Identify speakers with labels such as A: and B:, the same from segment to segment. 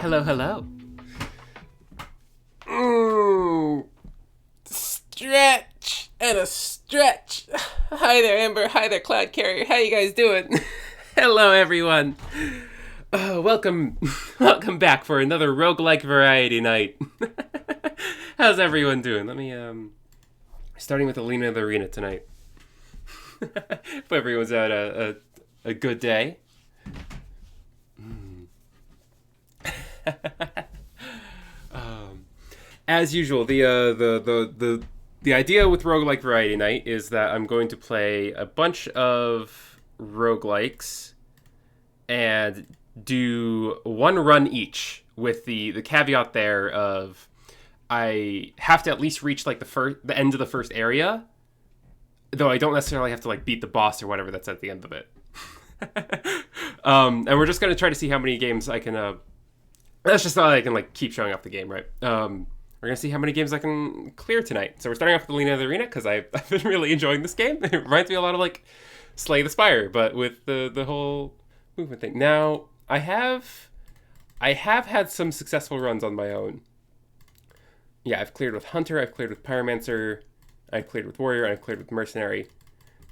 A: Hello, hello. Stretch and a stretch. Hi there, Amber. Hi there, Cloud Carrier. How you guys doing? Hello, everyone. Welcome back for another roguelike variety night. How's everyone doing? Let me, starting with Alina of the Arena tonight. Hope everyone's had a good day. As usual, the idea with Roguelike Variety Night is that I'm going to play a bunch of roguelikes and do one run each, with the caveat there of I have to at least reach like the end of the first area, though I don't necessarily have to like beat the boss or whatever that's at the end of it. And we're just going to try to see how many games I can that's just how I can like keep showing off the game, right? We're going to see how many games I can clear tonight. So we're starting off with Alina of the Arena because I've been really enjoying this game. It reminds me a lot of like Slay the Spire, but with the whole movement thing. Now, I have had some successful runs on my own. Yeah, I've cleared with Hunter, I've cleared with Pyromancer, I've cleared with Warrior, and I've cleared with Mercenary.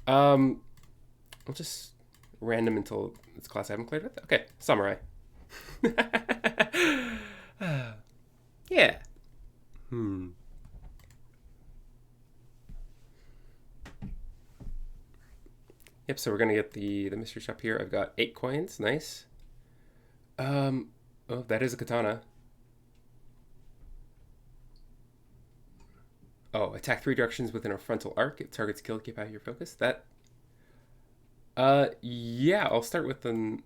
A: I'll just random until it's class I haven't cleared with. Okay, Samurai. Yeah. Yep, so we're gonna get the mystery shop here. I've got 8 coins, nice. Oh, that is a katana. Oh, attack 3 directions within a frontal arc. If target's killed, keep out your focus. That yeah, I'll start with an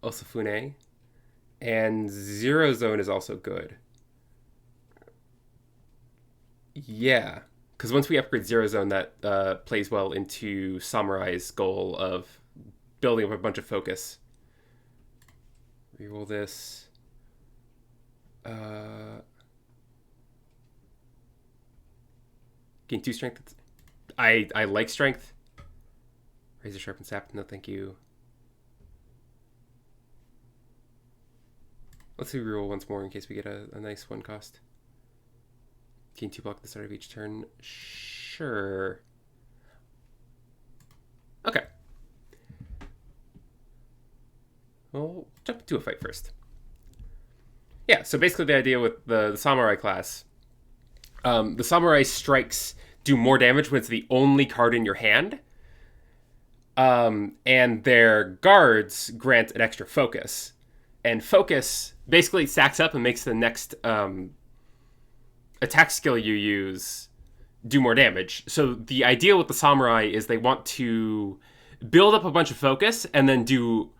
A: Osafune. And Zero Zone is also good. Yeah, because once we upgrade Zero Zone, that plays well into Samurai's goal of building up a bunch of focus. Reroll this. Gain 2 strength. I like strength. Razor Sharp and Sap. No, thank you. Let's see reroll once more in case we get a nice one cost. Gain 2 block at the start of each turn. Sure. Okay. We'll jump into a fight first. Yeah, so basically the idea with the Samurai class, the Samurai strikes do more damage when it's the only card in your hand. And their guards grant an extra focus. And focus basically stacks up and makes the next attack skill you use do more damage. So the idea with the Samurai is they want to build up a bunch of focus and then do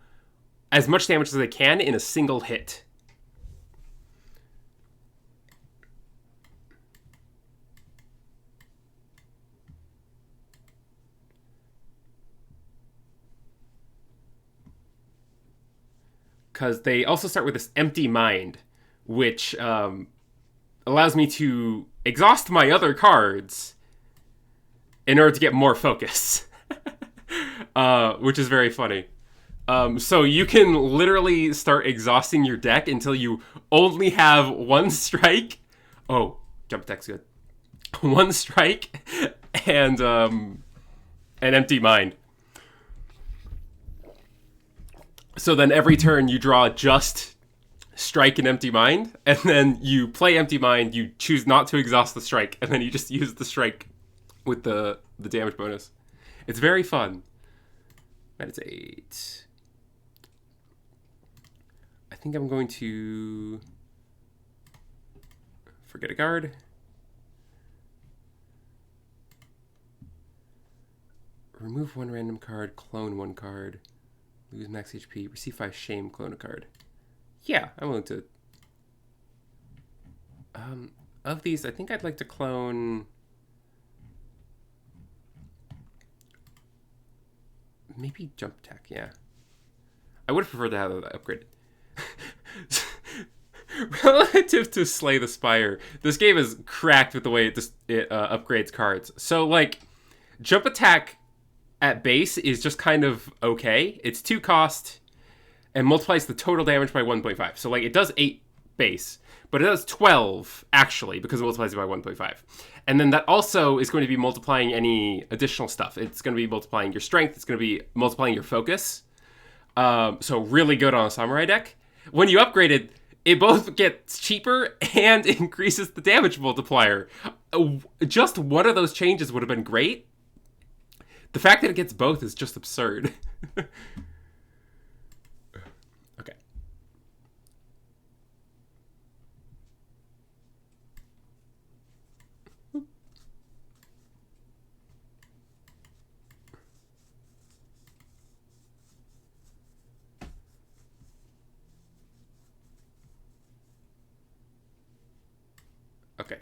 A: as much damage as they can in a single hit. Because they also start with this empty mind, which allows me to exhaust my other cards in order to get more focus, which is very funny. So you can literally start exhausting your deck until you only have 1 strike. Oh, jump attack's good. 1 strike and an empty mind. So then every turn you draw just strike and empty mind, and then you play empty mind, you choose not to exhaust the strike, and then you just use the strike with the damage bonus. It's very fun. Meditate. I think I'm going to forget a guard. Remove 1 random card, clone 1 card. Lose max HP. Receive 5 shame. Clone a card. Yeah, I'm willing to. Of these, I think I'd like to clone. Maybe jump attack. Yeah, I would have preferred to have that upgraded. Relative to Slay the Spire, this game is cracked with the way it upgrades cards. So like, jump attack at base is just kind of okay. It's 2 cost and multiplies the total damage by 1.5. So like it does 8 base, but it does 12 actually because it multiplies it by 1.5. And then that also is going to be multiplying any additional stuff. It's going to be multiplying your strength. It's going to be multiplying your focus. So really good on a samurai deck. When you upgrade it, it both gets cheaper and increases the damage multiplier. Just one of those changes would have been great. The fact that it gets both is just absurd. Okay. Okay.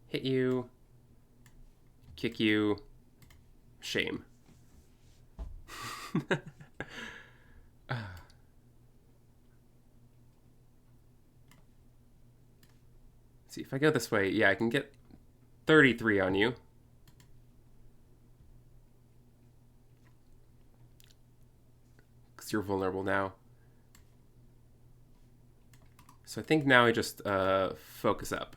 A: Hit you. Kick you. Shame. See, if I go this way, yeah, I can get 33 on you. Because you're vulnerable now. So I think now I just focus up.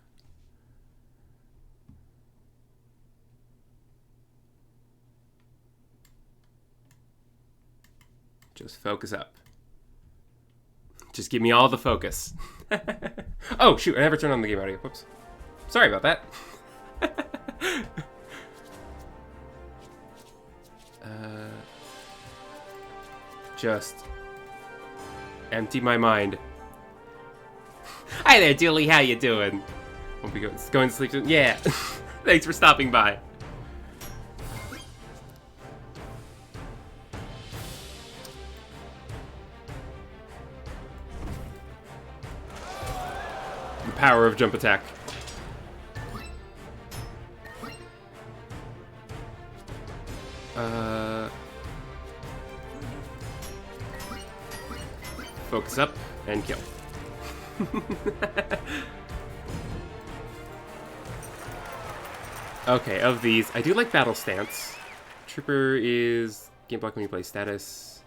A: Just focus up. Just give me all the focus. Oh, shoot, I never turned on the game audio. Whoops. Sorry about that. Just empty my mind. Hi there, Julie. How you doing? Won't be going to sleep soon? Yeah. Thanks for stopping by. The power of jump attack. Focus up and kill. Okay, of these, I do like Battle Stance. Trooper is game block when you play status.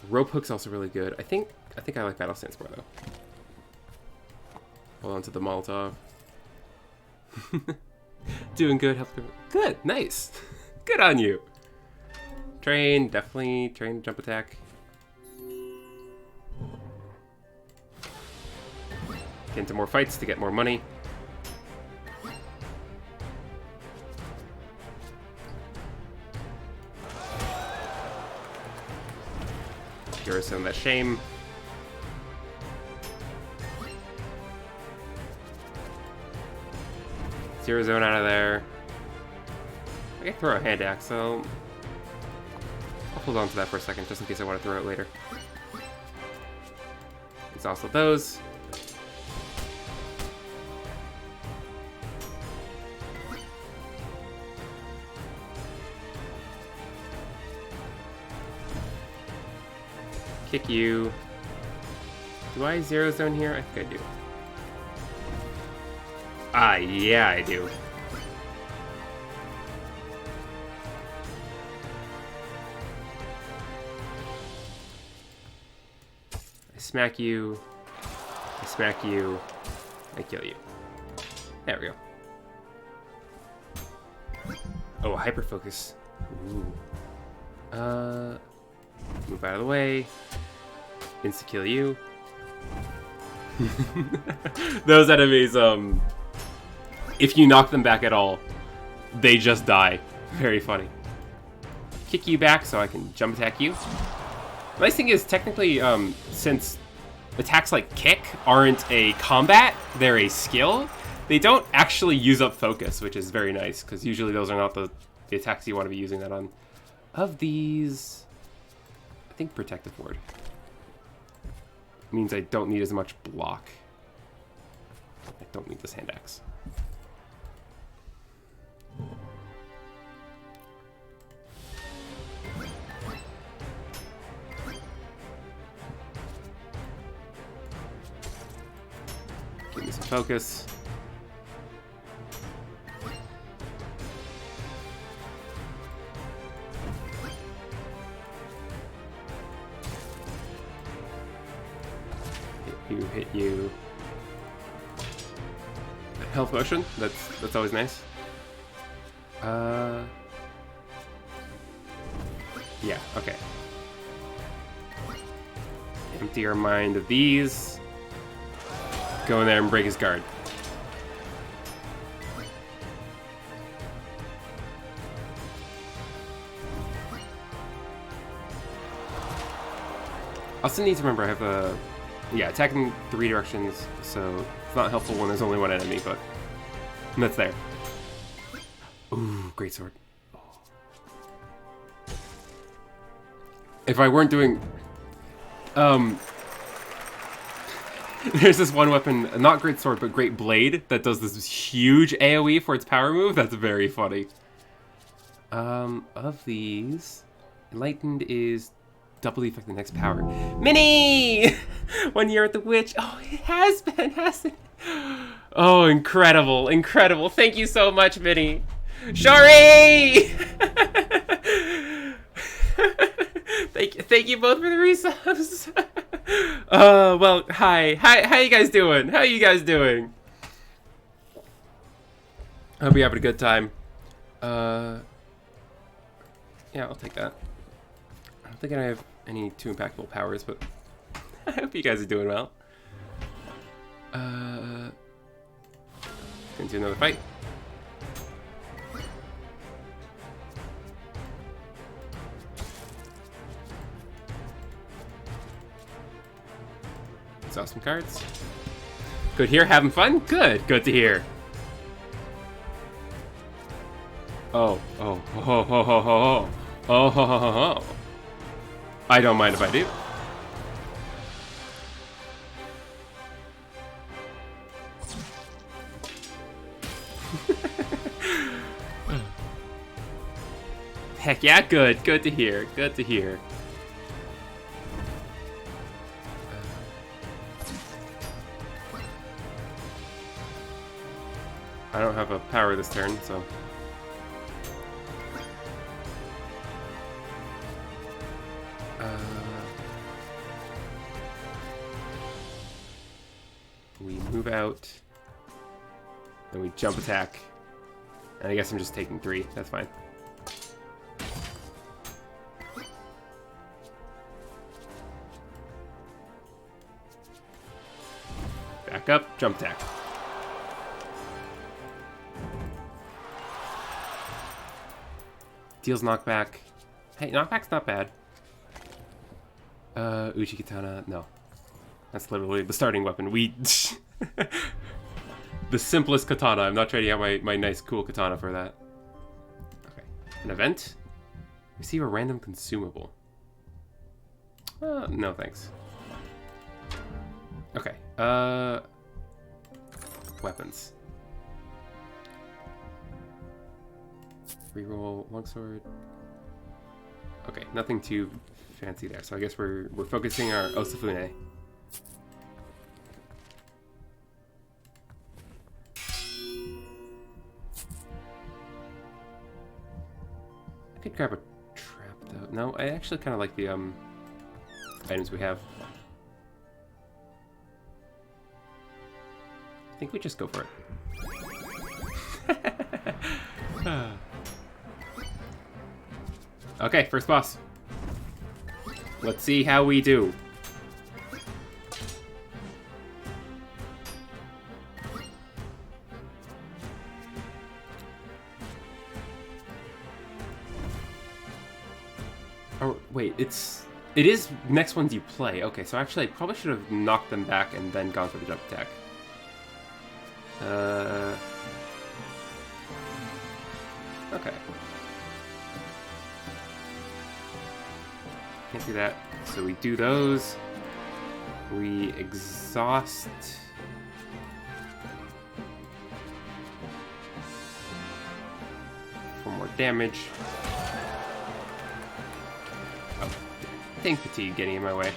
A: Rope Hook's also really good. I think I like Battle Stance more though. Hold on to the Molotov. Doing good, helping. Good, nice. Good on you. Train, definitely train jump attack. Get into more fights to get more money. Garrison that shame. Zero zone out of there. I can throw a hand axe, so I'll hold on to that for a second just in case I want to throw it later. Exhaust those. Kick you. Do I zero zone here? I think I do. Ah, yeah, I do. I smack you. I smack you. I kill you. There we go. Oh, hyper focus. Ooh. Move out of the way. Insta-kill you. Those enemies, if you knock them back at all, they just die. Very funny. Kick you back so I can jump attack you. The nice thing is, technically, since attacks like kick aren't a combat, they're a skill, they don't actually use up focus, which is very nice, because usually those are not the attacks you want to be using that on. Of these, I think Protective Ward means I don't need as much block. I don't need this hand axe. Give me some focus. You hit you. Health potion. That's always nice. Yeah. Okay. Empty our mind of these. Go in there and break his guard. Also need to remember I have a... Yeah, attack in 3 directions, so it's not helpful when there's only one enemy, but that's there. Ooh, great sword. Oh. If I weren't doing... There's this one weapon, not great sword, but great blade, that does this huge AoE for its power move. That's very funny. Of these, enlightened is double the effect of the next power. Minnie! 1 year at the witch. Oh, it has been, hasn't it? Oh, incredible, incredible. Thank you so much, Minnie. Shari! Thank you both for the resubs. Well, hi. How you guys doing? How you guys doing? Hope you're having a good time. Yeah, I'll take that. I don't think I have any too impactful powers, but I hope you guys are doing well. Into another fight. Saw some cards. Good here, having fun? Good to hear. Oh. I don't mind if I do. Heck yeah, good to hear, good to hear. I don't have a power this turn, so... we move out, then we jump attack, and I guess I'm just taking 3, that's fine. Back up, jump attack. Deals knockback. Hey, knockback's not bad. Uchi Katana, no. That's literally the starting weapon. The simplest katana. I'm not trading out my nice, cool katana for that. Okay. An event? Receive a random consumable. No thanks. Okay. Weapons. Reroll longsword. Okay, nothing too fancy there. So I guess we're focusing our Osafune. I could grab a trap though. No, I actually kind of like the items we have. I think we just go for it. Okay, first boss. Let's see how we do. Oh, wait, it is next ones you play. Okay, so actually I probably should have knocked them back and then gone for the jump attack. Okay. Can't do that. So we do those. We exhaust. For more damage. Oh, dang fatigue getting in my way.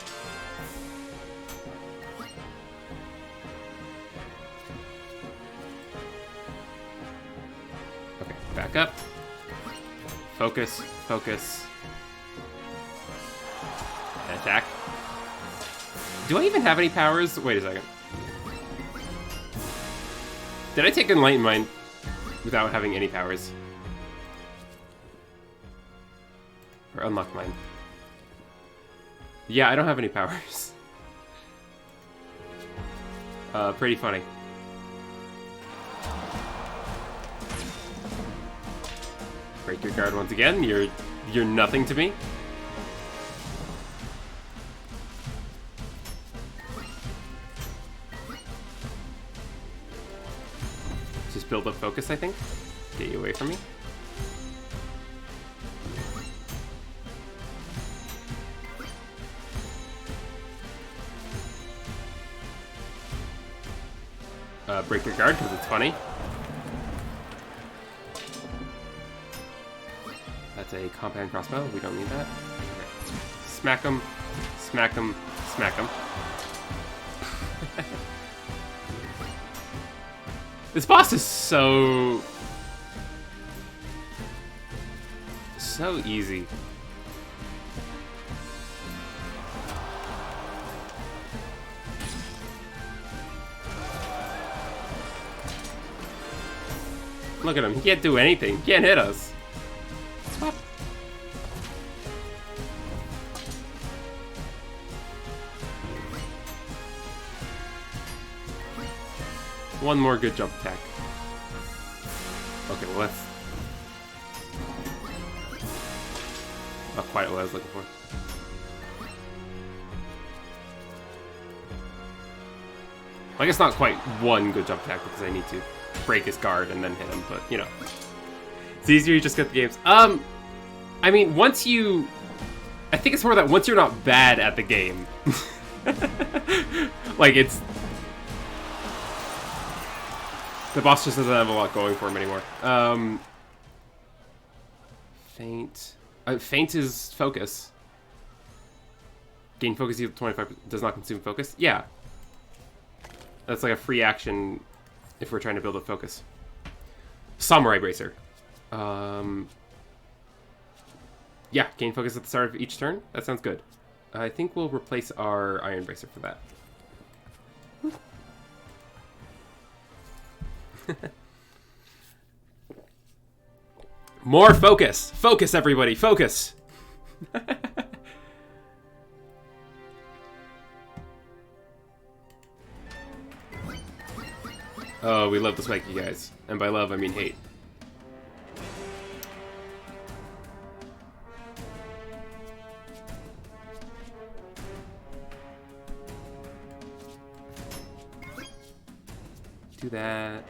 A: Okay, back up. Focus, focus. And attack. Do I even have any powers? Wait a second. Did I take Enlighten Mind without having any powers? Or Unlock Mind? Yeah, I don't have any powers. Pretty funny. Break your guard once again. You're nothing to me. Just build up focus, I think. Get you away from me. Break your guard because it's funny. That's a compound crossbow. We don't need that. Okay. Smack him, smack him, smack him. This boss is so easy. Look at him. He can't do anything. He can't hit us. Stop. One more good jump attack. Okay, well that's not quite what I was looking for. Well, I guess not quite one good jump attack because I need to break his guard and then hit him, but you know. It's easier, you just get the games. I mean, once you... I think it's more that once you're not bad at the game. Like, it's... The boss just doesn't have a lot going for him anymore. Feint. Feint is focus. Gain focus equal 25 does not consume focus. Yeah. That's like a free action if we're trying to build a focus. Samurai Bracer. Yeah, gain focus at the start of each turn. That sounds good. I think we'll replace our Iron Bracer for that. More focus! Focus, everybody! Focus! Oh, we love the spiky guys. And by love, I mean hate. Do that.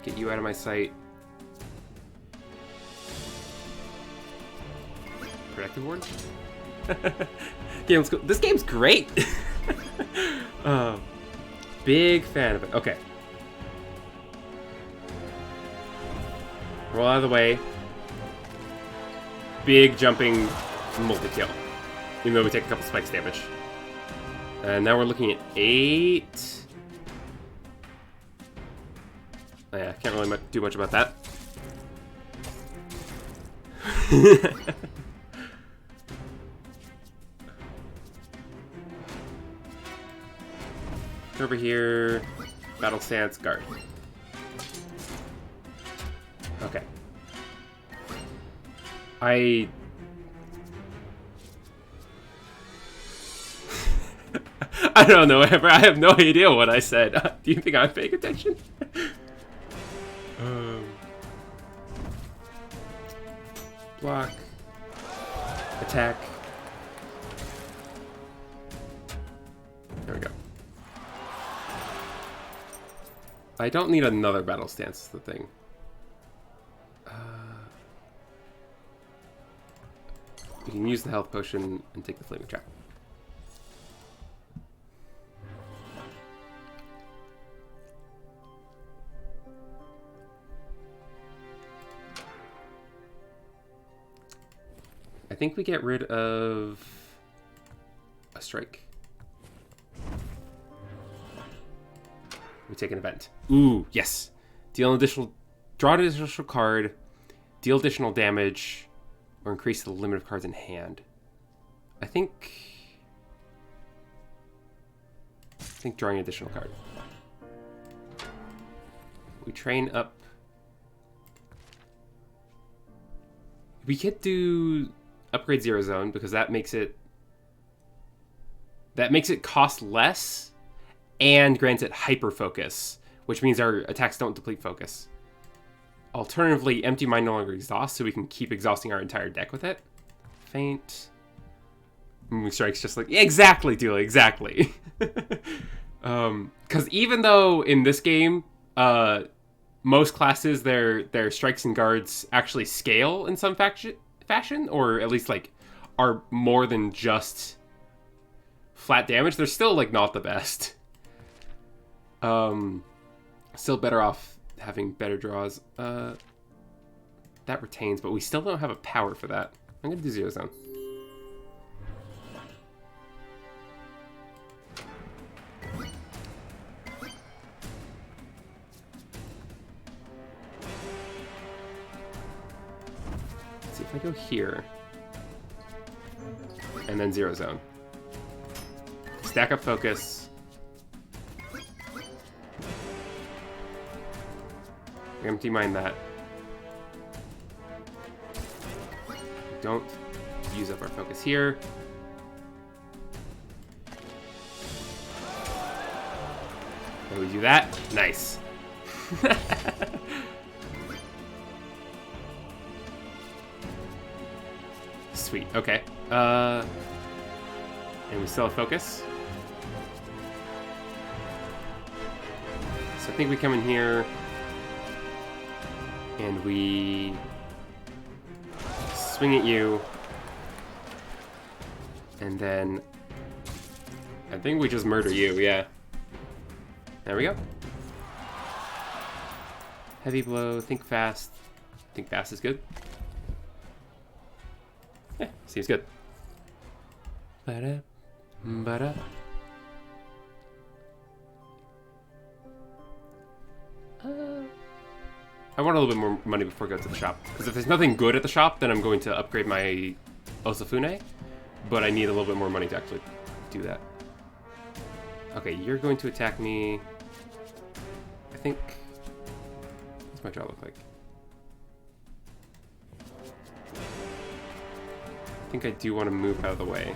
A: Get you out of my sight. Protective ward? Okay, let's go. This game's great! Big fan of it. Okay. Roll out of the way. Big jumping multi-kill. Even though we take a couple spikes damage. And now we're looking at 8. Oh, yeah, can't really do much about that. Over here, battle stance, guard. Okay. I don't know, Amber. I have no idea what I said. Do you think I'm paying attention? Block. Attack. There we go. I don't need another battle stance, is the thing. You can use the health potion and take the flaming trap. I think we get rid of a strike. We take an event. Ooh, yes. Deal an additional Draw an additional card, deal additional damage, or increase the limit of cards in hand. I think drawing an additional card. We train up. We could do upgrade Zero Zone because that makes it cost less and grants it hyper focus, which means our attacks don't deplete focus. Alternatively, Empty Mind no longer exhausts, so we can keep exhausting our entire deck with it. Faint. Moving Strike's just like, yeah, exactly, Dooley, exactly. Because even though in this game, most classes, their strikes and guards actually scale in some fashion, or at least like are more than just flat damage, they're still like not the best. Still better off having better draws. That retains, but we still don't have a power for that. I'm gonna do Zero Zone. Let's see if I go here and then Zero Zone. Stack up focus. Empty Mind that. Don't use up our focus here. And we do that. Nice. Sweet. Okay. And we still have focus. So I think we come in here and we swing at you, and then I think we just murder you, yeah. There we go. Heavy blow, think fast. Think fast is good. Yeah, seems good. Ba-da, ba-da. I want a little bit more money before I go to the shop. Because if there's nothing good at the shop, then I'm going to upgrade my Osafune. But I need a little bit more money to actually do that. Okay, you're going to attack me. I think... What's my draw look like? I think I do want to move out of the way.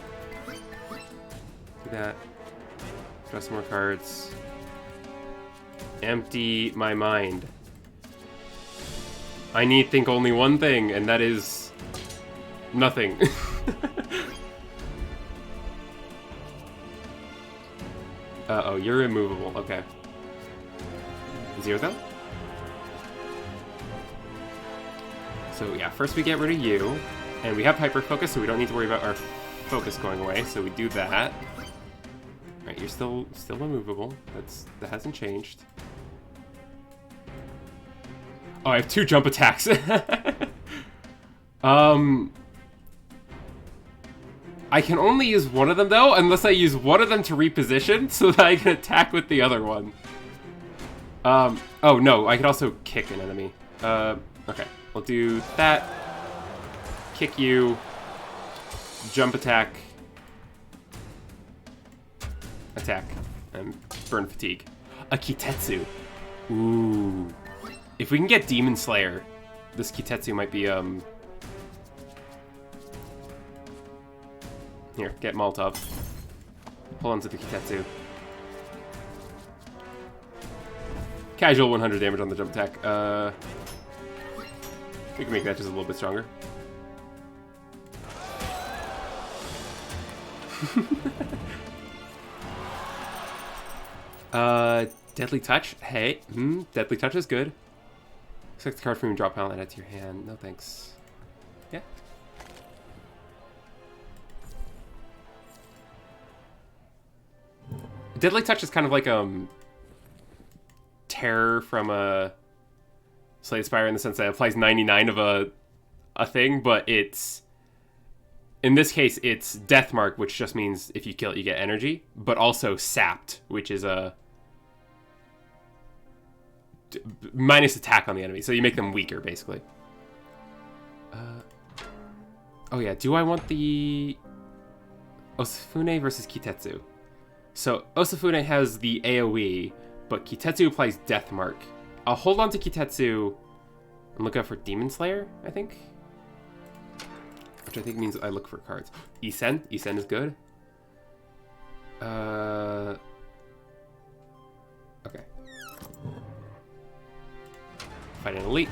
A: Do that. Draw some more cards. Empty my mind. I need think only one thing, and that is nothing. Uh-oh, you're immovable. Okay. Zero Zone? So yeah, first we get rid of you, and we have hyper focus, so we don't need to worry about our focus going away. So we do that. All right, you're still immovable. That hasn't changed. Oh, I have 2 jump attacks. I can only use one of them, though, unless I use one of them to reposition so that I can attack with the other one. Oh, no, I could also kick an enemy. Okay, we'll do that. Kick you. Jump attack. Attack. And burn fatigue. A Kitetsu. Ooh. If we can get Demon Slayer, this Kitetsu might be, Here, get Molotov. Hold on to the Kitetsu. Casual 100 damage on the jump attack. We can make that just a little bit stronger. Deadly Touch? Hey, Deadly Touch is good. Select the card from your drop pile and add to your hand. No thanks. Yeah. Deadly Touch is kind of like Terror from a Slay Spire in the sense that it applies 99 of a thing, but it's in this case it's Death Mark, which just means if you kill it you get energy, but also Sapped, which is a minus attack on the enemy. So you make them weaker, basically. Oh yeah, do I want the Osafune versus Kitetsu? So Osafune has the AoE, but Kitetsu applies Death Mark. I'll hold on to Kitetsu and look out for Demon Slayer, I think. Which I think means I look for cards. Isen. Isen is good. Okay. Fight an elite.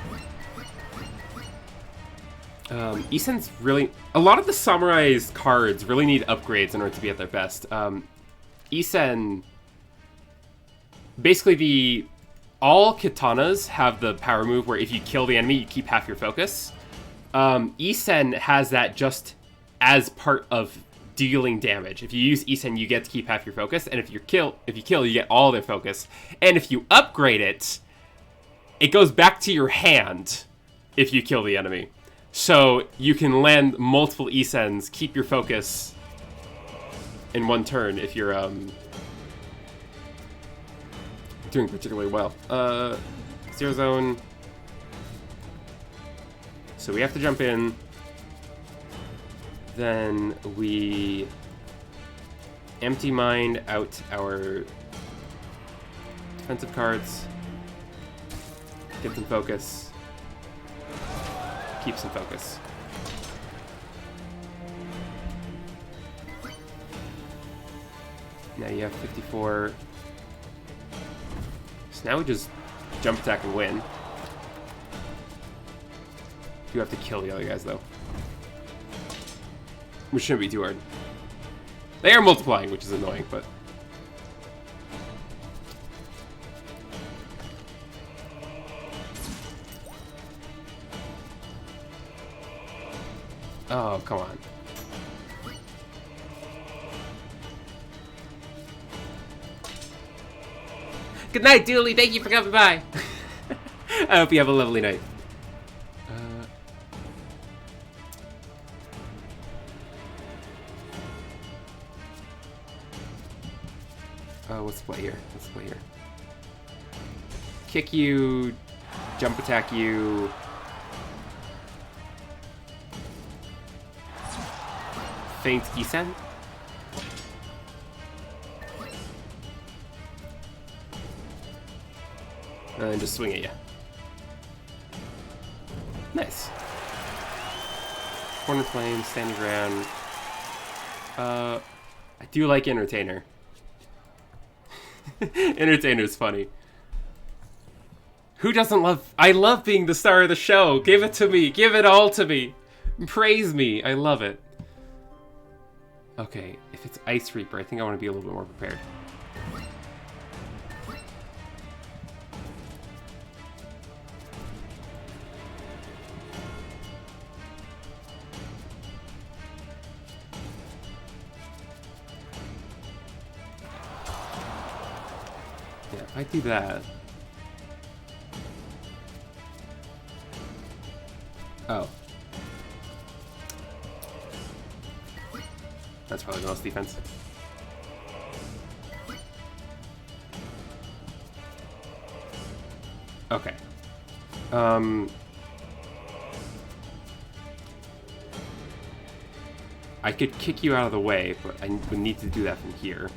A: Isen's really... A lot of the Samurai's cards really need upgrades in order to be at their best. Isen... Basically, all katanas have the power move where if you kill the enemy, you keep half your focus. Isen has that just as part of dealing damage. If you use Isen, you get to keep half your focus, and if you kill, you get all their focus. And if you upgrade it, it goes back to your hand if you kill the enemy. So you can land multiple Isens, keep your focus in one turn if you're doing particularly well. Zero Zone. So we have to jump in. Then we empty mind out our defensive cards. Get some focus. Keep some focus. Now you have 54. So now we just jump attack and win. You have to kill the other guys though. Which shouldn't be too hard. They are multiplying, which is annoying, but... Oh, come on. Good night, Dooley. Thank you for coming by. I hope you have a lovely night. Let's play here. Let's play here. Kick you, jump attack you. Feint Isen. And then just swing at you. Nice. Corner flame, standing ground. I do like Entertainer. Entertainer's funny. Who doesn't love... I love being the star of the show. Give it to me. Give it all to me. Praise me. I love it. Okay, if it's Ice Reaper, I think I want to be a little bit more prepared. Yeah, if I do that... Oh. That's probably the most defense. Okay. I could kick you out of the way, but I would need to do that from here.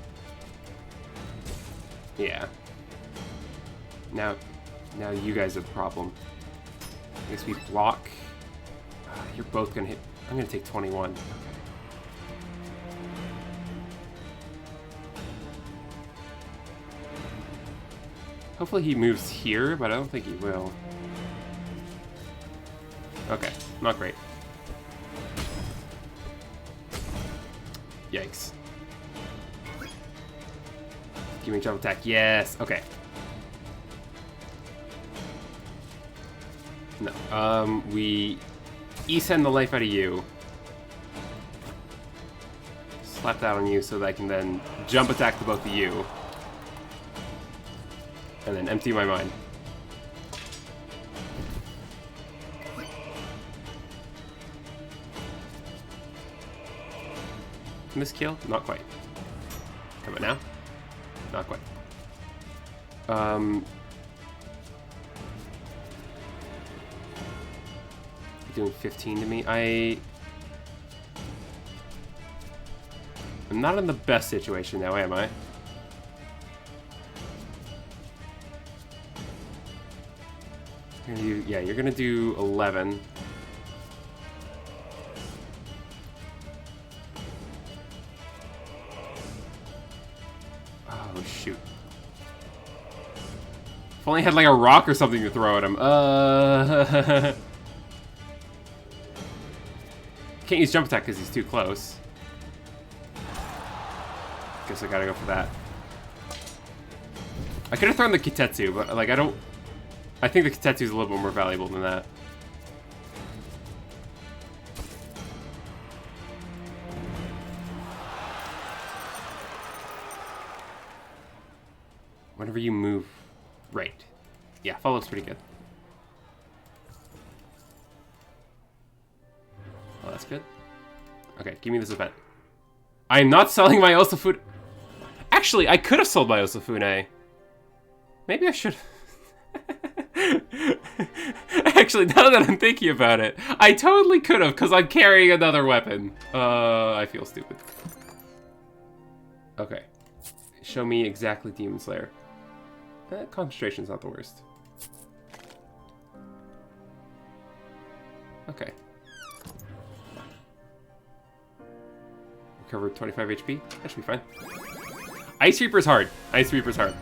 A: Yeah. Now you guys are the problem. I guess we block. You're both gonna hit. I'm gonna take 21. Okay. Hopefully he moves here, but I don't think he will. Okay, not great. Yikes. Give me a jump attack. Yes. Okay. No. We send the life out of you. Slap that on you so that I can then jump attack to both of you. And then empty my mind. Miskill? Not quite. How about now? Not quite. doing 15 to me. I'm not in the best situation now, am I? You're gonna do 11. Oh, shoot. If only I had like a rock or something to throw at him. Can't use jump attack because he's too close. Guess I gotta go for that. I could have thrown the Kitetsu, but like I think the Kitetsu is a little bit more valuable than that. Whenever you move, right. Yeah, fall looks pretty good. Oh, that's good. Okay, give me this event. I am not selling my Osafune. Actually, I could have sold my Osafune. Maybe I should. Actually, now that I'm thinking about it, I totally could have, because I'm carrying another weapon. I feel stupid. Okay. Show me exactly Demon Slayer. Concentration's not the worst. Okay. Recovered 25 HP. That should be fine. Ice Reaper's hard. Ice Reaper's hard.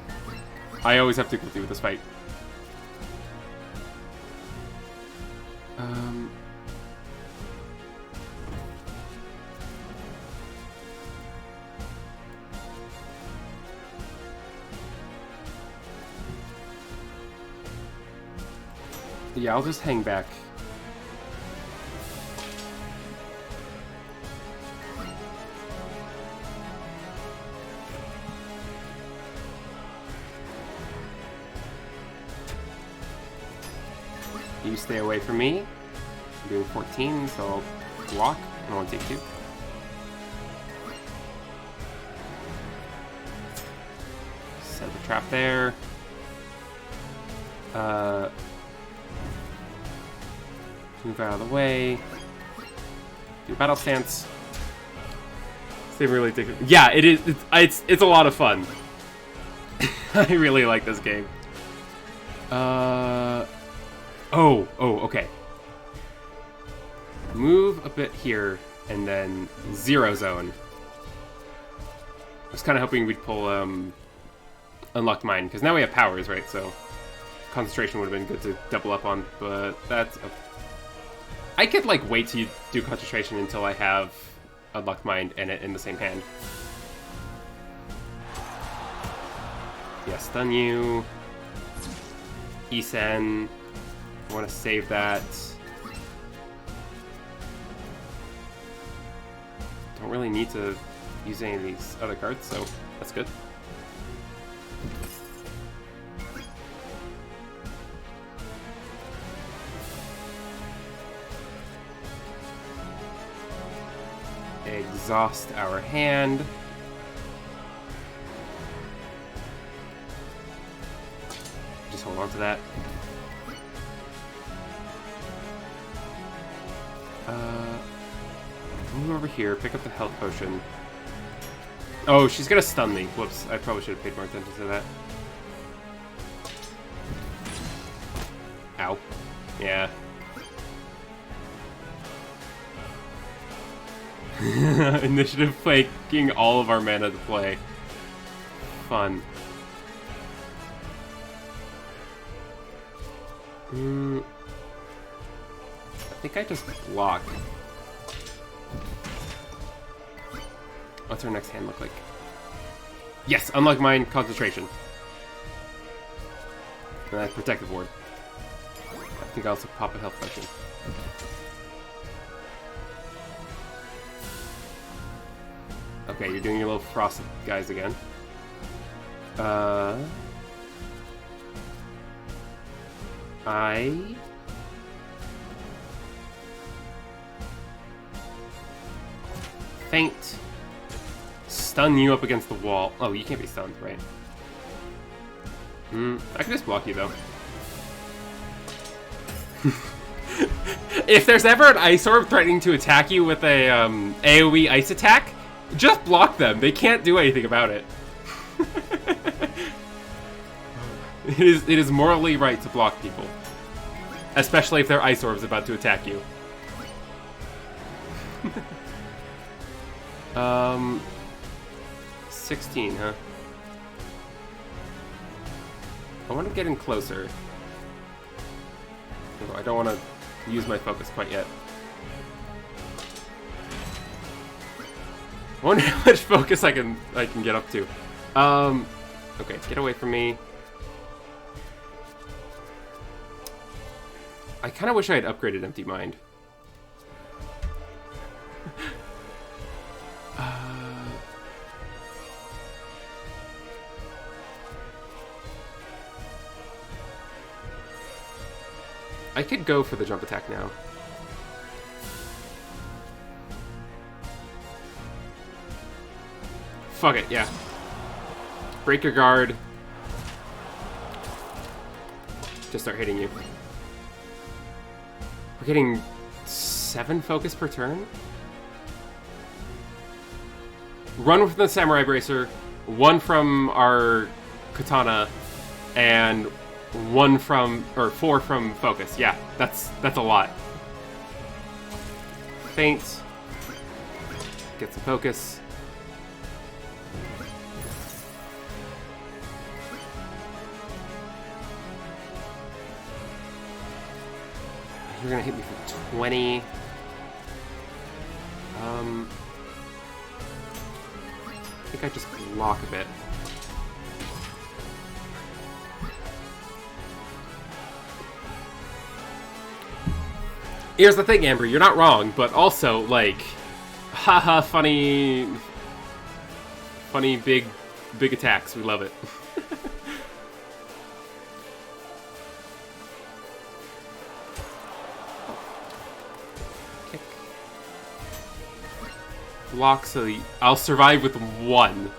A: I always have difficulty with this fight. Yeah, I'll just hang back. You stay away from me. I'm doing 14, so I'll block. I won't take 2. Set the trap there. Move out of the way. Do battle stance. They really take it. Yeah, it is. It's a lot of fun. I really like this game. Oh, okay. Move a bit here, and then 0 zone. I was kind of hoping we'd pull Unlocked Mind, because now we have powers, right? So concentration would have been good to double up on, but that's... I could, like, wait to do concentration until I have Unlocked Mind and it in the same hand. Yeah, stun you. Isen. I want to save that. Don't really need to use any of these other cards, so that's good. Exhaust our hand. Just hold on to that. Move over here, pick up the health potion. Oh, she's gonna stun me. Whoops, I probably should have paid more attention to that. Ow. Yeah. Initiative taking all of our mana to play. Fun. I think I just block. What's our next hand look like? Yes, unlock mine, concentration. And that's protective ward. I think I also pop a health potion. Okay, you're doing your little frost guys again. Faint. Stun you up against the wall. Oh, you can't be stunned, right? I can just block you, though. If there's ever an Ice Orb threatening to attack you with a AoE ice attack, just block them. They can't do anything about it. It is morally right to block people. Especially if their Ice Orb's about to attack you. 16, huh? I want to get in closer. Although I don't want to use my focus quite yet. I wonder how much focus I can get up to. Okay, get away from me. I kind of wish I had upgraded Empty Mind. I could go for the jump attack now. Fuck it, yeah. Break your guard. Just start hitting you. We're getting 7 focus per turn? Run with the Samurai Bracer, 1 from our Katana, and 4 from focus. Yeah, that's a lot. Feint. Get some focus. You're gonna hit me for 20. I think I just block a bit. Here's the thing, Amber, you're not wrong, but also, like, haha, funny big attacks. We love it. Kick. Block, so I'll survive with 1.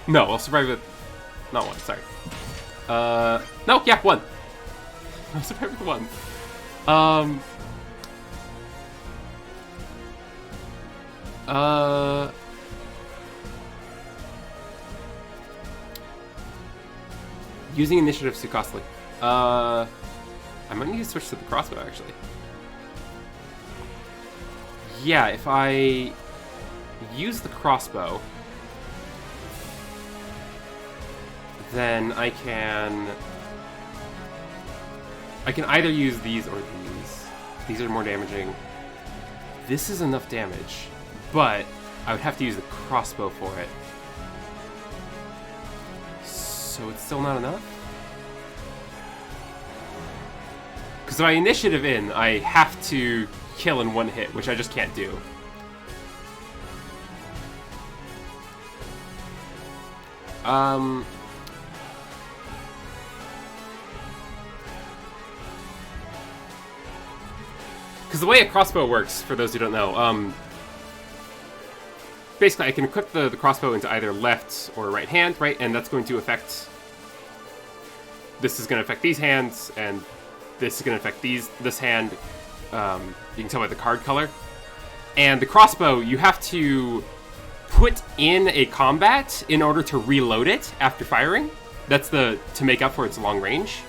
A: No, I'll survive with... Not 1, sorry. No, yeah, 1. I'll survive with 1. Using initiative is too costly. I might need to switch to the crossbow, actually. Yeah, if I use the crossbow, then I can either use these or these. These are more damaging. This is enough damage, but I would have to use the crossbow for it. So it's still not enough? Because if I initiative in, I have to kill in 1 hit, which I just can't do. Because the way a crossbow works, for those who don't know, basically I can equip the crossbow into either left or right hand, right? And that's going to affect... This is going to affect these hands, and this is going to affect this hand. You can tell by the card color. And the crossbow, you have to put in a combat in order to reload it after firing. That's to make up for its long range.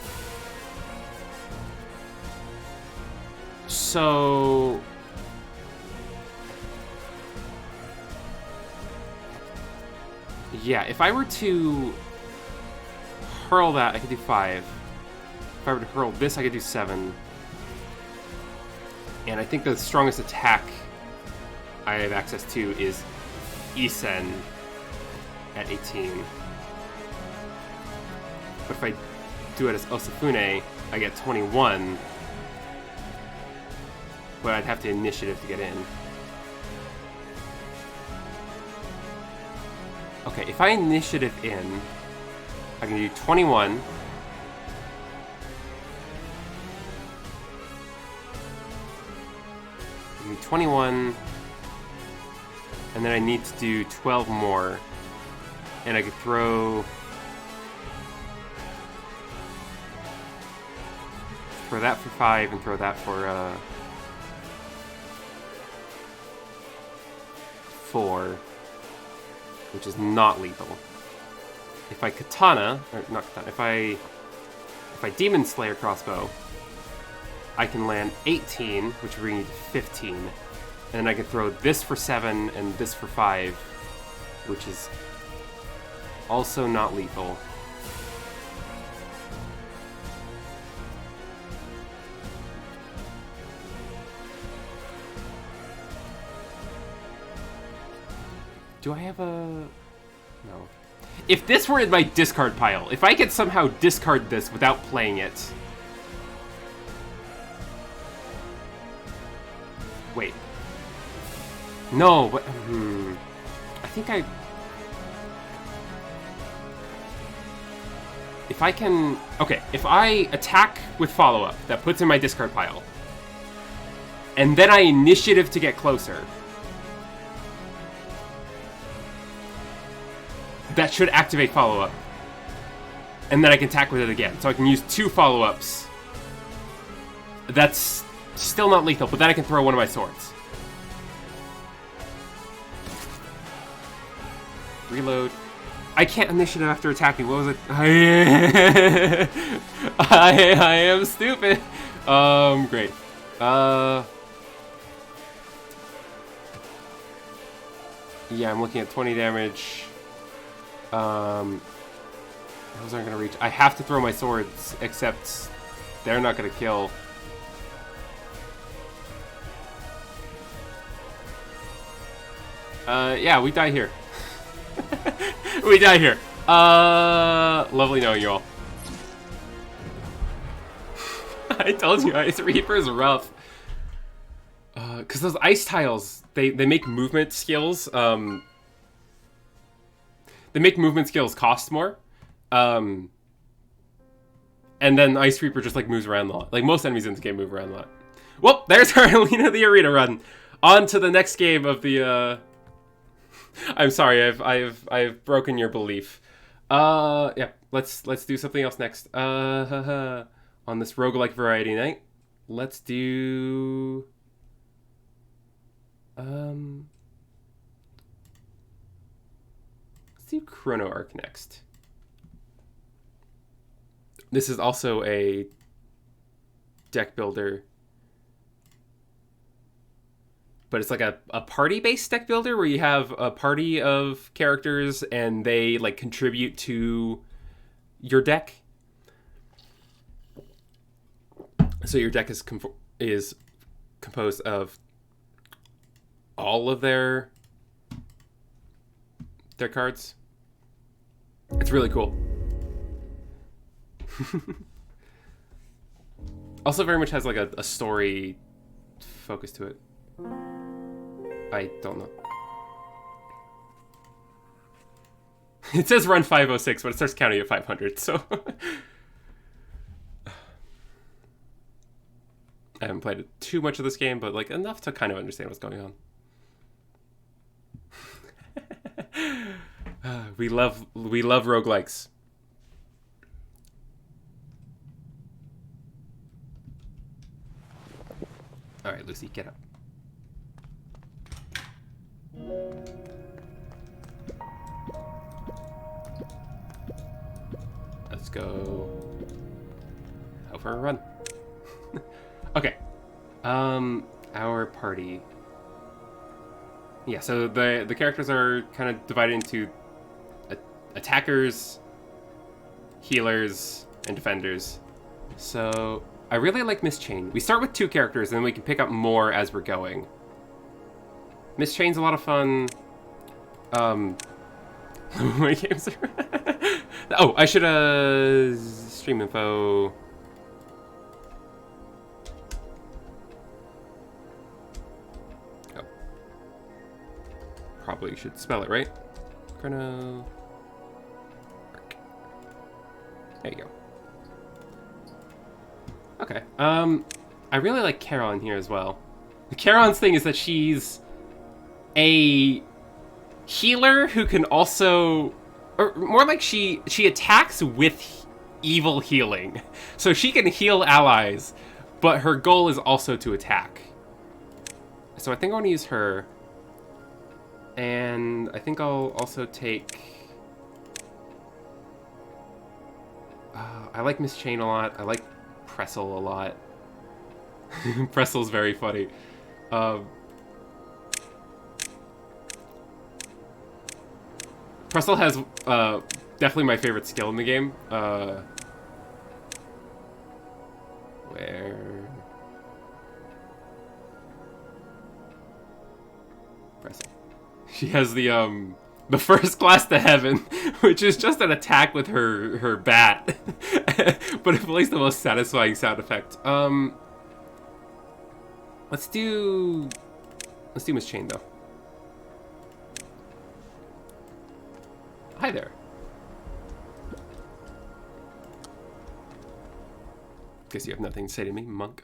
A: So... yeah, if I were to hurl that, I could do 5. If I were to hurl this, I could do 7. And I think the strongest attack I have access to is Isen at 18. But if I do it as Osafune, I get 21. But I'd have to initiative to get in. Okay, if I initiative in, I can do 21. I can do 21. And then I need to do 12 more. And I could throw Throw that for 5 and throw that for 4, which is not lethal. If I katana, or not katana, if I Demon Slayer crossbow, I can land 18, which brings me to 15. And then I can throw this for 7 and this for 5, which is also not lethal. Do I have a... No. If this were in my discard pile, if I could somehow discard this without playing it... Wait. No, but... I think I... If I can... Okay, if I attack with follow-up, that puts in my discard pile, and then I initiative to get closer... That should activate follow-up. And then I can attack with it again. So I can use 2 follow-ups. That's still not lethal, but then I can throw one of my swords. Reload. I can't initiative after attacking. What was it? I am stupid. Great. Yeah, I'm looking at 20 damage. Those aren't gonna reach. I have to throw my swords, except they're not gonna kill. Yeah, we die here. We die here. Lovely knowing you all. I told you, Ice Reaper is rough. Cause those ice tiles, they make movement skills, they make movement skills cost more. And then Ice Reaper just like moves around a lot. Like most enemies in this game move around a lot. Well, there's our Alina the Arena run. On to the next game of the I'm sorry, I've broken your belief. Yeah, let's do something else next. On this roguelike variety night, let's do let's do Chrono Arc next. This is also a deck builder, but it's like a party-based deck builder where you have a party of characters and they like contribute to your deck. So your deck is composed of all of their cards. It's really cool. Also very much has like a story focus to it. I don't know. It says run 506, but it starts counting at 500, so... I haven't played too much of this game, but like enough to kind of understand what's going on. We love roguelikes. All right, Lucy, get up. Let's go out for a run. Okay. Our party. Yeah, so the characters are kind of divided into attackers, healers, and defenders. So I really like Miss Chain. We start with 2 characters, and then we can pick up more as we're going. Miss Chain's a lot of fun. My games are... Oh, I should stream info. Oh. Probably should spell it right. Chrono. There you go. Okay. I really like Charon here as well. Charon's thing is that she's a healer who can also, or more like she attacks with evil healing. So she can heal allies, but her goal is also to attack. So I think I want to use her. And I think I'll also take... I like Miss Chain a lot. I like Pressel a lot. Pressel's very funny. Pressel has definitely my favorite skill in the game. Where? Pressel. She has the first class to heaven, which is just an attack with her bat, but it plays the most satisfying sound effect. Let's do Miss Chain though. Hi there. Guess you have nothing to say to me, monk.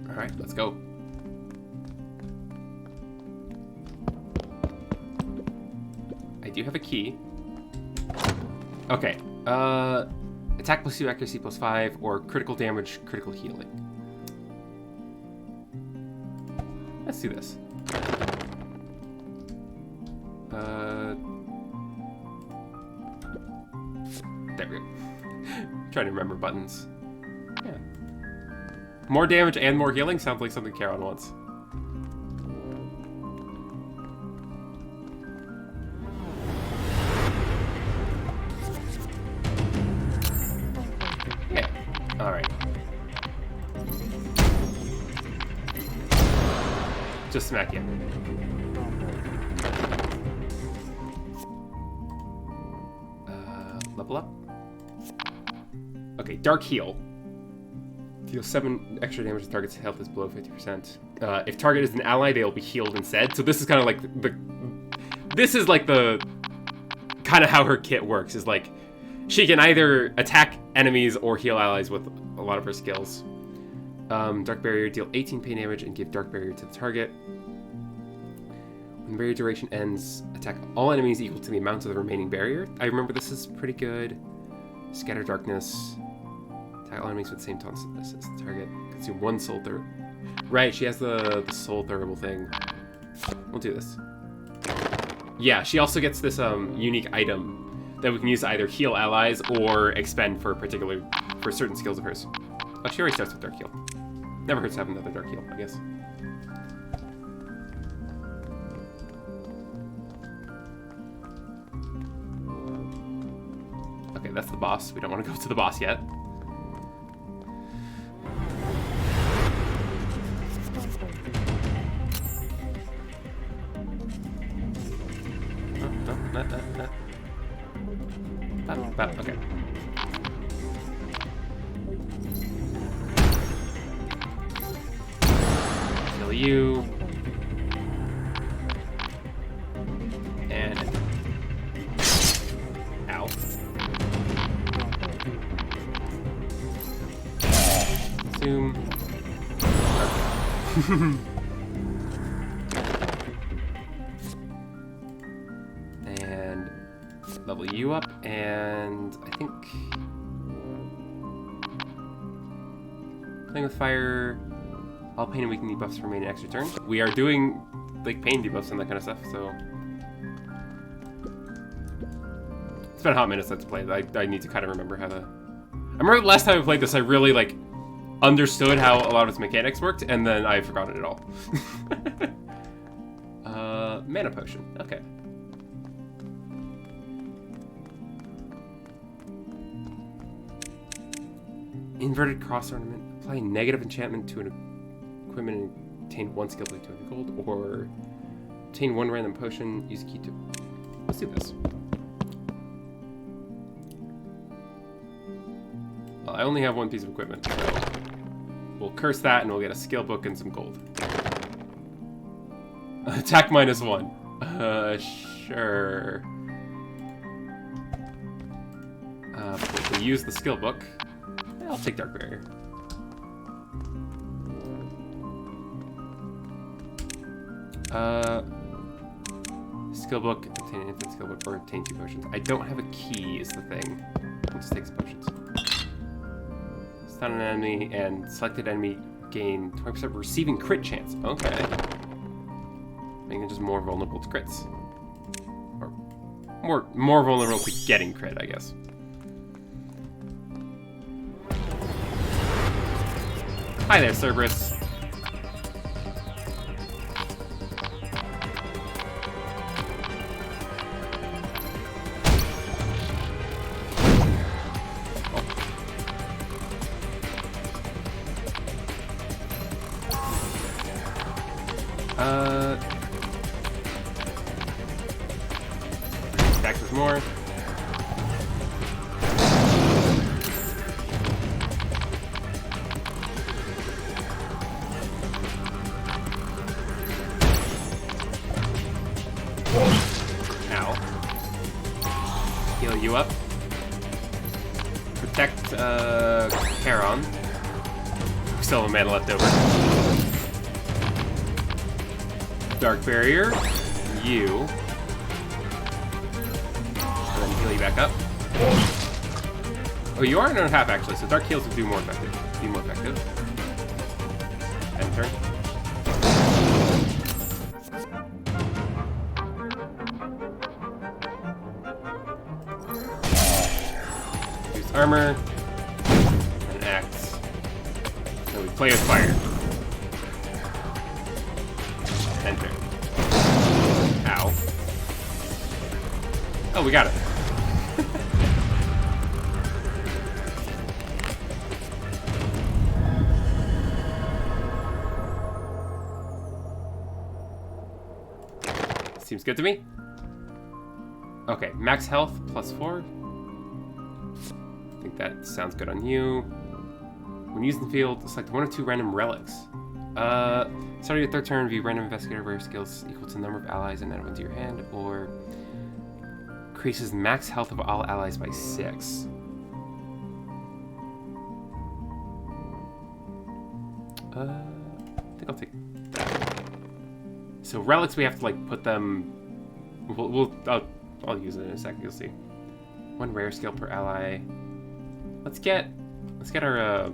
A: Alright, let's go. I do have a key. Okay. Attack +2, accuracy +5, or critical damage, critical healing. Let's do this. There we go. Trying to remember buttons. Yeah. More damage and more healing sounds like something Charon wants. Yeah. Alright. Just smack you. Level up. Okay, Dark Heal. Deal 7 extra damage to target's health is below 50%. If target is an ally, they will be healed instead. So this is kind of like this is like the kind of how her kit works. Is like she can either attack enemies or heal allies with a lot of her skills. Dark Barrier, deal 18 pain damage and give Dark Barrier to the target. When the barrier duration ends, attack all enemies equal to the amount of the remaining barrier. I remember this is pretty good. Scatter Darkness. Attack all enemies with the same taunt as the target. Consume 1 soul third. Right, she has the soul thurible thing. We'll do this. Yeah, she also gets this unique item that we can use to either heal allies or expend for certain skills of hers. Oh, she already starts with Dark Heal. Never hurts to have another Dark Heal, I guess. Okay, that's the boss. We don't want to go to the boss yet. Okay. Kill you. And... Ow. Zoom. And level you up, and I think playing with fire, all pain and weakening debuffs remain an extra turn. We are doing like pain debuffs and that kind of stuff, so it's been a hot minute since I played. I need to kind of remember how to. I remember the last time I played this, I really like understood how a lot of its mechanics worked, and then I forgot it all. Mana potion. Okay. Inverted cross ornament. Apply negative enchantment to an equipment and obtain 1 skill point to 200 gold, or obtain 1 random potion. Use a key to. Let's do this. Well, I only have 1 piece of equipment, so we'll curse that and we'll get a skill book and some gold. Attack -1. Sure. If we use the skill book, I'll take Dark Barrier. Skill book, obtain an infinite skill book, or obtain 2 potions. I don't have a key is the thing. I'll just take some potions. Stun an enemy, and selected enemy gain 20% receiving crit chance. Okay. Making it just more vulnerable to crits. Or more vulnerable to getting crit, I guess. Hi there, Cerberus. Stacks with more. Ow. Heal you up. Protect, Charon. Still have a mana left over. Dark Barrier. You. And then heal you back up. Oh, you are an and a half actually, so Dark Heals will do more effective. Be more effective. End turn. Use armor. An axe. So we play with fire. Enter. Ow. Oh, we got it. Seems good to me. Okay, max health +4. I think that sounds good on you. When used in the field, select 1 or 2 random relics. Starting your 3rd turn, view random investigator rare skills equal to the number of allies and add 1 to your hand, or increases max health of all allies by 6. I think I'll take that. So relics, we have to like put them. I'll use it in a second. You'll see. 1 rare skill per ally. Let's get our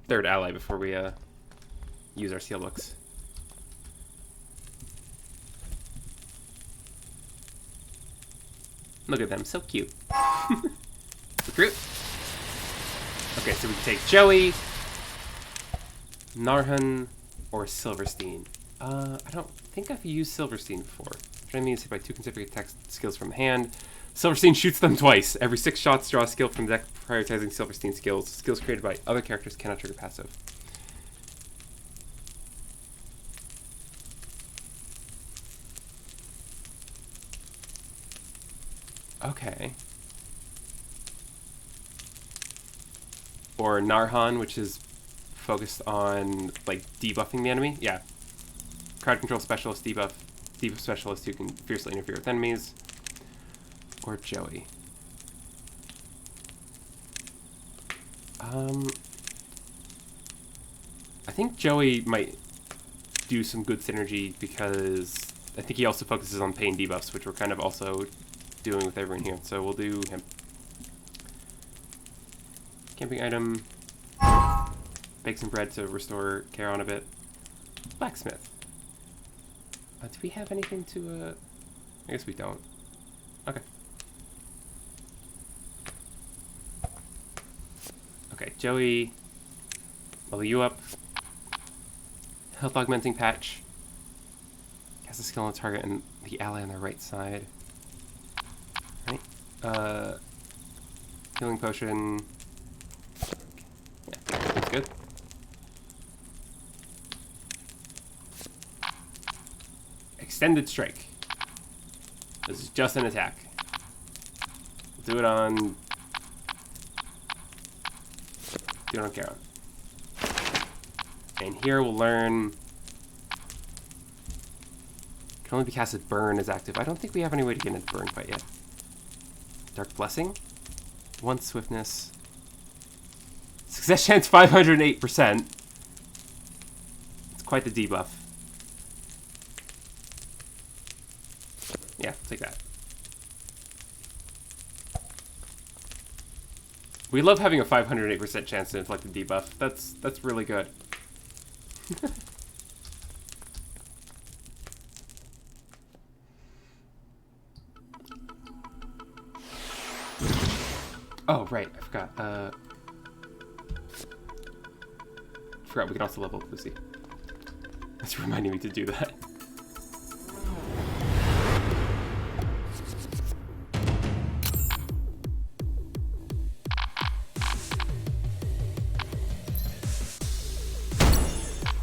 A: 3rd ally before we use our skill books. Look at them, so cute. Recruit. Okay, so we can take Joey, Narhan, or Silverstein. I don't think I've used Silverstein before. Trying to see by 2 consecutive attack skills from hand. Silverstein shoots them twice. Every 6 shots, draw a skill from the deck prioritizing Silverstein skills. Skills created by other characters cannot trigger passive. Okay. Or Narhan, which is focused on like debuffing the enemy. Yeah. Crowd control specialist debuff. Debuff specialist who can fiercely interfere with enemies. Or Joey. I think Joey might do some good synergy because I think he also focuses on pain debuffs, which we're kind of also doing with everyone here. So we'll do him. Camping item. Bake some bread to restore Charon a bit. Blacksmith. Do we have anything to, I guess we don't. Okay. Okay, Joey. Level you up. Health augmenting patch. Cast a skill on the target and the ally on the right side. Right. Healing potion. Yeah, that's good. Extended strike. This is just an attack. Do it on Charon. And here we'll learn can only be cast if burn is active. I don't think we have any way to get into burn fight yet. Dark Blessing. 1 swiftness. Success chance 508%. It's quite the debuff. Yeah, take that. We love having a 508% chance to inflict a debuff. That's really good. Oh, right, I forgot. Forgot we can also level up Lucy. That's reminding me to do that.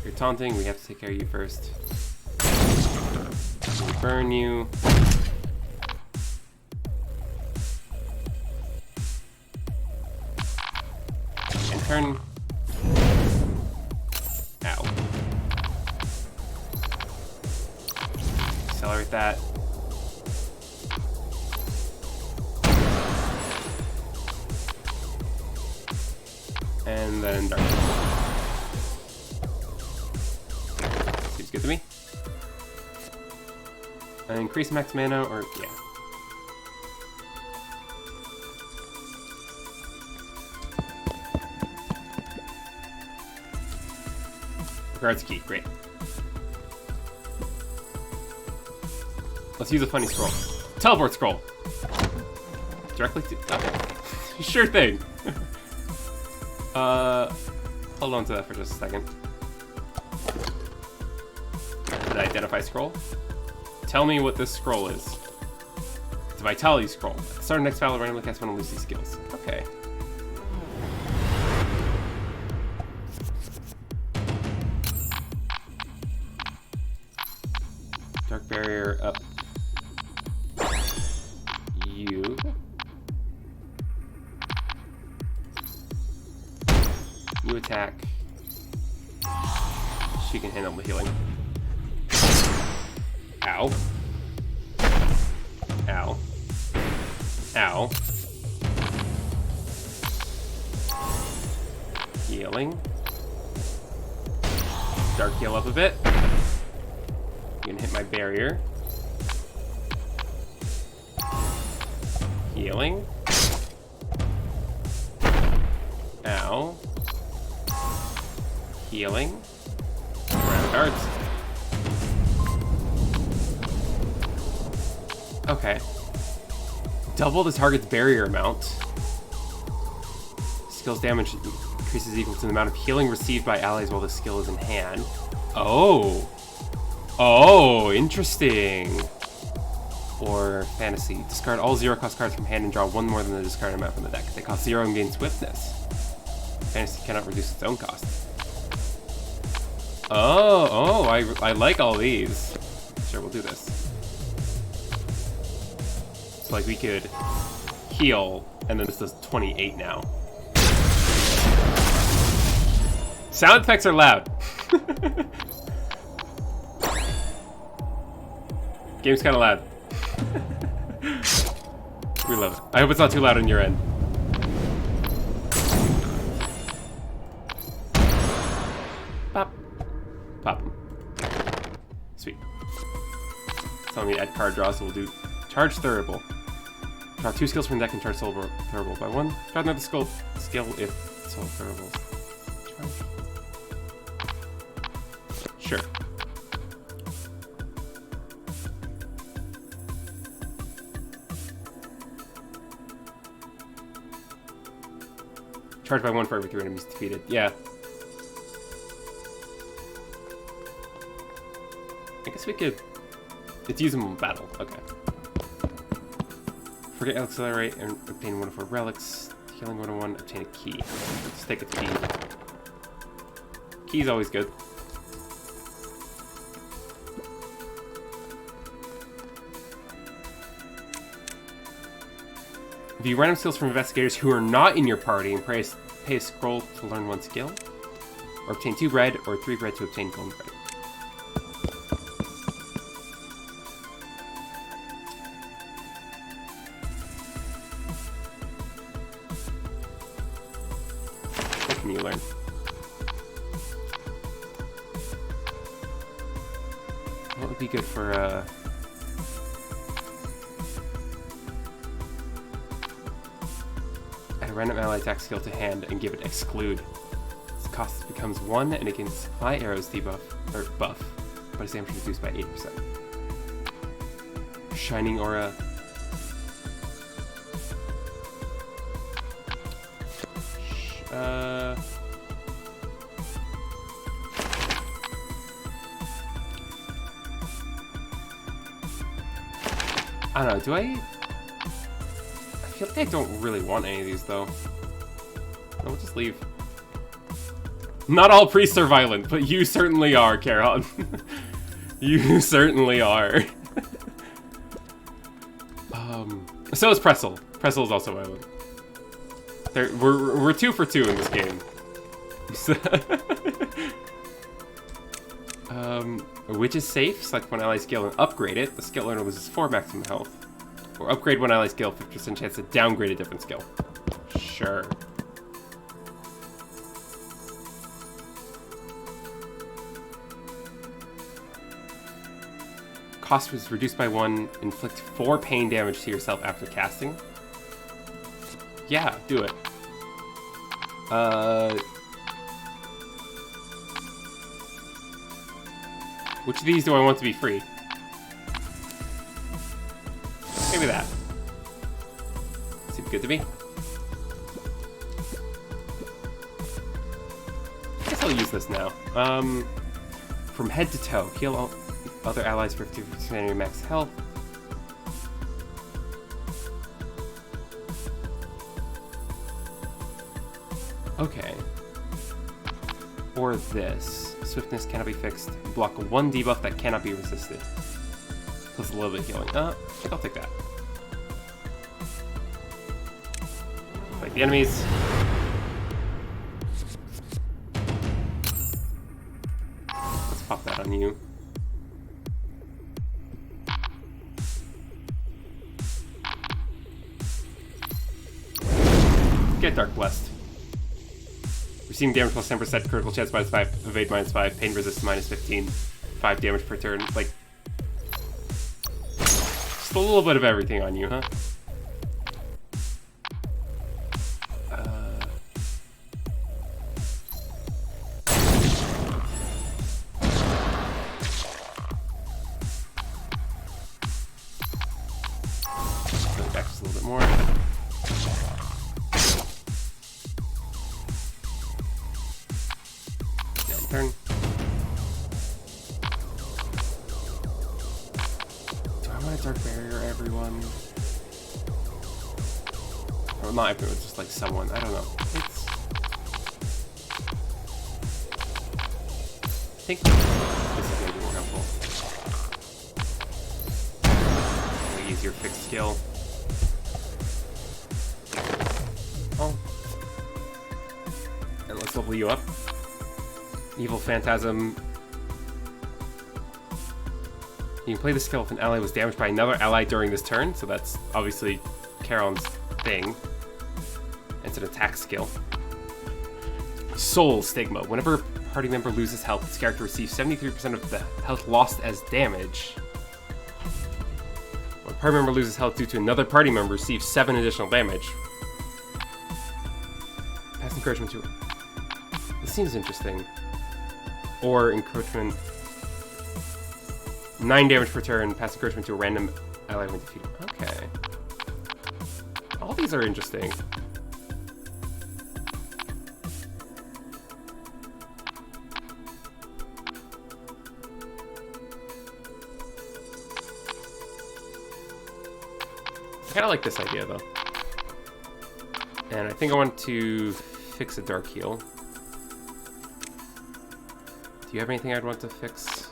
A: You're taunting, we have to take care of you first. We burn you. And turn. Ow. Accelerate that. And then dark. Seems good to me. And increase max mana, or yeah. Guards key, great. Let's use a funny scroll. Teleport scroll. Directly to. Okay. Sure thing. Hold on to that for just a second. Did I identify scroll? Tell me what this scroll is. It's a Vitality scroll. Start next battle, randomly cast one of Lucy's skills. Okay. Dark barrier up. You. You attack. She can handle the healing. Ow. Ow. Ow. Healing. Dark heal up a bit. You can hit my barrier. Healing. Ow. Healing. Round darts. Okay. Double the target's barrier amount. Skill's damage increases equal to the amount of healing received by allies while the skill is in hand. Oh. Oh, interesting. Or fantasy. Discard all 0-cost cards from hand and draw one more than the discard amount from the deck. They cost 0 and gain swiftness. Fantasy cannot reduce its own cost. Oh, I like all these. Sure, we'll do this. So like we could heal, and then this does 28 now. Sound effects are loud. Game's kind of loud. We love it. I hope it's not too loud on your end. Pop. Pop them. Sweet. Telling me to add card draw, so we'll do Charge Thurible. Draw 2 skills from the deck and charge Thurible by 1. Draw another skill if Soul Thurible. Sure. Charge by 1 for every 3 enemies defeated. Yeah. I guess we could. It's usable in battle. Okay. Forget Accelerate and obtain 1 of 4 relics. Healing 101, obtain a key. Let's take a key. Key's always good. View random skills from investigators who are not in your party and pay a scroll to learn 1 skill. Or obtain 2 red or 3 red to obtain golden credit. What can you learn? be good for add a random ally attack skill to hand and give it exclude. Its cost becomes 1 and it can supply arrows debuff or buff, but its damage is reduced by 8%. Shining aura. I don't know, do I feel like I don't really want any of these, though. No, we'll just leave. Not all priests are violent, but you certainly are, Charon. You certainly are. So is Pretzel. Pretzel is also violent. We're 2 for 2 in this game. Which is safe? Select one ally skill and upgrade it. The skill learner loses 4 maximum health. Or upgrade one ally skill, 50% chance to downgrade a different skill. Sure. Cost was reduced by 1. Inflict 4 pain damage to yourself after casting. Yeah, do it. Which of these do I want to be free? Maybe that. Seems good to me. I guess I'll use this now. From head to toe, heal all other allies for 50% of your max health. Okay. Or this. Swiftness cannot be fixed. Block 1 debuff that cannot be resisted. Plus a little bit of healing. I think I'll take that. Like the enemies. Let's pop that on you. Get Dark Blessed. Receiving damage plus 10%, critical chance minus 5, evade minus 5, pain resist minus 15, 5 damage per turn. Like, just a little bit of everything on you, huh? Go back just a little bit more. Turn. Do I want a Dark Barrier, everyone? Or not everyone, just like someone. I don't know. It's... I think this is going to be more helpful. Maybe easier fixed skill. Oh. And let's level you up. Evil Phantasm. You can play the skill if an ally was damaged by another ally during this turn, so that's obviously Charon's thing. It's an attack skill. Soul Stigma. Whenever a party member loses health, its character receives 73% of the health lost as damage. When a party member loses health due to another party member, receives 7 additional damage. Pass encouragement to it. This seems interesting. Or encroachment. 9 damage per turn, pass encouragement to a random ally when defeated. Okay. All these are interesting. I kinda like this idea though. And I think I want to fix a dark heal. Do you have anything I'd want to fix?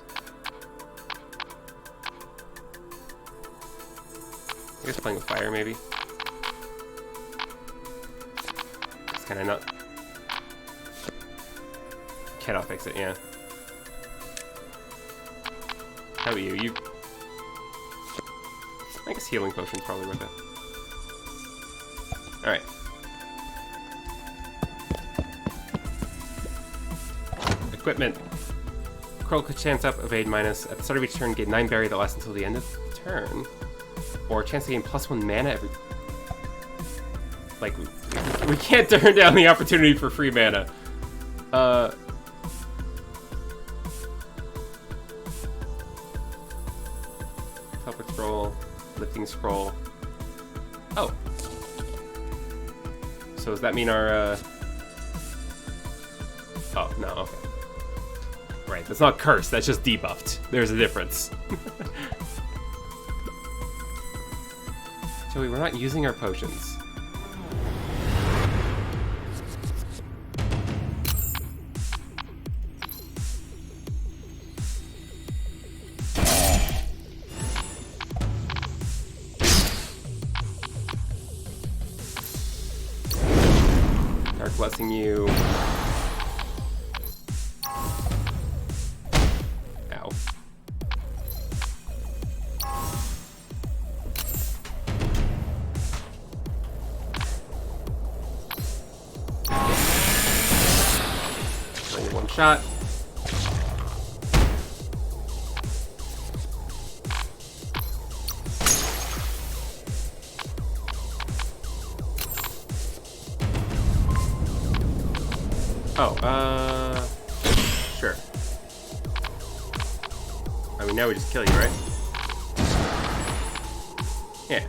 A: I guess playing with fire, maybe. It's kind of not... Cannot fix it, yeah. How about you? I guess healing potion's probably worth it. Alright. Equipment. critical chance up, evade minus. At the start of each turn, gain 9 berry that lasts until the end of the turn. Or a chance to gain +1 mana every... Like, we can't turn down the opportunity for free mana. Teleport scroll, lifting scroll. Oh. So does that mean our, Oh, no, okay. Right, that's not cursed, that's just debuffed. There's a difference. Joey, we're not using our potions. Dark Blessing you. Ow. Only one shot. Oh, sure. I mean, now we just kill you, right? Yeah.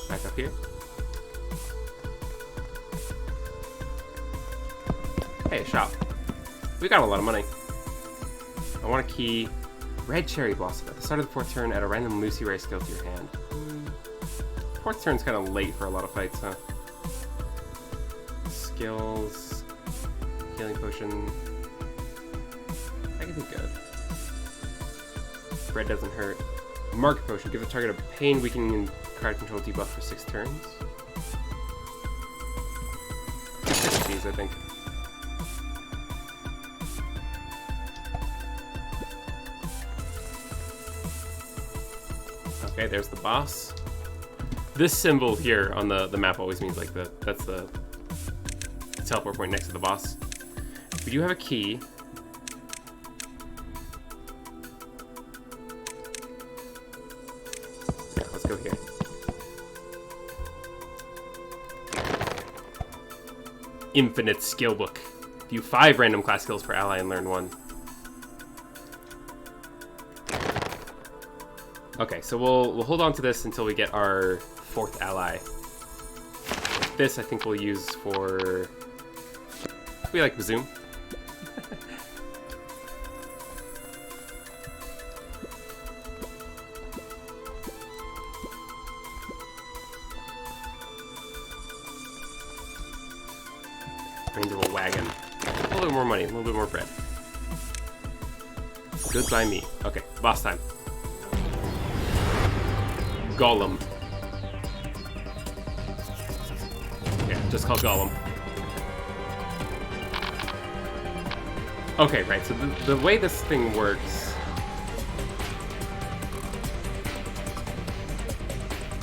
A: Back up here. Hey, shop. We got a lot of money. I want a key. Red Cherry Blossom. At the start of the 4th turn, add a random Lucy Ray skill to your hand. 4th turn's kind of late for a lot of fights, huh? Skills. Healing Potion. I can do good. Red doesn't hurt. Mark Potion. Give the target a pain weakening and card control debuff for 6 turns. 6 of these, I think. Okay, there's the boss. This symbol here on the map always means like that's the teleport point next to the boss. We do have a key. Yeah, let's go here. Infinite skill book. View 5 random class skills per ally and learn 1. Okay, so we'll hold on to this until we get our 4th ally. This I think we'll use for... We like Zoom. Brains of a wagon. A little bit more money, a little bit more bread. Good by me. Okay, boss time. Golem. Yeah, just called Golem. Okay, right, so the way this thing works...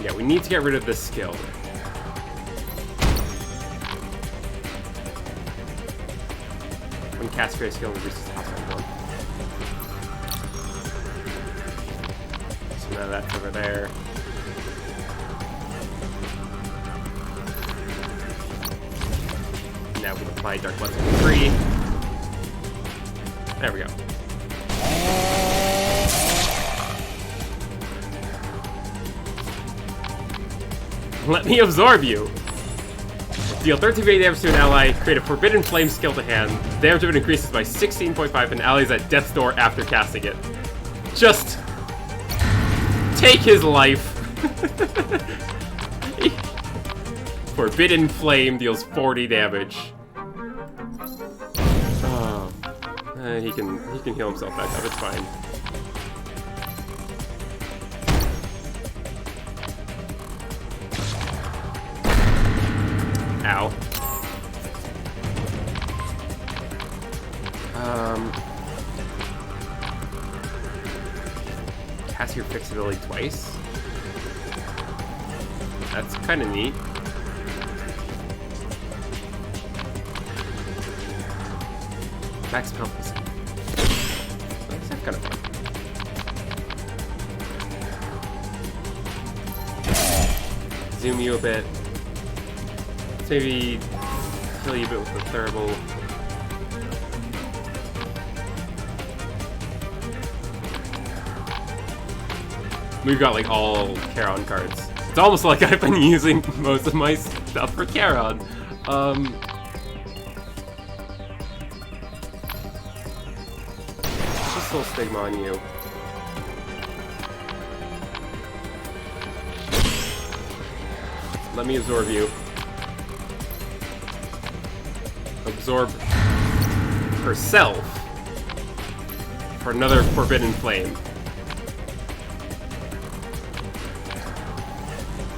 A: Yeah, we need to get rid of this skill. When cast a skill reduces the house on 1. So now that's over there. Now we apply Dark Blessing 3. There we go. Let me absorb you! Deal 13 damage to an ally, create a Forbidden Flame skill to hand. Damage of it increases by 16.5 and allies at death's door after casting it. Just... take his life. Forbidden Flame deals 40 damage. Oh. He can heal himself back up, it's fine. Ow. Cast your fixed ability twice. That's kind of neat. Max Compass. That's kind of fun. Zoom you a bit. Let's maybe kill you a bit with the thermal. We've got like all Charon cards. It's almost like I've been using most of my stuff for Charon. Just a little stigma on you. Let me absorb you. Absorb herself for another Forbidden Flame.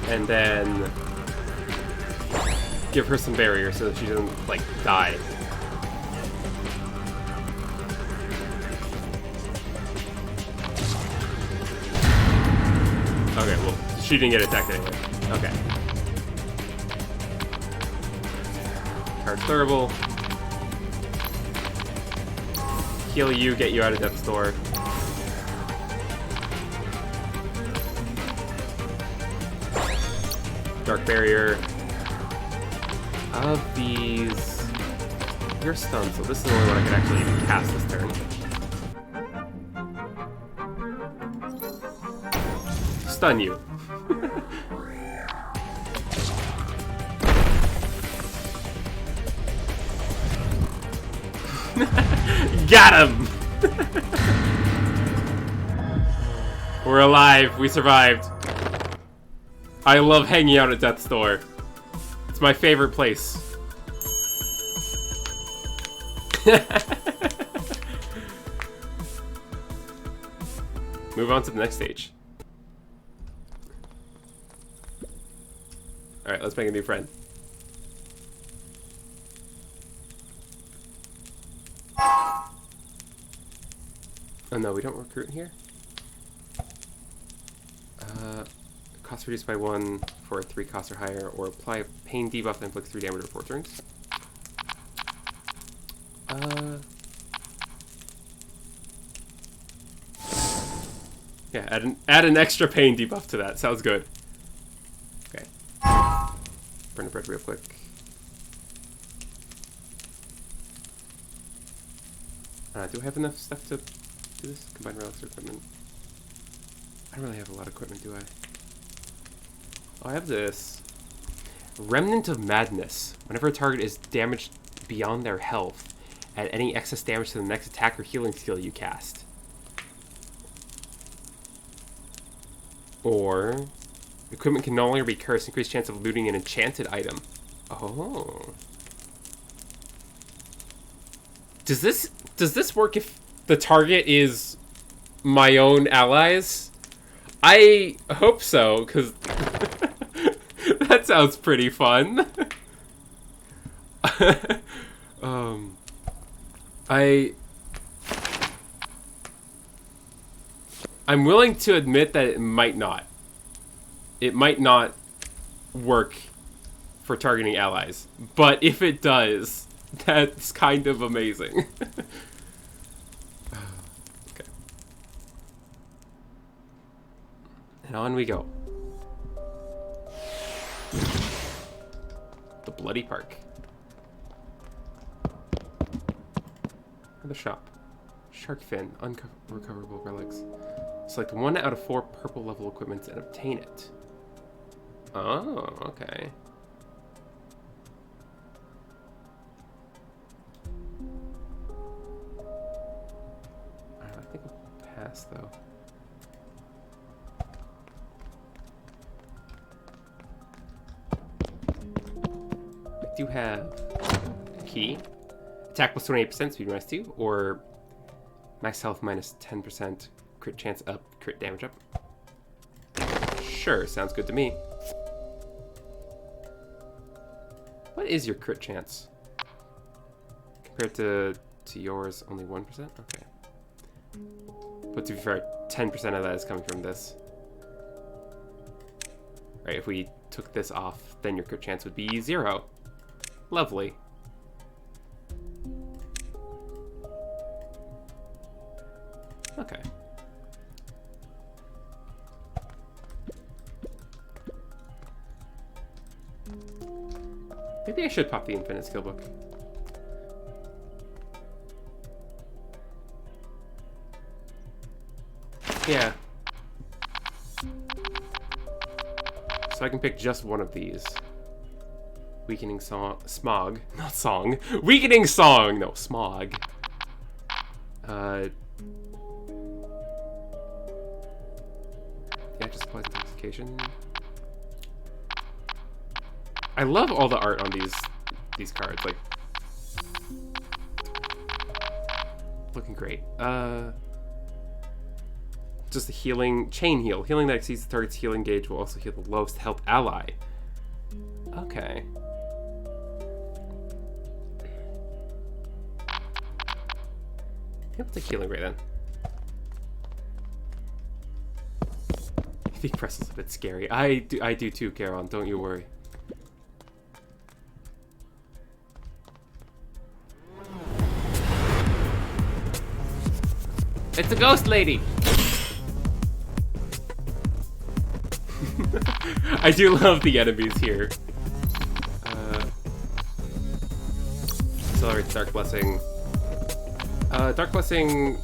A: And then give her some barrier so that she doesn't, like, die. Okay, well, she didn't get attacked anyway. Okay. Card's durable. Heal you, get you out of Death's Door. Dark Barrier. Of these, you're stunned, so this is the only one I can actually even cast this turn. Stun you. Got him! We're alive. We survived. I love hanging out at Death's Door. It's my favorite place. Move on to the next stage. Alright, let's make a new friend. Oh no, we don't recruit in here? Cost reduced by 1 for 3 costs or higher, or apply a pain debuff that inflicts 3 damage over 4 turns. Yeah, add an extra pain debuff to that. Sounds good. Okay. Burn the bread real quick. Do I have enough stuff to do this? Combine relics or equipment? I don't really have a lot of equipment, do I? Oh, I have this. Remnant of Madness. Whenever a target is damaged beyond their health, add any excess damage to the next attack or healing skill you cast. Or, equipment can no longer be cursed. Increased chance of looting an enchanted item. Oh. Does this work if the target is my own allies? I hope so, because that sounds pretty fun. I'm willing to admit that it might not. It might not work for targeting allies. But if it does, that's kind of amazing. Okay. And on we go. The Bloody Park. The shop. Shark fin. Unrecoverable relics. Select 1 out of 4 purple level equipments and obtain it. Oh, okay. I think I'll pass, though. I do have a key. Attack plus 28%, speed minus 2, or max health minus 10%, crit chance up, crit damage up. Sure, sounds good to me. What is your crit chance? Compared to yours, only 1%? Okay. But to be fair, 10% of that is coming from this. Right, if we took this off, then your crit chance would be 0. Lovely. Okay. Maybe I should pop the infinite skill book. Yeah. So I can pick just one of these. Weakening smog. Not song. Weakening song! No, smog. Yeah, just applies intoxication. I love all the art on these cards. Like, looking great. Just a healing, chain heal. Healing that exceeds the target's healing gauge will also heal the lowest health ally. Okay. I'll take healing ray then. I think Pressel's a bit scary. I do too, Caron. Don't you worry. It's a ghost lady! I do love the enemies here. Accelerate Dark Blessing. Dark Blessing...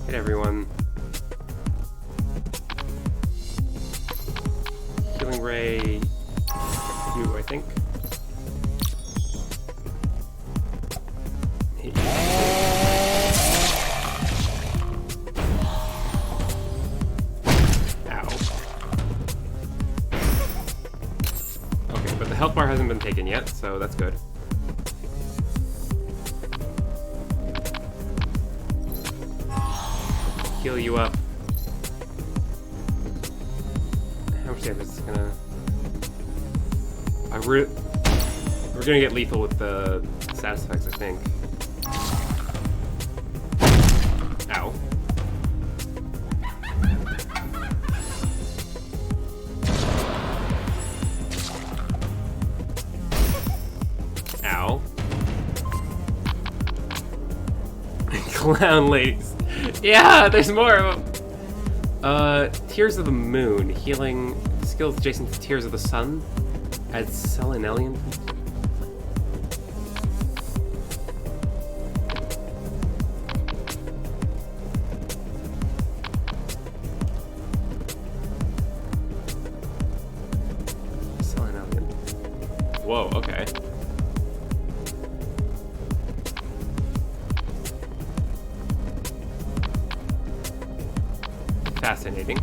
A: Hit everyone. Healing Ray... You, I think. Hit you. Ow. Okay, but the health bar hasn't been taken yet, so that's good. Heal you up. How much damage is this gonna... we're gonna get lethal with the status effects, I think. Ow. Ow. Clown ladies. Yeah, there's more of them. Tears of the Moon. Healing skills adjacent to Tears of the Sun. Adds Selenelian. Selenelian. Whoa, okay. Fascinating.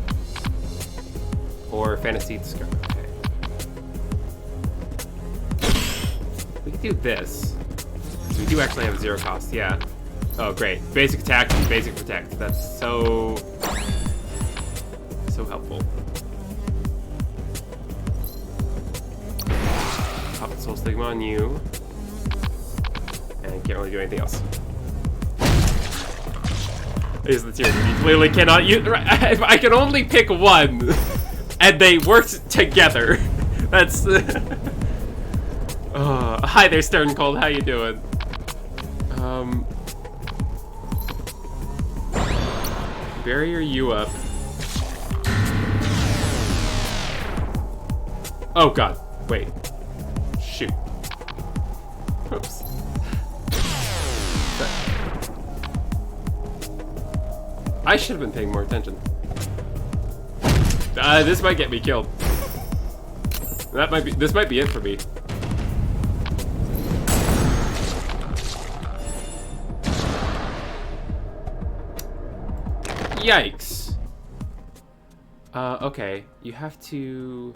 A: Or fantasy discovery. Okay. We could do this. We do actually have 0 cost, yeah. Oh, great. Basic attack and basic protect. That's so helpful. Pop the Soul Stigma on you. And can't really do anything else. Is the tier you clearly cannot use. I can only pick one, and they worked together. That's. Hi there, Stern Cold. How you doing? Barrier you up. Oh God! Wait. Shoot. Oops. I should have been paying more attention. This might get me killed. This might be it for me. Yikes. Okay. You have to...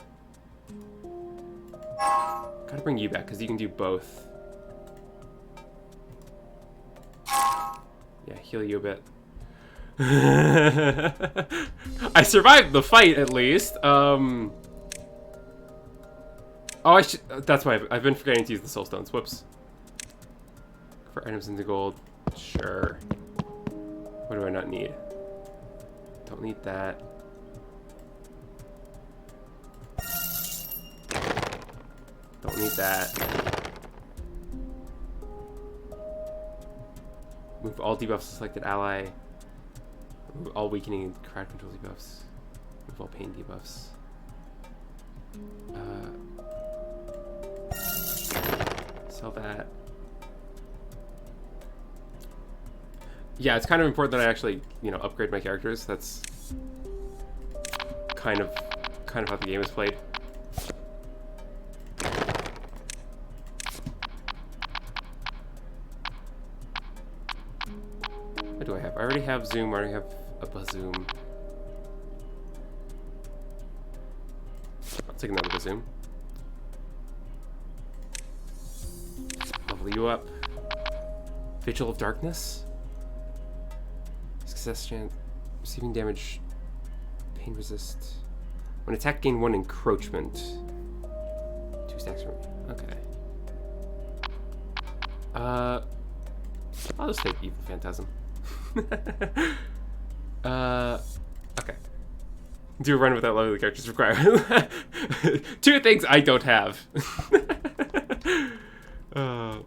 A: Gotta bring you back, because you can do both. Yeah, heal you a bit. I survived the fight, at least. Oh, I should... That's why I've been forgetting to use the soul stones. Whoops. For items into gold. Sure. What do I not need? Don't need that. Don't need that. Move all debuffs to selected ally. Move all weakening and crowd control debuffs. Move all pain debuffs. Sell that. Yeah, it's kind of important that I actually, you know, upgrade my characters. That's kind of how the game is played. What do I have? I already have Zoom. I already have a Bazoom. I'll take another Bazoom. Level you up. Vigil of Darkness. Success chance. Receiving damage. Pain resist. When attack, gain 1 encroachment. 2 stacks for me. Okay. I'll just take Evil Phantasm. Okay. Do a run without leveling the characters required. 2 things I don't have. I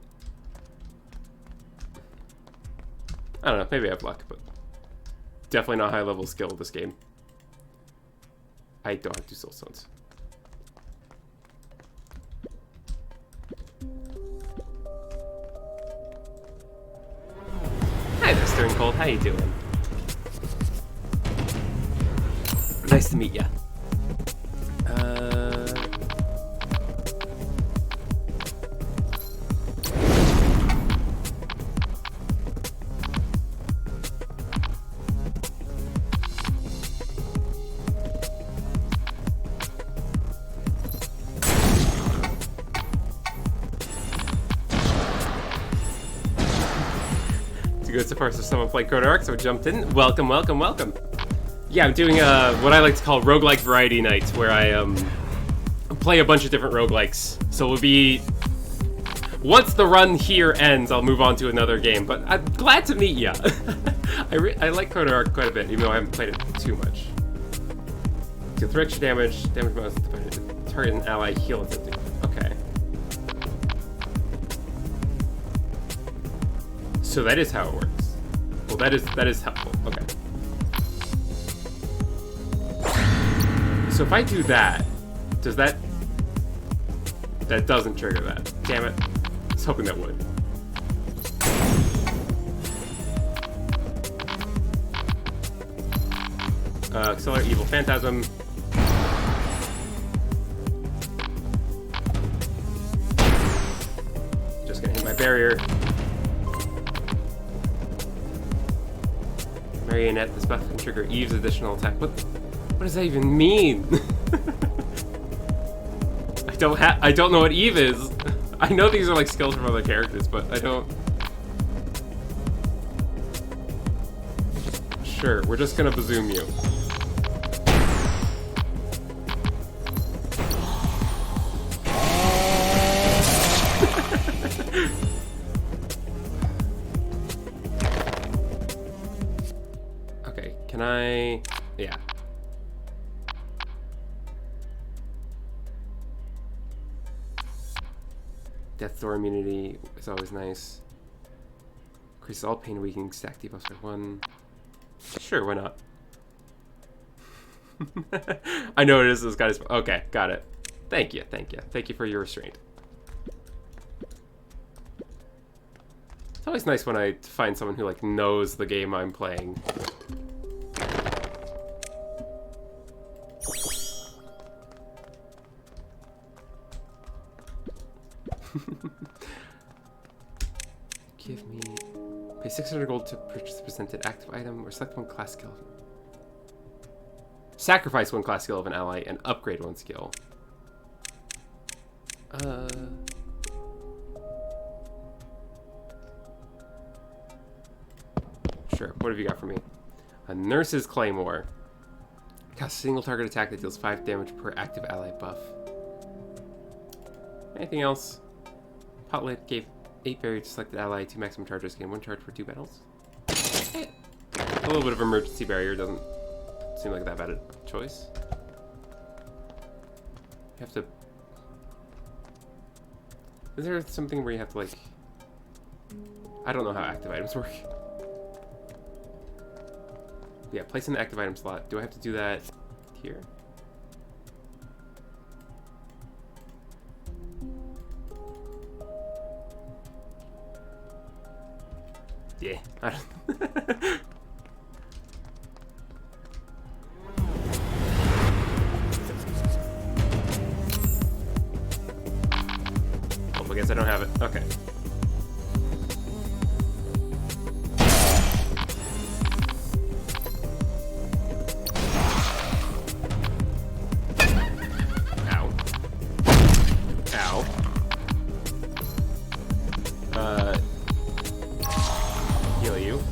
A: don't know, maybe I have luck, but definitely not high level skill in this game. I don't have 2 soul stones. Hi there, Stern Cold. How you doing? Nice to meet ya. Good so far, so someone played Chrono Arc, so I jumped in. Welcome, welcome, welcome. Yeah, I'm doing what I like to call roguelike variety night, where I play a bunch of different roguelikes. So it'll be, once the run here ends, I'll move on to another game. But I'm glad to meet ya. I like Chrono Arc quite a bit, even though I haven't played it too much. Deal 3 extra damage, bonus to target an ally, heal it. Okay. So that is how it works. Well, that is helpful. Okay. So if I do that, does that doesn't trigger that? Damn it! I was hoping that would. Accelerate Evil Phantasm. Just gonna hit my barrier. Marionette, this buff can trigger Eve's additional attack. What does that even mean? I don't know what Eve is. I know these are like skills from other characters, but I don't. Sure, we're just gonna bazoom you. Can I... Yeah. Death Door immunity is always nice. Increases all pain weakening stack debuffs by 1. Sure, why not? I know it is this guy's... Okay, got it. Thank you, thank you. Thank you for your restraint. It's always nice when I find someone who, like, knows the game I'm playing. Give me... Pay 600 gold to purchase the presented active item, or select 1 class skill. Sacrifice 1 class skill of an ally and upgrade 1 skill. Sure, what have you got for me? A Nurse's Claymore. Cast a single target attack that deals 5 damage per active ally buff. Anything else? Potlit gave 8 barrier to selected ally, 2 maximum charges, gain 1 charge for 2 battles. A little bit of emergency barrier doesn't seem like that bad a choice. You have to... Is there something where you have to, like... I don't know how active items work. Yeah, place in the active item slot. Do I have to do that here? Yeah, I don't... Oh, I guess I don't have it. Okay. Ow. Ow. Heal you.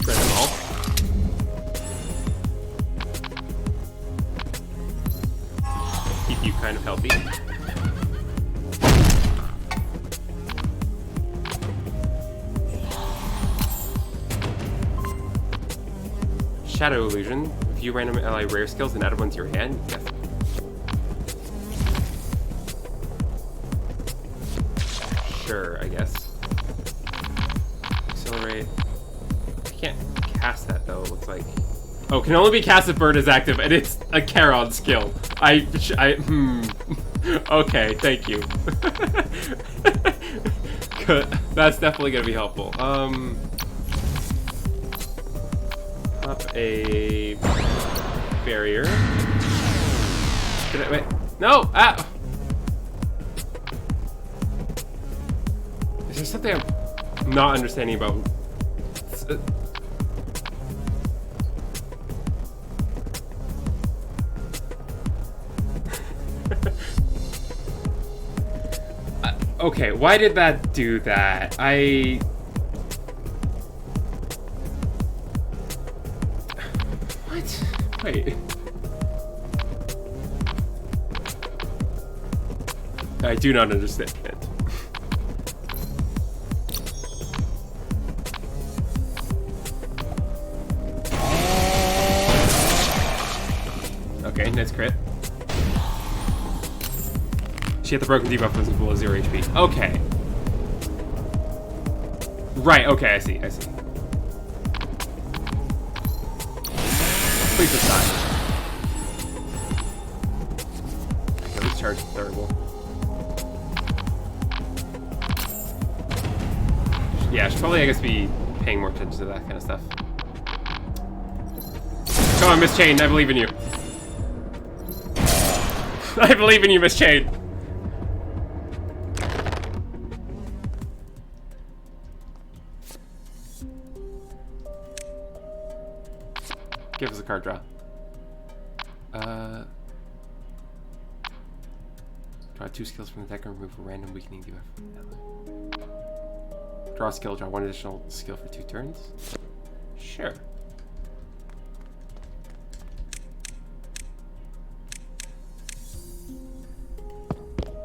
A: Shred them all. Keep you kind of healthy. Shadow illusion. View random ally rare skills and add one to your hand. Yes. Sure, I guess. Accelerate. I can't cast that though, it looks like. Oh, can only be cast if bird is active, and it's a Charon skill. Okay, thank you. Good. That's definitely gonna be helpful. Up a barrier. Wait. No! Ah! Is there something I'm not understanding about? Okay, why did that do that? What? Wait. I do not understand it. Okay, nice crit. She had the broken debuff was below 0 HP. Okay. Right, okay, I see. Please decide. Okay, this charge is terrible. Yeah, I should probably, I guess, be paying more attention to that kind of stuff. Come on, Miss Chain, I believe in you. I believe in you, Miss Chain. Give us a card draw. Draw 2 skills from the deck and remove a random weakening debuff from the ally. Draw a skill, draw 1 additional skill for 2 turns. Sure.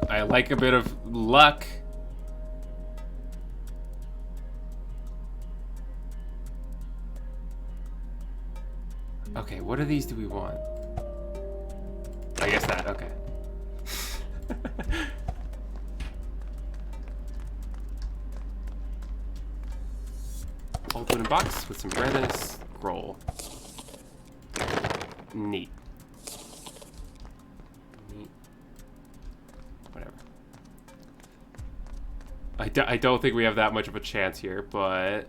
A: I like a bit of luck. Okay, what of these do we want? I guess that, okay. Open a box with some randomness. Scroll. Neat. Whatever. I don't think we have that much of a chance here, but I'm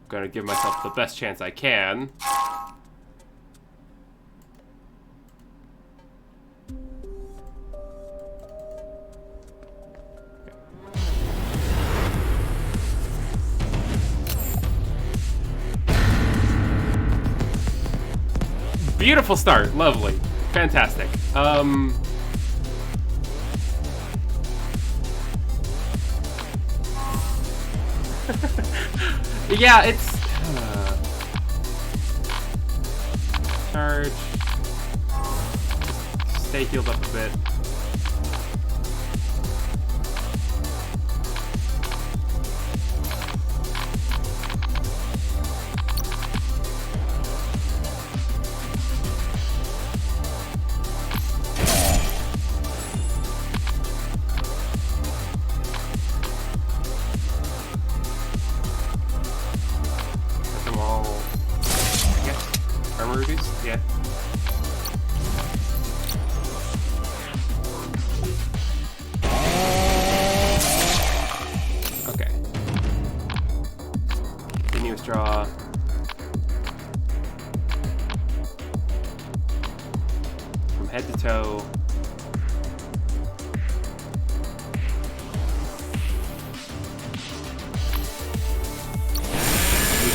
A: gonna give myself the best chance I can. Beautiful start, lovely, fantastic. Yeah, it's charge. Stay healed up a bit.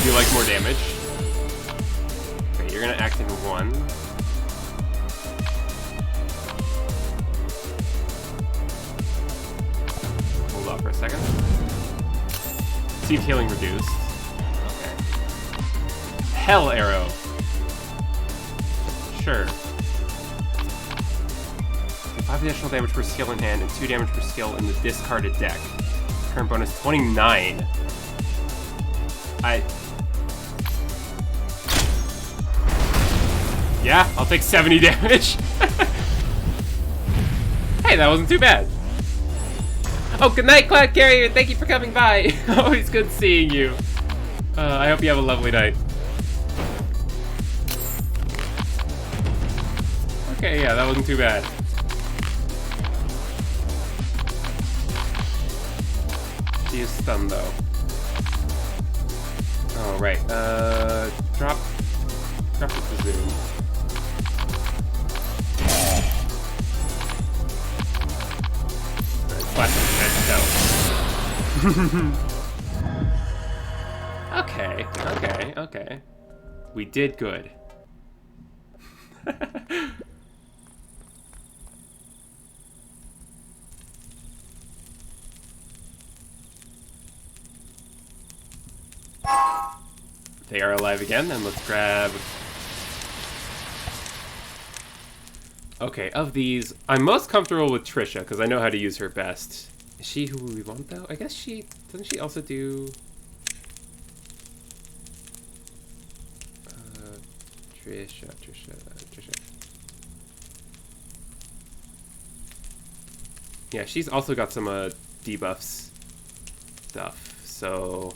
A: You like more damage? Okay, you're gonna act in 1. Hold off for a second. Received healing reduced. Okay. Hell arrow. Sure. 5 additional damage per skill in hand and 2 damage per skill in the discarded deck. Current bonus 29. Yeah, I'll take 70 damage. Hey, that wasn't too bad. Oh, good night, Cloud Carrier. Thank you for coming by. Always good seeing you. I hope you have a lovely night. Okay, yeah, that wasn't too bad. She is stunned, though. Oh, right. Drop the zoom. Okay. We did good. They are alive again, and let's grab... Okay, of these, I'm most comfortable with Trisha, because I know how to use her best. Is she who we want, though? I guess she... Doesn't she also do... Trisha. Yeah, she's also got some debuffs stuff, so...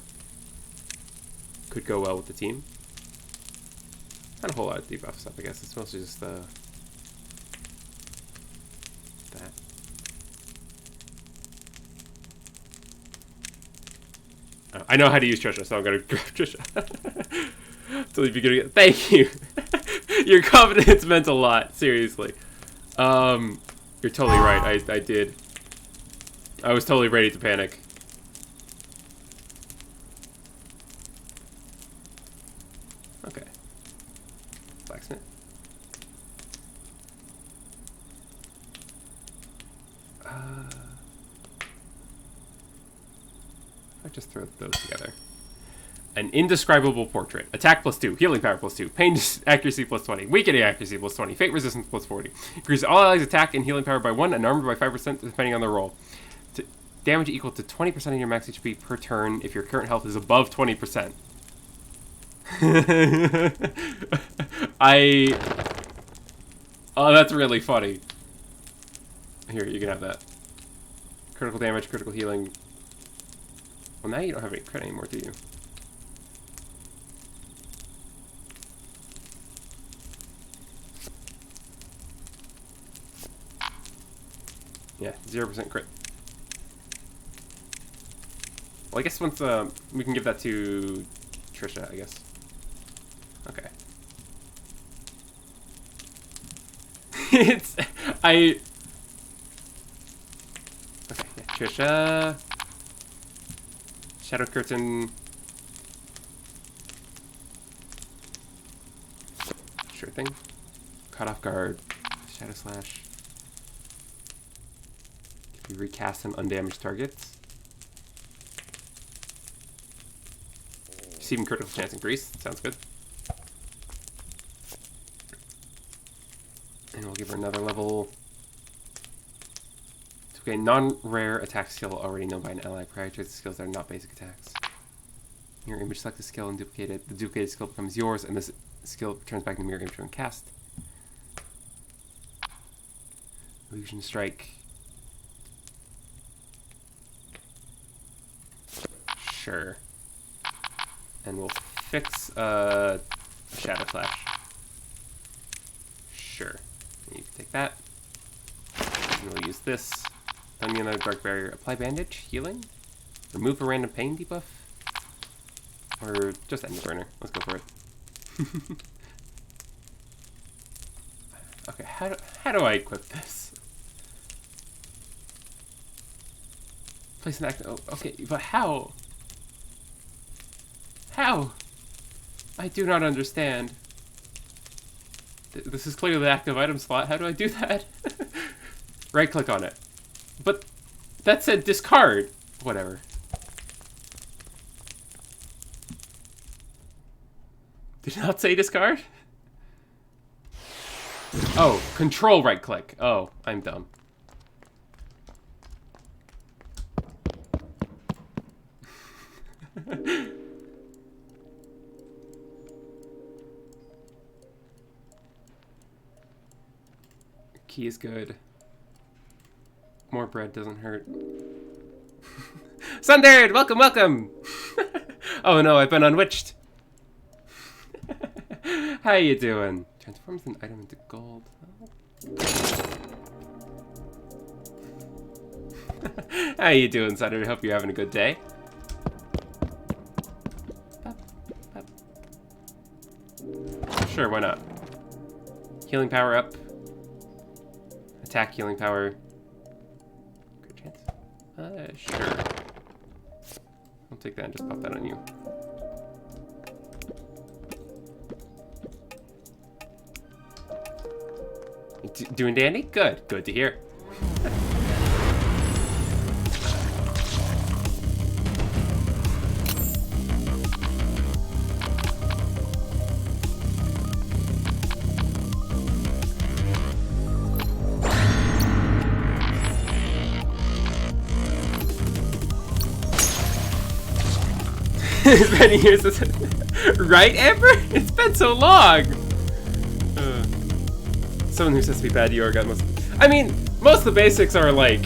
A: Could go well with the team. Not a whole lot of debuff stuff, I guess. It's mostly just that. I know how to use Trisha, so I'm gonna grab Trisha. Thank you. Your confidence meant a lot, seriously. You're totally right. I did. I was totally ready to panic. Okay. Blacksmith. I just throw those together. An indescribable portrait. Attack +2, healing power +2, pain accuracy +20, weakening accuracy +20, fate resistance +40. Increases all allies' attack and healing power by 1 and armor by 5% depending on the roll. Damage equal to 20% of your max HP per turn if your current health is above 20%. Oh, that's really funny. Here, you can have that. Critical damage, critical healing. Well, now you don't have any crit anymore, do you? Yeah, 0% crit. Well, I guess once we can give that to Trisha, I guess. Okay. Okay, yeah, Trisha. Shadow Curtain. Sure thing. Cut off guard. Shadow Slash. Can be recast on undamaged targets. Receiving critical chance increase. Sounds good. And we'll give her another level. Okay, non-rare attack skill already known by an ally. Prioritize skills that are not basic attacks. Mirror image, select the skill and duplicate it. The duplicated skill becomes yours, and this skill returns back to the mirror image when cast. Illusion Strike. Sure. And we'll fix Shadow Flash. Sure. You can take that. And we'll use this. Stun me another Dark Barrier. Apply Bandage. Healing. Remove a random pain debuff. Or just end the burner. Let's go for it. Okay, how do I equip this? Place an act. Oh, okay, but how? How? I do not understand. This is clearly the active item slot. How do I do that? Right click on it. But that said discard. Whatever. Did it not say discard? Oh, control right click. Oh, I'm dumb. Key is good. More bread doesn't hurt. Sundered! Welcome, welcome! Oh no, I've been unwitched. How you doing? Transforms an item into gold. How you doing, Sundered? Hope you're having a good day. Sure, why not? Healing power up. Attack healing power. Good chance. Sure. I'll take that and just pop that on you. You doing dandy? Good. Good to hear. It's been years since... Right, Amber? It's been so long! Someone who says to be bad, you are got most... I mean, most of the basics are like...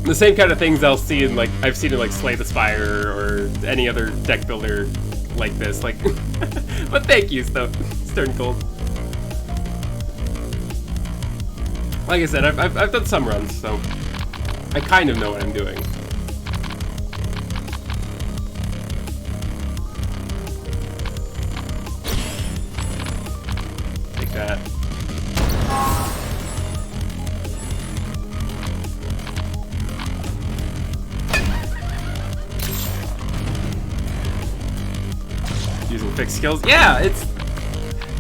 A: the same kind of things I'll see in, like... I've seen in, like, Slay the Spire or any other deck builder like this, like... But thank you, Stern Cold. Like I said, I've done some runs, so... I kind of know what I'm doing. That. Using fixed skills, yeah,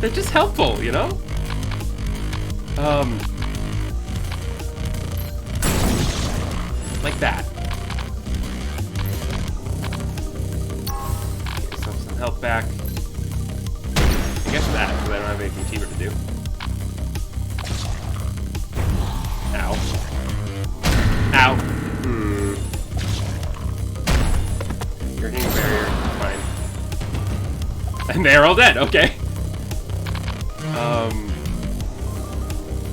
A: they're just helpful, you know. Like that. Get yourself some health back. I guess that, because I don't have anything cheaper to do. Ow. Ow. You're hitting a barrier. Fine. And they're all dead. Okay.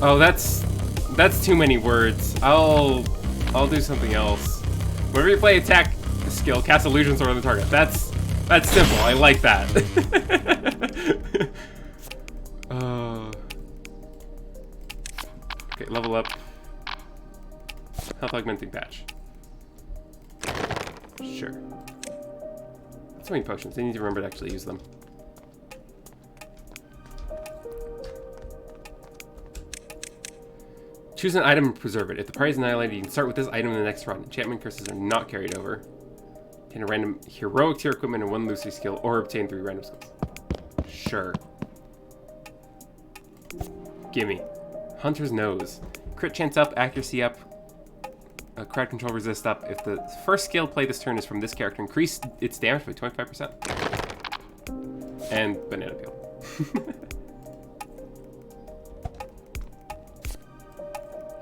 A: Oh, that's too many words. I'll do something else. Whenever you play attack skill, cast illusions around the target. That's simple. I like that. Okay, level up. Health augmenting patch. Sure. So many potions. I need to remember to actually use them. Choose an item and preserve it. If the party is annihilated, you can start with this item in the next run. Enchantment curses are not carried over. Obtain a random heroic tier equipment and 1 Lucy skill, or obtain 3 random skills. Sure. Gimme. Hunter's Nose. Crit chance up, accuracy up, crowd control resist up. If the first skill played this turn is from this character, increase its damage by 25%. And banana peel.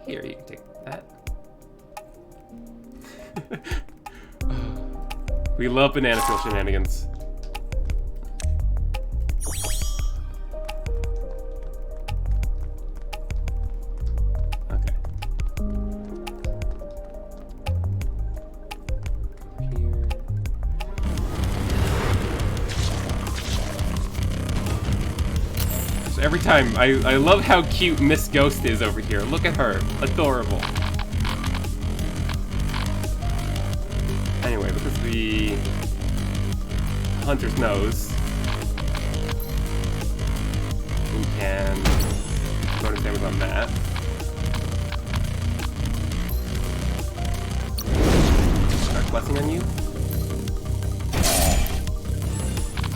A: Here, you can take that. We love banana peel shenanigans. Okay. Here. So every time, I love how cute Miss Ghost is over here. Look at her. Adorable. Anyway, this is the Hunter's Nose. We can bonus damage on that. Start blessing on you.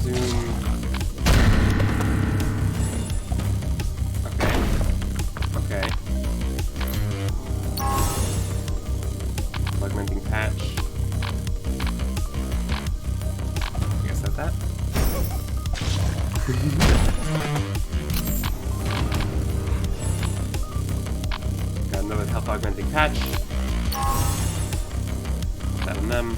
A: Zoom. Got another health augmenting patch. Put that on them.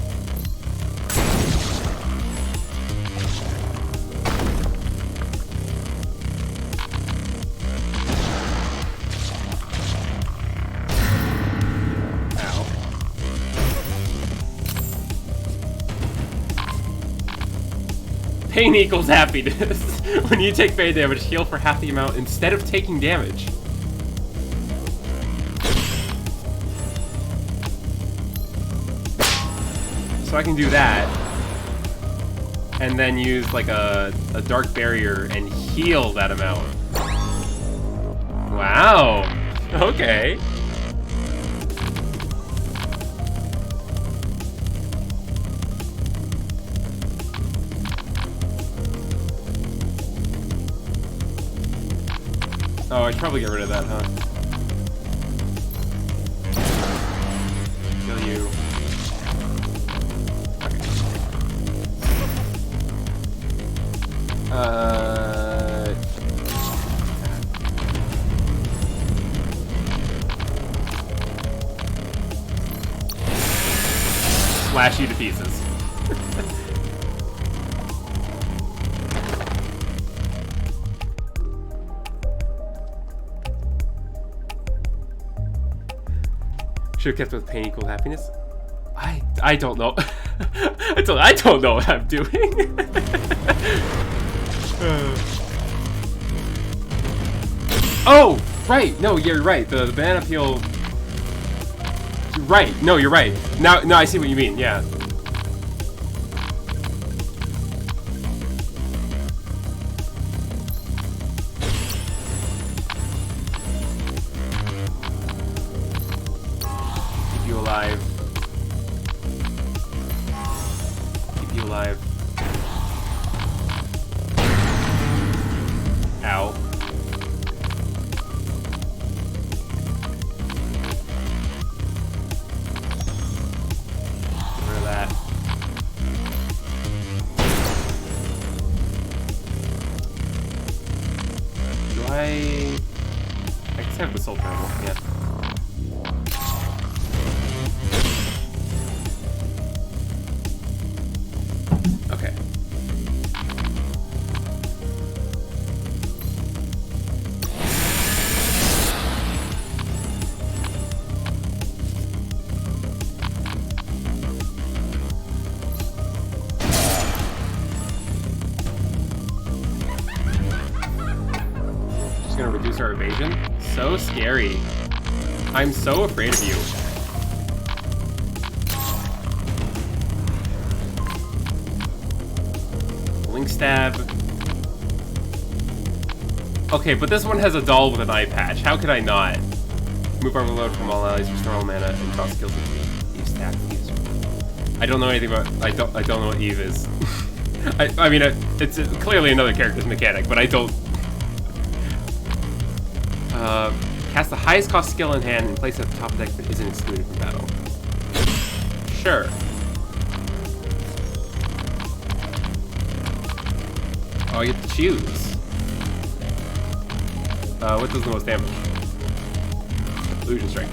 A: Pain equals happiness. When you take pain damage, heal for half the amount instead of taking damage. So I can do that, and then use like a dark barrier and heal that amount. Wow. Okay. Oh, I should probably get rid of that, huh? Kill you. Okay. Slash you to pieces. Should have kept with pain equal happiness. I don't know. I don't know what I'm doing. Oh, right. No, you're right. The banana peel. Right. No, you're right. Now, I see what you mean. Yeah. Keep you alive. Keep you alive. Ow. Get rid of that. Do I guess I have the soul thermal, yeah. Okay. Just gonna reduce our evasion. So scary. I'm so afraid of you. Link stab. Okay, but this one has a doll with an eye patch. How could I not? Move armor load from all allies, restore all mana, and draw skills with Eve stack. I don't know anything about. I don't know what Eve is. I mean, it's clearly another character's mechanic, but I don't. Cast the highest cost skill in hand and place it at the top of the deck that isn't excluded from battle. Sure. Oh, I get to choose. What does the most damage? Illusion Strike.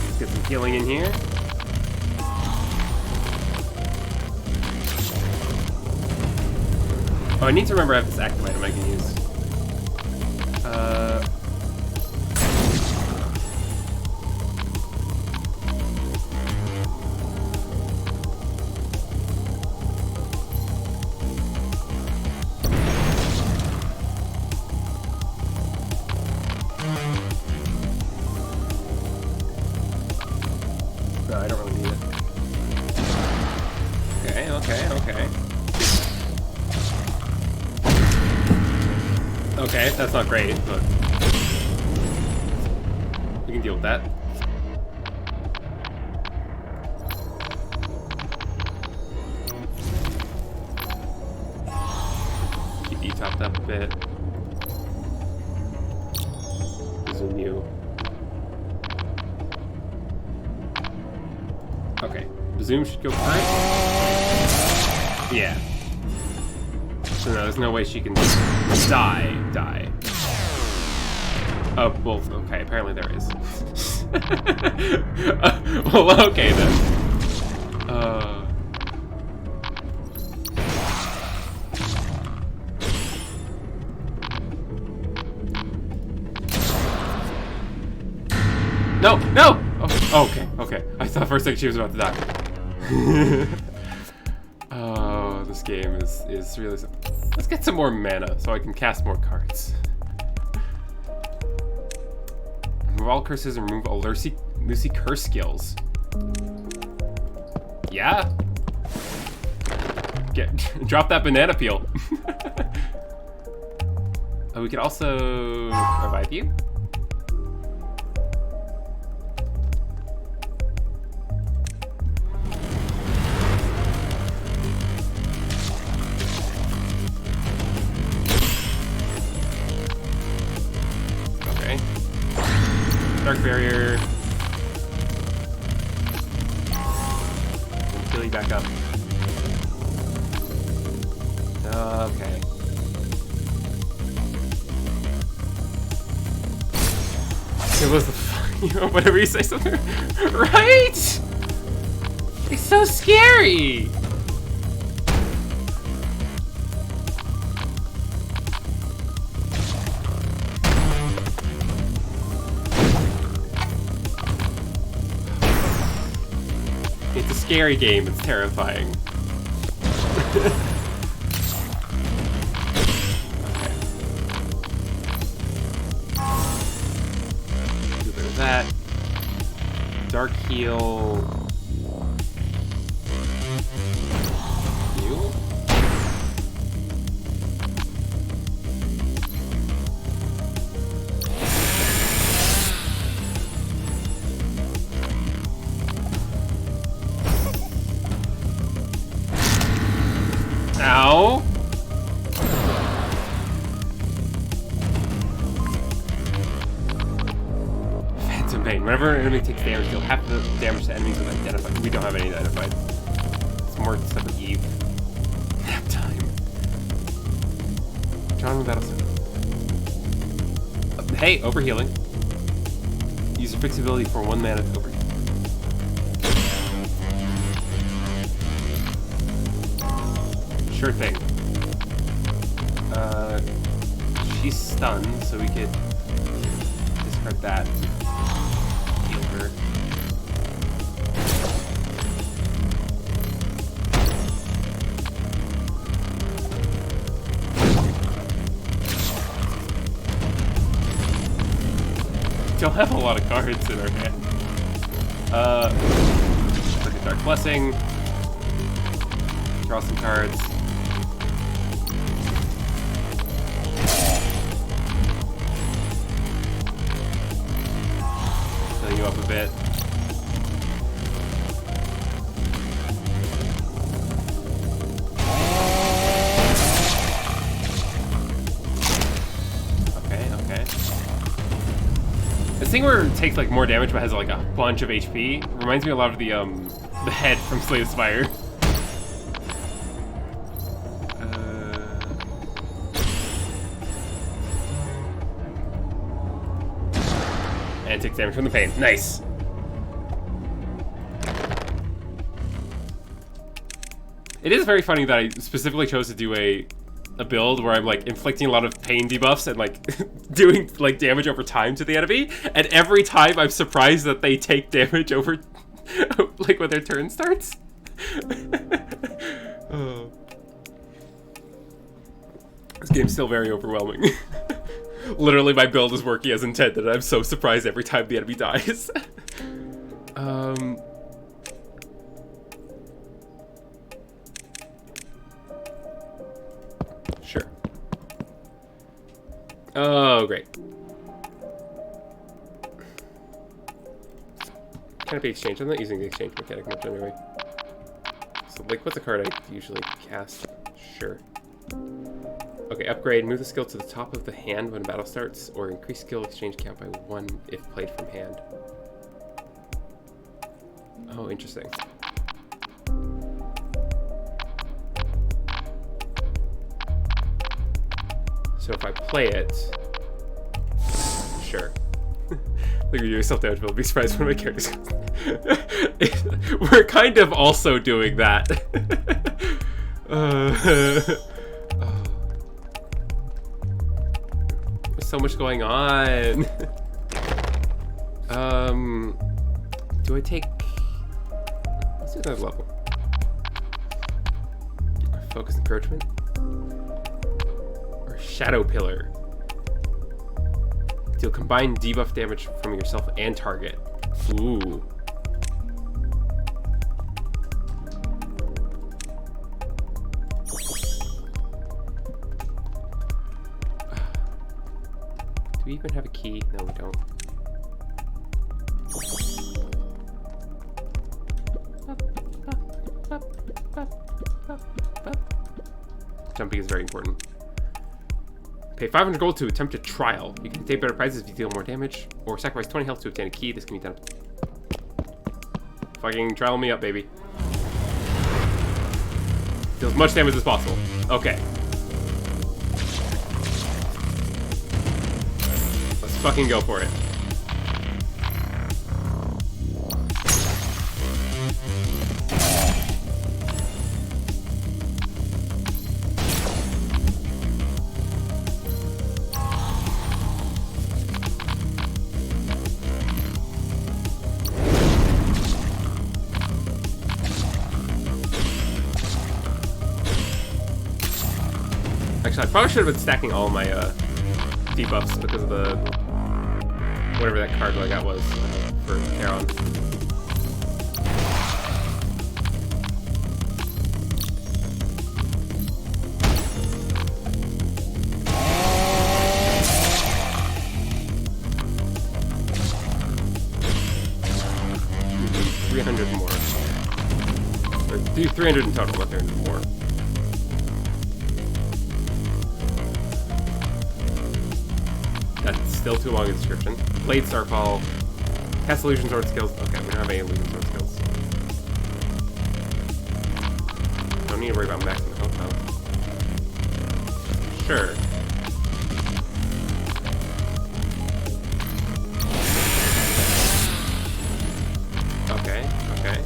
A: Let's get some healing in here. Oh, I need to remember I have this active item I can use. No, I don't really need it. Okay. Okay, that's not great, but we can deal with that. Keep you topped up a bit. Zoom you. Okay, presume should go current. Yeah. So no, there's no way she can die. Oh, well, okay, apparently there is. Well, okay then. No! No! Oh, okay. I thought for a second she was about to die. Oh, this game is really simple. Let's get some more mana so I can cast more cards. Remove all curses and remove all Lucy curse skills. Yeah. Drop that banana peel. Oh, we could also revive you. Dark barrier. Heal you back up. Okay. It was the whatever you say something. Right? It's so scary. It's a scary game, it's terrifying. Okay. Do a bit of that. Dark heal. Heal? Ow! Phantom Pain. Whenever an enemy takes damage, deal half the damage to enemies with identified. We don't have any identified. It's more stuff with Eve. Nap time. John battle. Hey, overhealing. Use your fix ability for 1 mana to overheal. Sure thing. She's stunned, so we could discard that. Heal her. Don't have a lot of cards in our hand. Look at Dark Blessing. Draw some cards. You up a bit. Okay. This thing where it takes like more damage but has like a bunch of HP reminds me a lot of the head from Slay the Spire. And takes damage from the pain. Nice. It is very funny that I specifically chose to do a build where I'm like inflicting a lot of pain debuffs and like doing like damage over time to the enemy, and every time I'm surprised that they take damage over like when their turn starts. Oh. This game's still very overwhelming. Literally, my build is working as intended, and I'm so surprised every time the enemy dies. Sure. Oh, great. Canopy Exchange. I'm not using the exchange mechanic much anyway. So, like, what's a card I usually cast? Sure. Okay, upgrade. Move the skill to the top of the hand when battle starts, or increase skill exchange count by 1 if played from hand. Oh, interesting. So if I play it, sure. Look at you, self-damage, but I'll be surprised when my characters. We're kind of also doing that. There's so much going on. Do I take? Let's do another level. Focus encroachment or shadow pillar. Deal combined debuff damage from yourself and target. Ooh. Do we even have a key? No, we don't. Jumping is very important. Pay 500 gold to attempt a trial. You can take better prizes if you deal more damage, or sacrifice 20 health to obtain a key. This can be done. Fucking trial me up, baby. Deal as much damage as possible. Okay. Let's fucking go for it. Actually, I probably should have been stacking all my debuffs because of the whatever that card I got was for Theron. $300 more. Or 300 in total, not 300 more. That's still too long a description. Blade Starfall. Cast illusion sword skills. Okay, we don't have any illusion sword skills. Don't need to worry about maxing health though. Sure. Okay, okay.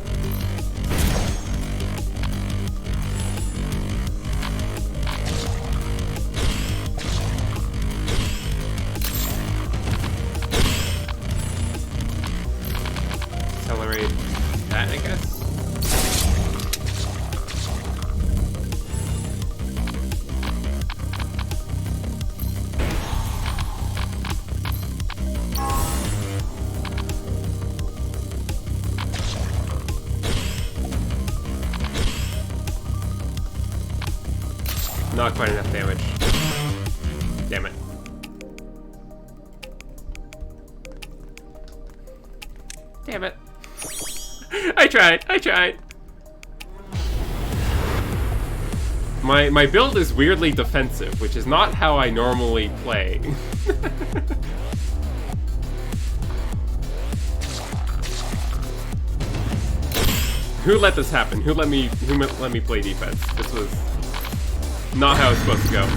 A: Accelerate that, I guess. Not quite enough damage. Damn it. Damn it. I tried. My build is weirdly defensive, which is not how I normally play. Who let this happen? Who let me play defense? This was not how it's supposed to go.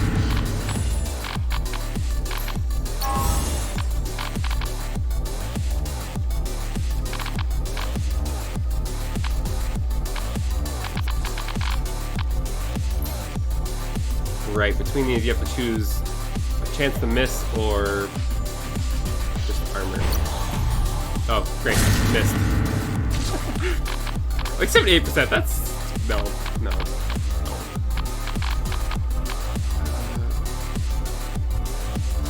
A: Right, between these you have to choose a chance to miss or just armor. Oh, great, missed. Like 78%, that's... No.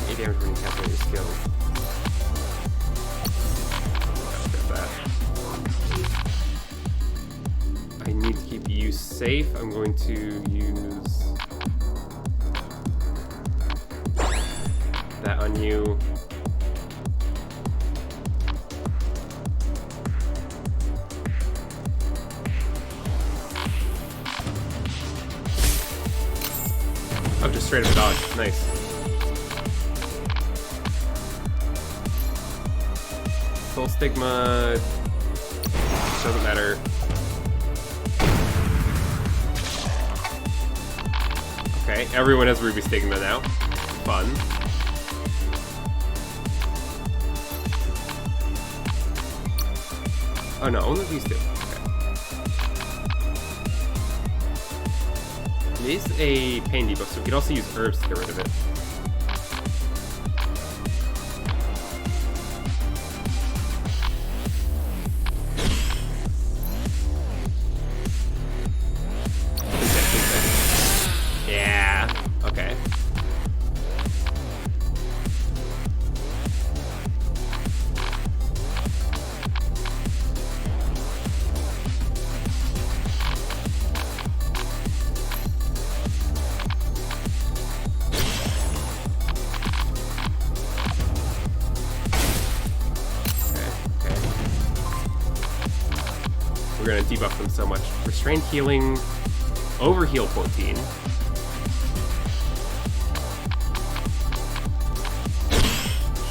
A: 8 damage when you cast one of your skills. I need to keep you safe. I'm going to use that on you. Oh, just straight up dodge. Nice. Soul Stigma doesn't matter. Okay, everyone has Ruby Stigma now. fun. Oh no, only these two. Okay. It is a pain debuff, so we could also use herbs to get rid of it. Yeah. Okay. We're gonna debuff them so much. Restrained healing, overheal 14.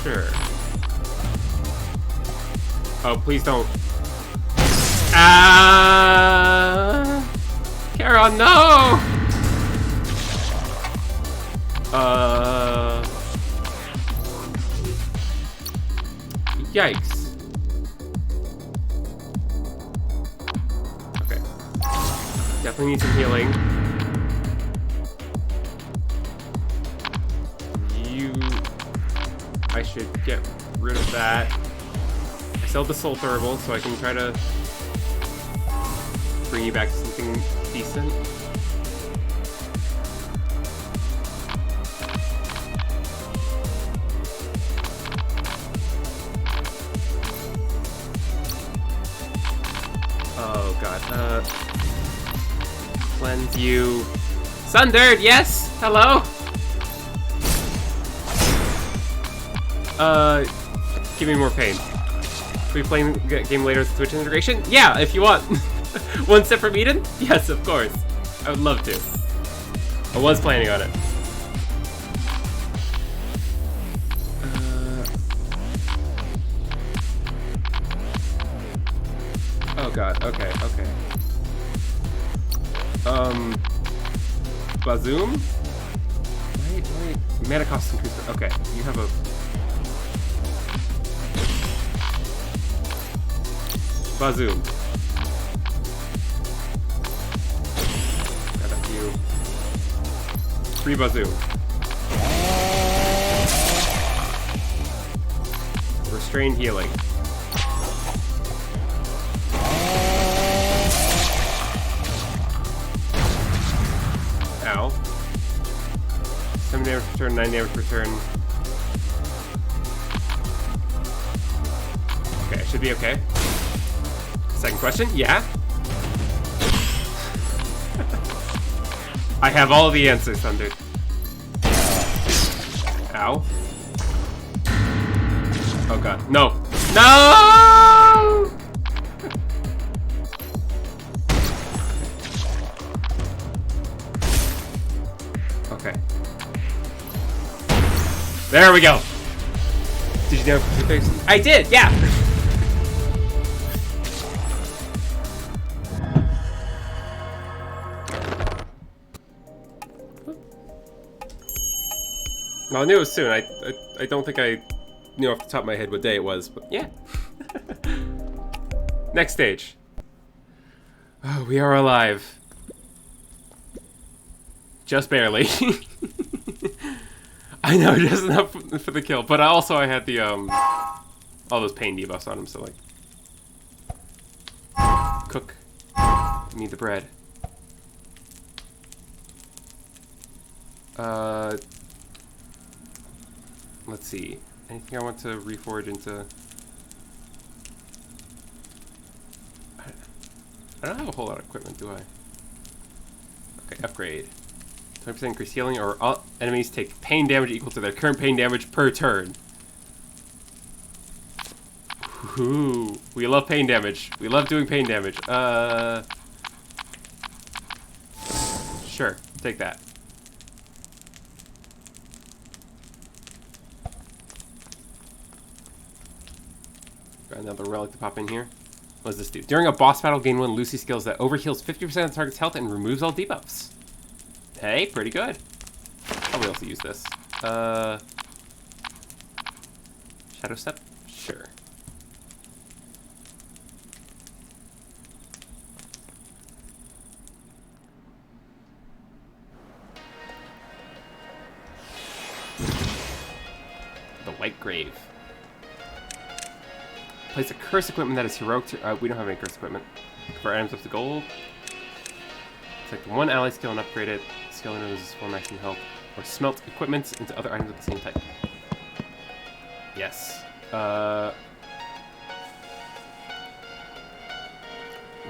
A: Sure. Oh, please don't. Charon, no! Yikes. Okay. Definitely need some healing. I should get rid of that. I still have the Soul Thurible, so I can try to bring you back to something decent. Oh god, cleanse you. Sundered, yes! Hello! Give me more pain. Can we play the game later with Twitch integration? Yeah, if you want. One step from Eden? Yes, of course. I would love to. I was planning on it. Oh god, okay, okay. Bazoom? Wait. Mana cost increase. Okay, you have a... Bazoom. Got a few. Free Bazoom. Restrained healing. Ow. 7 damage per turn, 9 damage per turn. Okay, I should be okay. Second question, yeah. I have all the answers, Thunder. Ow. Oh god, no. No! Okay. There we go. Did you know face? I did, yeah. Well, I knew it was soon. I don't think I knew off the top of my head what day it was, but yeah. Next stage. Oh, we are alive. Just barely. I know, just enough for the kill. But I had the, all those pain debuffs on him, so like... Cook. Need the bread. Let's see. Anything I want to reforge into... I don't have a whole lot of equipment, do I? Okay, upgrade. 20% increased healing, or all enemies take pain damage equal to their current pain damage per turn. Ooh, we love pain damage. We love doing pain damage. Sure, take that. Got another relic to pop in here. What does this do? During a boss battle, gain 1 Lucy skills that overheals 50% of the target's health and removes all debuffs. Hey, pretty good. Probably also use this. Shadow Step? Sure. The White Grave. Place a curse equipment that is heroic to... we don't have any curse equipment. For items up to gold. Select one ally skill and upgrade it. Skill loses 4 maximum health. Or smelt equipment into other items of the same type. Yes.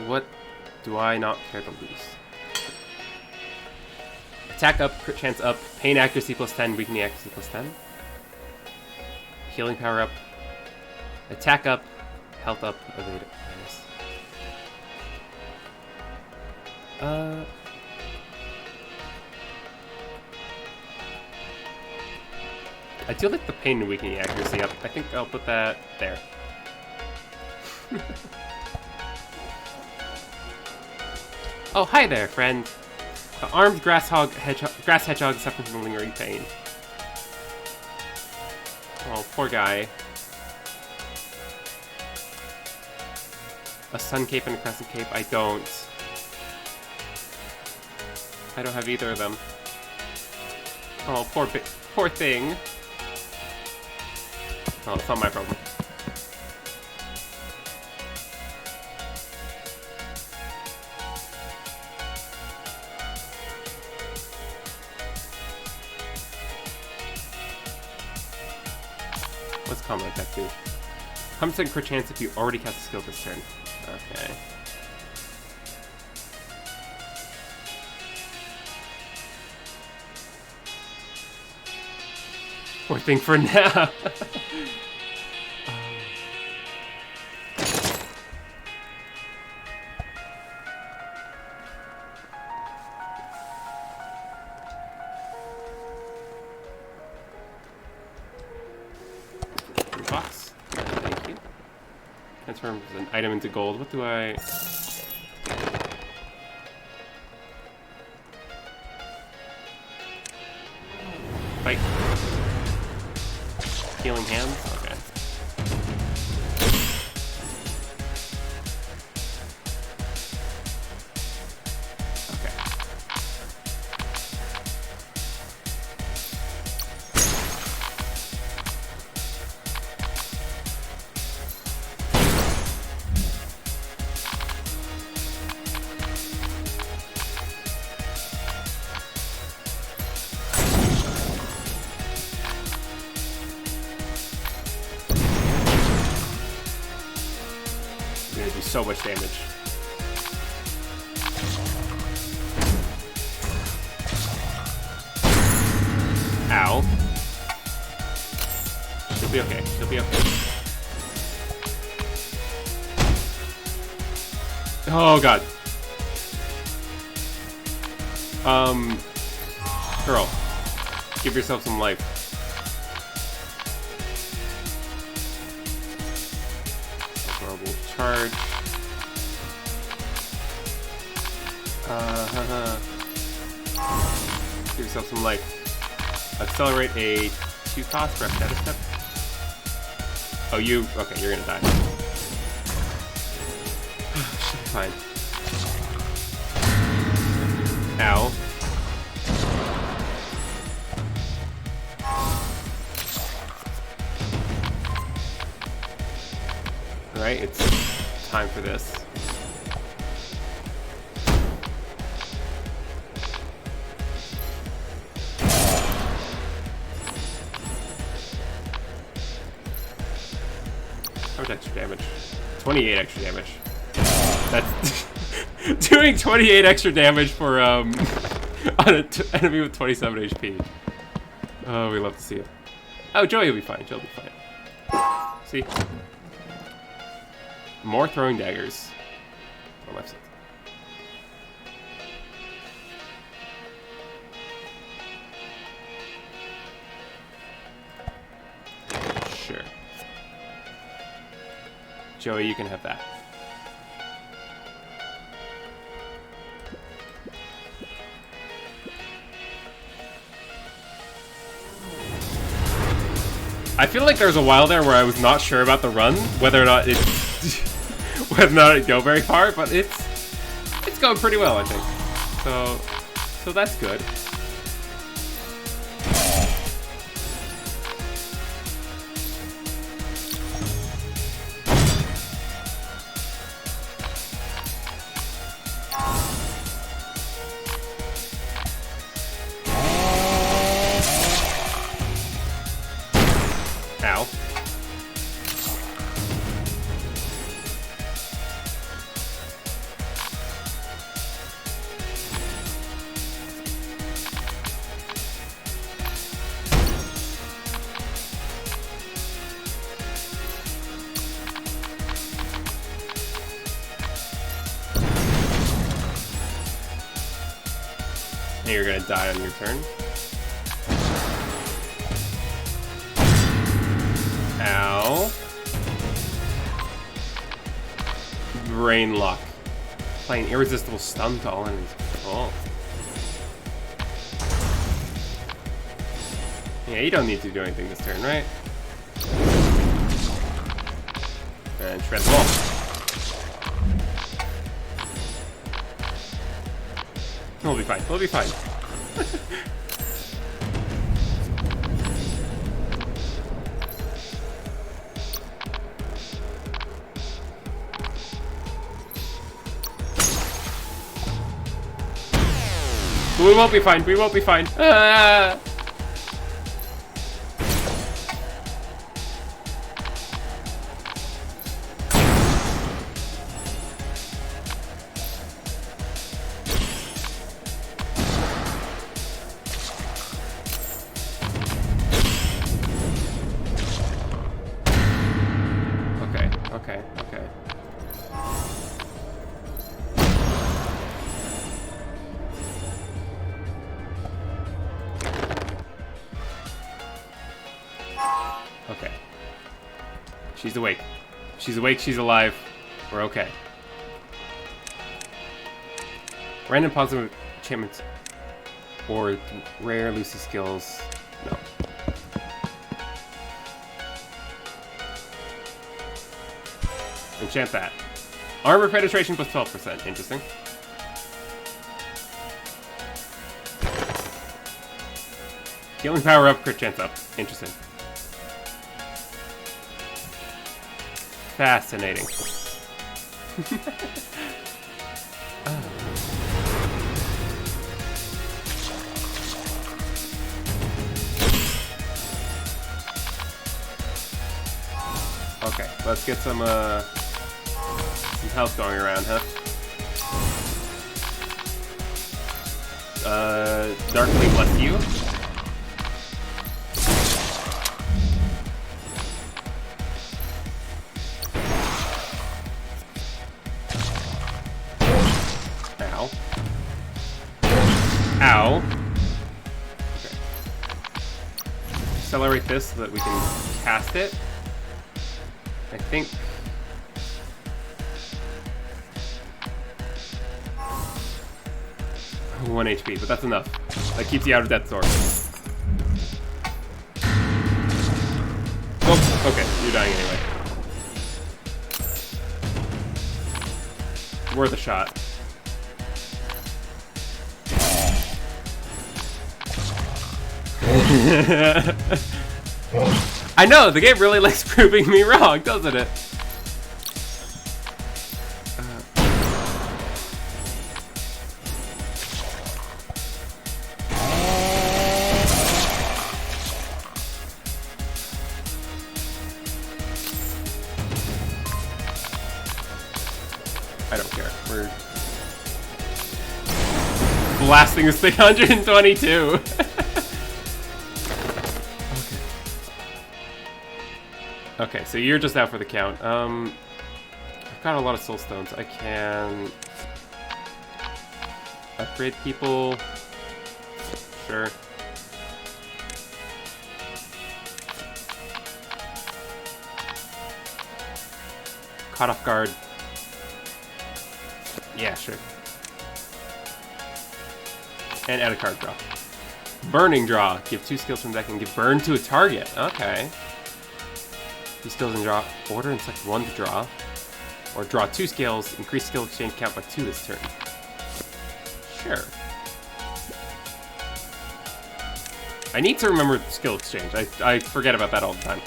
A: What do I not care to lose? Attack up, crit chance up, pain accuracy plus 10, weakening accuracy plus 10. Healing power up. Attack up, health up, evade minus. I do like the pain and weakening accuracy up. I think I'll put that there. Oh, hi there, friend. The armed grass hedgehog suffering from lingering pain. Oh, poor guy. A sun cape and a crescent cape? I don't have either of them. Oh, poor thing. Oh, it's not my problem. What's combat attack do? 100% crit chance if you already cast a skill this turn. Okay. Poor thing for now. Box. Thank you. Transforms an item into gold. What do I... Fight. Healing hands? Okay. Okay. Do so much damage. Ow. She'll be okay. She'll be okay. Oh god. Girl. Give yourself some life. Charge. Give yourself some life. Accelerate a 2 cost for a shadow step. Oh, you. Okay, you're gonna die. Should be fine. Ow. Alright, it's time for this. How much extra damage? 28 extra damage. That's doing 28 extra damage for on an enemy with 27 HP. Oh, we love to see it. Oh, Joey will be fine. Joey will be fine. See? More throwing daggers. On the left side. Sure. Joey, you can have that. I feel like there was a while there where I was not sure about the run, whether or not it whether or not it'd go very far, but it's going pretty well, I think. So that's good. Ow. And you're gonna die on your turn. Ow. Brain lock. Playing irresistible stun to all enemies. Oh. Yeah, you don't need to do anything this turn, right? And shred the wall. We'll be fine. We'll be fine. We won't be fine. We won't be fine. Ah! Okay. Okay. She's awake. She's awake, she's alive. We're okay. Random positive enchantments or rare Lucy skills. No. Enchant that. Armor penetration plus 12%. Interesting. Healing power up, crit chance up. Interesting. Fascinating. Okay, let's get some health going around, huh? Darkly bless you. Ow. Ow. Okay. Accelerate this so that we can cast it. I think. One HP, but that's enough. That keeps you out of death's door. Oh, okay, you're dying anyway. Worth a shot. I know, the game really likes proving me wrong, doesn't it? I don't care. We're blasting this thing 122. Okay, so you're just out for the count. I've got a lot of soul stones. I can upgrade people. Sure. Caught off guard. Yeah, sure. And add a card draw. Burning draw. Give 2 skills from deck and give burn to a target. Okay. 2 skills and draw order and select 1 to draw. Or draw 2 skills, increase skill exchange count by 2 this turn. Sure. I need to remember skill exchange. I forget about that all the time.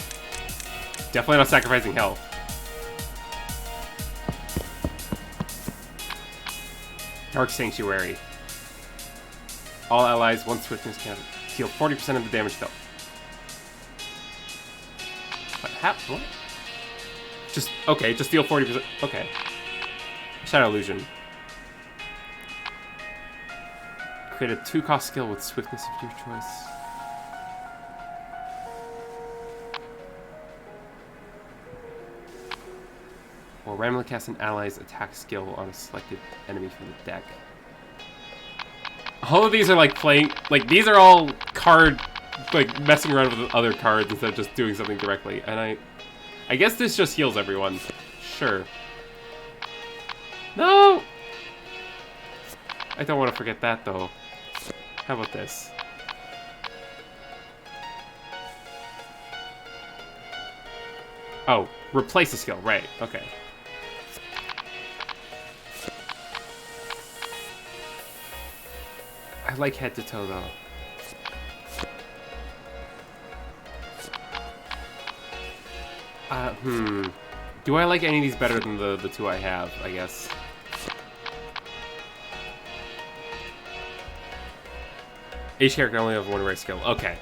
A: Definitely not sacrificing health. Dark Sanctuary. All allies, 1 swiftness can heal 40% of the damage dealt. What? Just, okay, just deal 40%. Okay. Shadow Illusion. Create a 2-cost skill with swiftness of your choice. Or randomly cast an ally's attack skill on a selected enemy from the deck. All of these are like playing, like these are all card, like messing around with other cards instead of just doing something directly. And I guess this just heals everyone. Sure. No! I don't want to forget that though. How about this? Oh, replace a skill, right, okay. I like head to toe though. Do I like any of these better than the 2 I have, I guess? Each character only have 1 rare skill. Okay.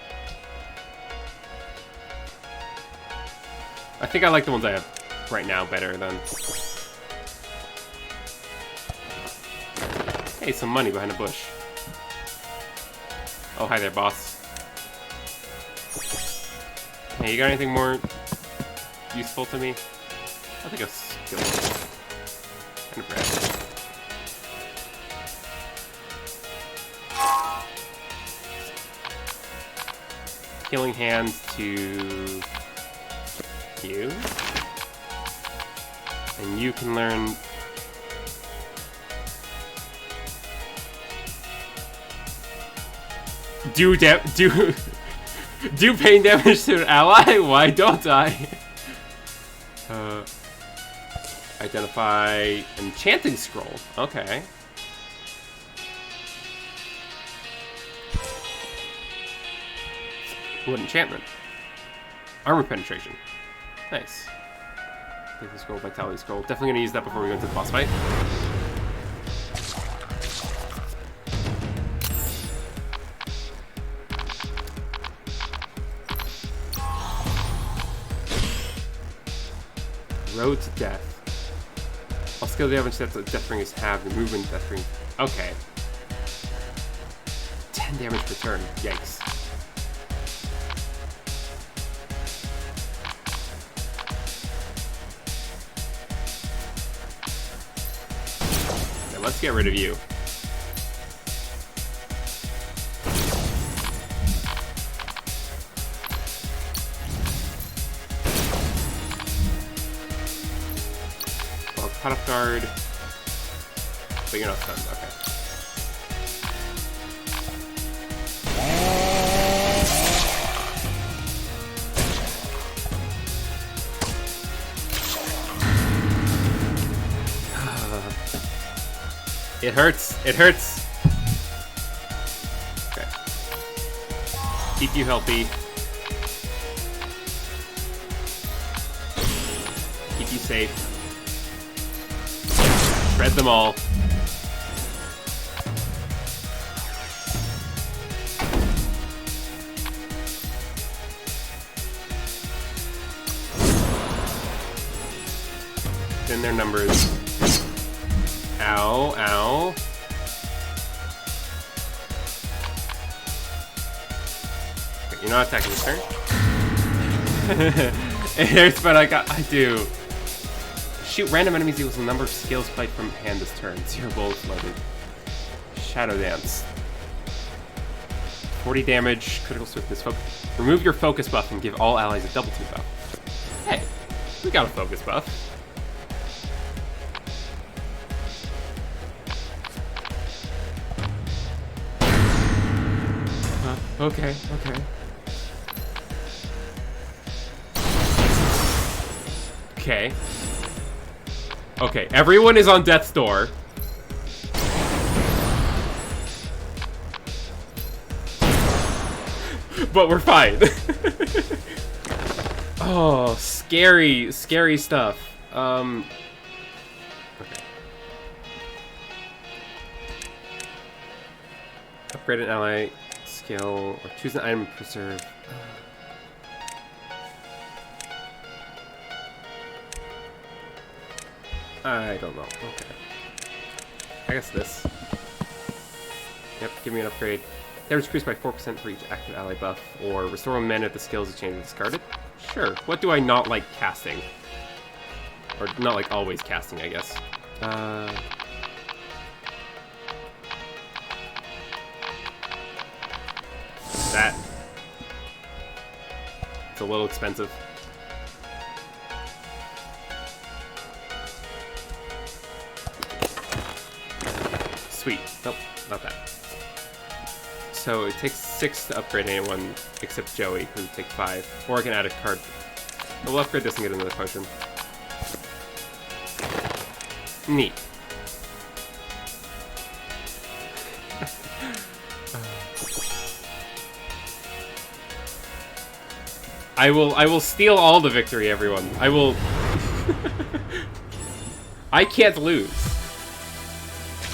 A: I think I like the ones I have right now better than... Hey, some money behind a bush. Oh, hi there, boss. Hey, you got anything more useful to me? I think a skill. And a bread. Healing Hand to you. And you can learn... Do pain damage to an ally? Why don't I? Identify enchanting scroll. Okay. What enchantment? Armor penetration. Nice. Take the scroll, vitality scroll. Definitely gonna use that before we go into the boss fight. Road to Death. All skill damage that the Death Ring is halved. The movement Death Ring. Okay. 10 damage per turn. Yikes. Okay, let's get rid of you. Cut off guard. But you're not stunned, okay. It hurts. It hurts. Okay. Keep you healthy. Keep you safe. Shred them all. In their numbers. Ow, ow. Okay, you're not attacking this turn. It hurts, but I do. Shoot random enemies equals the number of skills played from hand this turn. 0 bullets loaded. Shadow Dance. 40 damage, critical swiftness. Remove your focus buff and give all allies a double 2 buff. Hey, we got a focus buff. Okay, okay. Okay. Okay, everyone is on death's door. But we're fine. Oh, scary, scary stuff. Okay. Upgrade an ally skill or choose an item to preserve. I don't know. Okay. I guess this. Yep, give me an upgrade. Damage increased by 4% for each active ally buff, or restore 1 mana if the skills exchange are discarded. Sure. What do I not like casting? Or not like always casting, I guess. That. It's a little expensive. Sweet. Nope, not that. So it takes 6 to upgrade anyone except Joey, who takes 5. Or I can add a card. But we'll upgrade this and get another potion. Neat. I will steal all the victory, everyone. I will. I can't lose.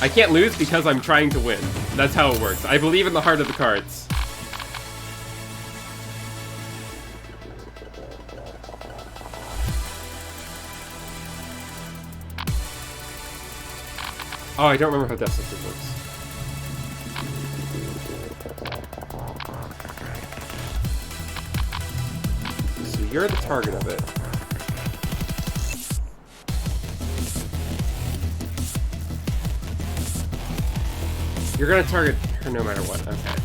A: I can't lose because I'm trying to win. That's how it works. I believe in the heart of the cards. Oh, I don't remember how Death Sentence works. So you're the target of it. You're gonna target her no matter what. Okay.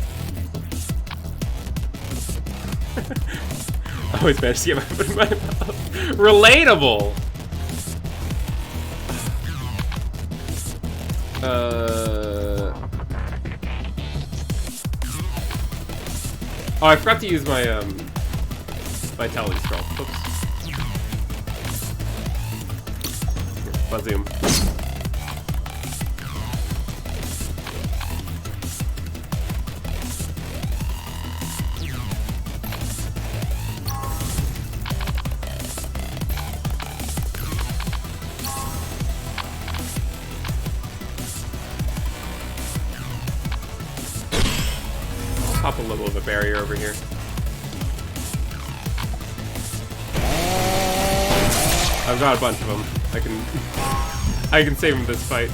A: I always managed to get my foot in my mouth. Relatable! Oh, I forgot to use my, Vitality Scroll. Oops. Here, zoom. Pop a little of a barrier over here. I've got a bunch of them. I can save them this fight.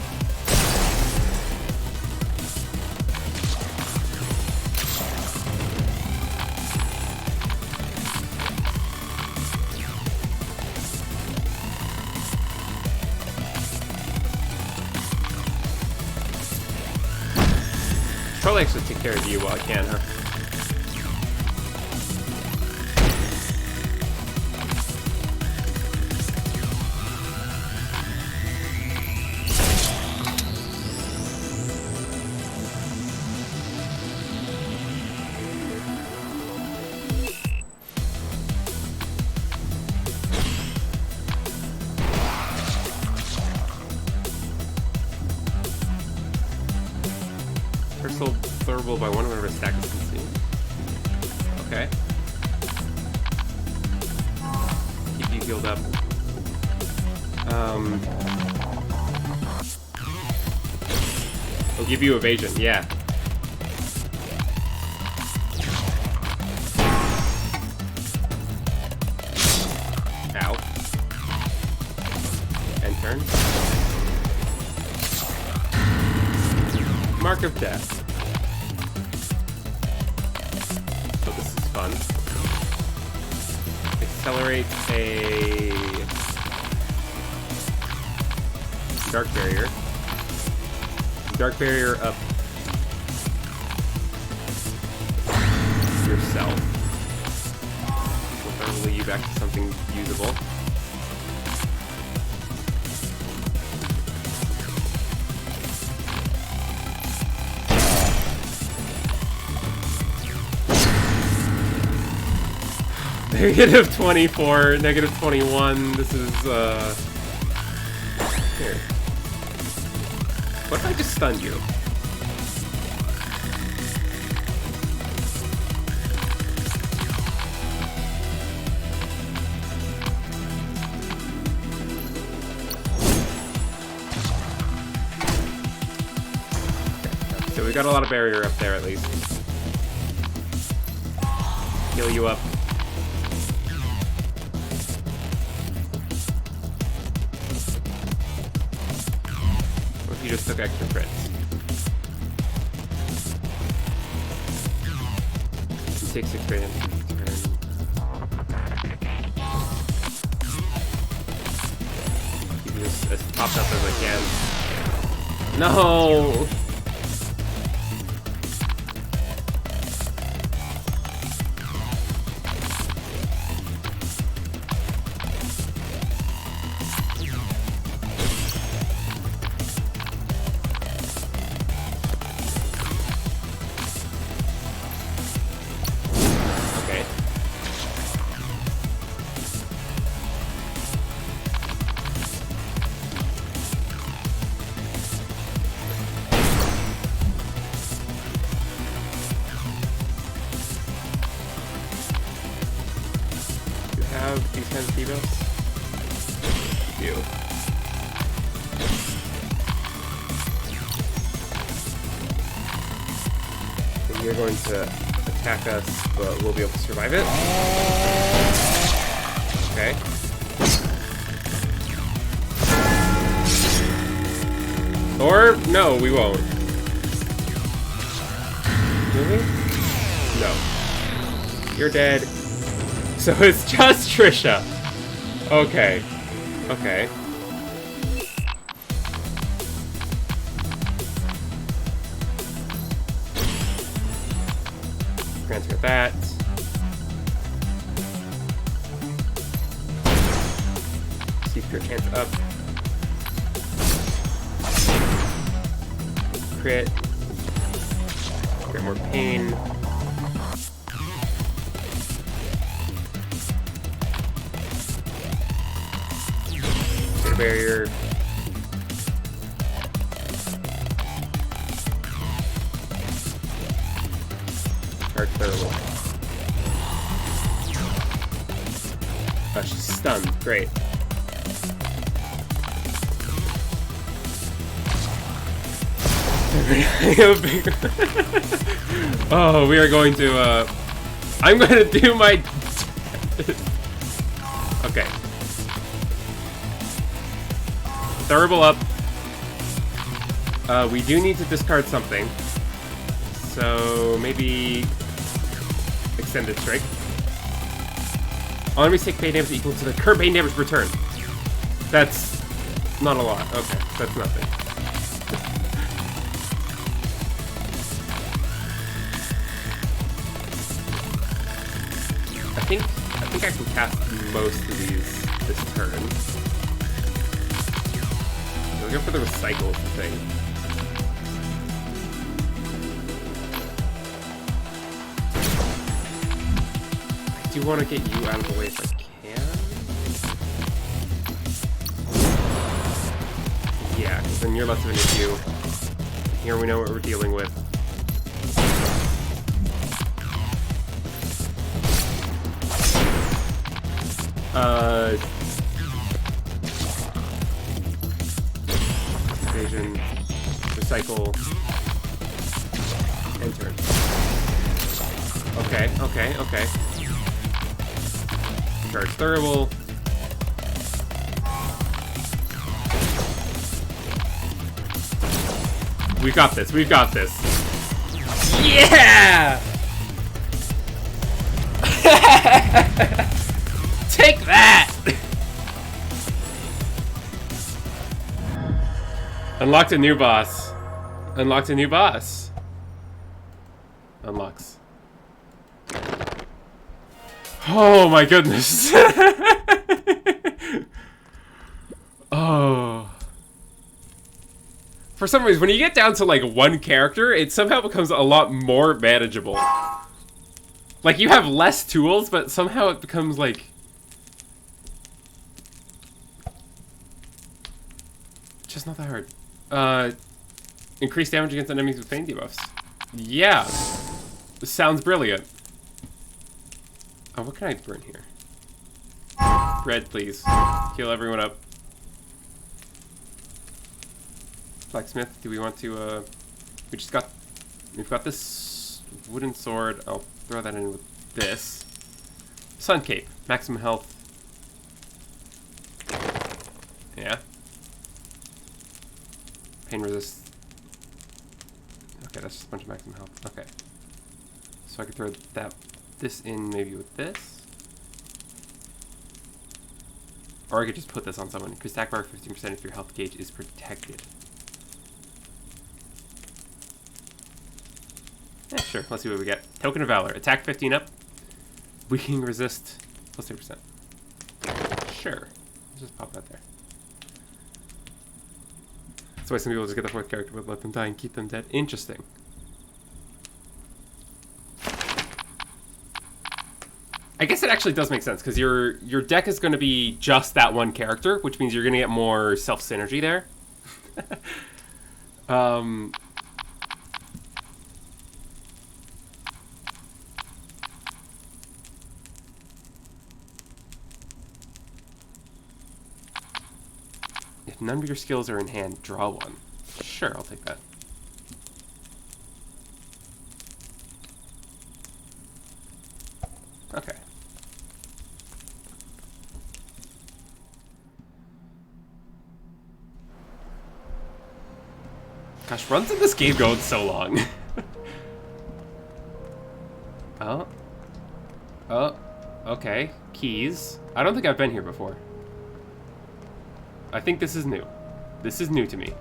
A: Probably actually take care of you while I can, huh? Crystal throwable by one whenever a stack is consumed. Okay. Keep you healed up. It'll give you evasion, yeah. Ow. End turn. Mark of Death. So this is fun. Accelerate a Dark Barrier. Dark Barrier up yourself. We'll probably lead you back to something usable. -24, -21. This is, here. What if I just stunned you? So we got a lot of barrier up there at least. Heal you up. What if you just took extra crits? You take 6 damage each turn. Keep this as popped up as I can. No! These kinds of debuffs? You. And you're going to attack us, but we'll be able to survive it. Okay. Or, no, we won't. Really? No. You're dead. So it's just Trisha. Okay. Okay. Transfer that. Keep your chance up. Crit. Get more pain. Barrier. Charge thermal. Oh, she's stunned. Great. Oh, we are going to, I'm gonna do my... Okay. Thurible up. We do need to discard something. So maybe extended strike. All enemies take pain damage equal to the current pain damage return. That's not a lot. Okay, that's nothing. I think I can cast most of these this turn. We'll go for the recycle thing. I do want to get you out of the way if I can. Yeah, because then you're less of an issue. Here we know what we're dealing with. Evasion, recycle, enter. Okay. Charge Thurible. We've got this. Yeah! Take that! Unlocked a new boss. Unlocks. Oh my goodness. Oh. For some reason, when you get down to like one character, it somehow becomes a lot more manageable. Like, you have less tools, but somehow it becomes, like... just not that hard. Increase damage against enemies with feint debuffs. Yeah. This sounds brilliant. Oh, what can I burn here? Bread, please. Heal everyone up. Blacksmith, do we want to, we've got this wooden sword. I'll throw that in with this. Sun cape, maximum health. Yeah. Pain resist. Okay, that's just a bunch of maximum health. Okay. So I could throw this in maybe with this. Or I could just put this on someone. Increase attack bar 15% if your health gauge is protected. Yeah, sure. Let's see what we get. Token of Valor. Attack 15 up. Weakening resist plus 3%. Sure. Let's just pop that there. That's why some people just get the fourth character but let them die and keep them dead. Interesting. I guess it actually does make sense, because your deck is going to be just that one character, which means you're going to get more self-synergy there. If none of your skills are in hand, draw one. Sure, I'll take that. Okay. Gosh, runs in this game go so long. Oh. Oh. Okay. Keys. I don't think I've been here before. I think this is new. This is new to me.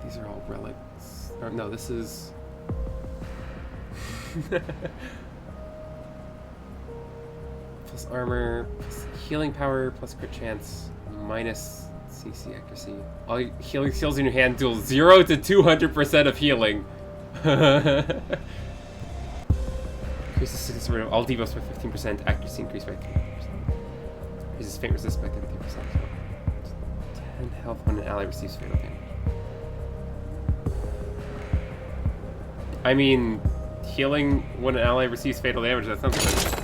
A: These are all relics. Or, no, this is... plus armor, plus healing power, plus crit chance, minus CC accuracy. All healing skills in your hand deal 0 to 200% of healing. Increases success rate of all debuffs by 15%, accuracy increased by 3%. Increases feint resist by 33%. 10 health when an ally receives fatal damage. I mean, healing when an ally receives fatal damage, that sounds good.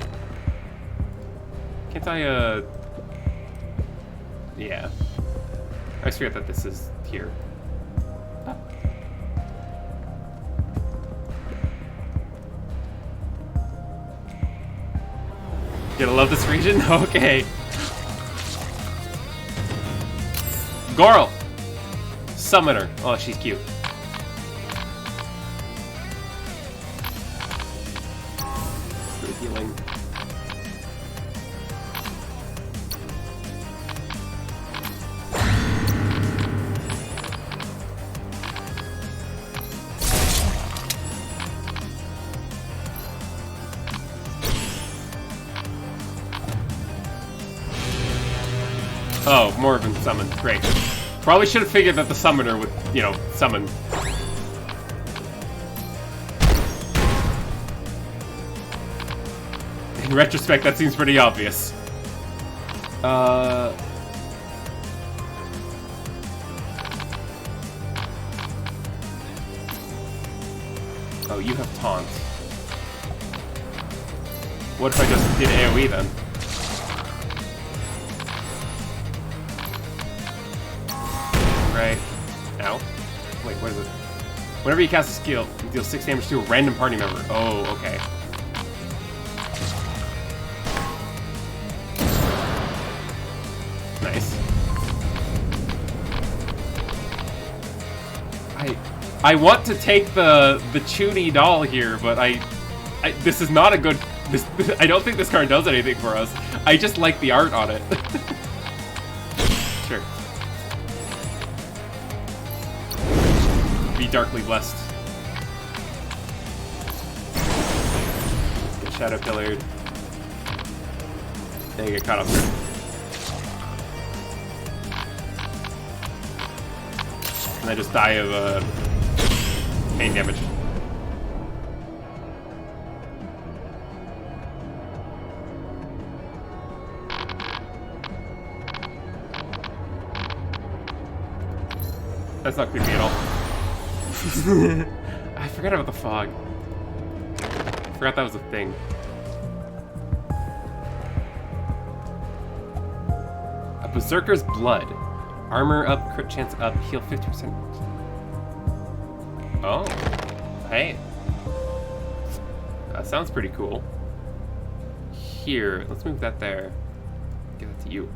A: Can't I, yeah. I always forget that this is here. Ah. You gonna love this region? Okay. Goral! Summoner. Oh, she's cute. Good healing. Oh, more of them summoned. Great. Probably should have figured that the summoner would, you know, summon. In retrospect, that seems pretty obvious. Oh, you have taunt. What if I just did AoE then? Right. Ow. Wait, what is it? Whenever you cast a skill, you deal 6 damage to a random party member. Oh, okay. Nice. I want to take the Chuny doll here, but this is not a good... I don't think this card does anything for us. I just like the art on it. Sure. Be darkly blessed. Get shadow pillared. And get caught up there. And I just die of pain damage. That's not creepy at all. I forgot about the fog. I forgot that was a thing. A Berserker's Blood. Armor up, crit chance up, heal 50%. Oh. Hey. That sounds pretty cool. Here, let's move that there. Give that to you.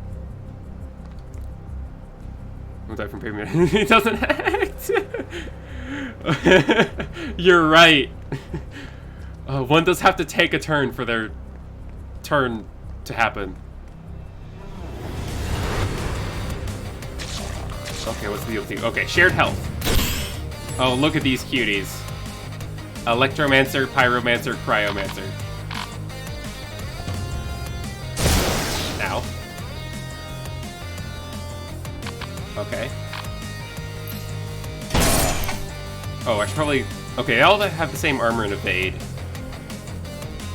A: We'll die from pavement. He doesn't act. You're right. One does have to take a turn for their turn to happen. Okay, what's the deal with you? Okay, shared health. Oh, look at these cuties. Electromancer, Pyromancer, Cryomancer. Ow. Okay. Oh, I should probably... Okay, they all have the same armor and evade.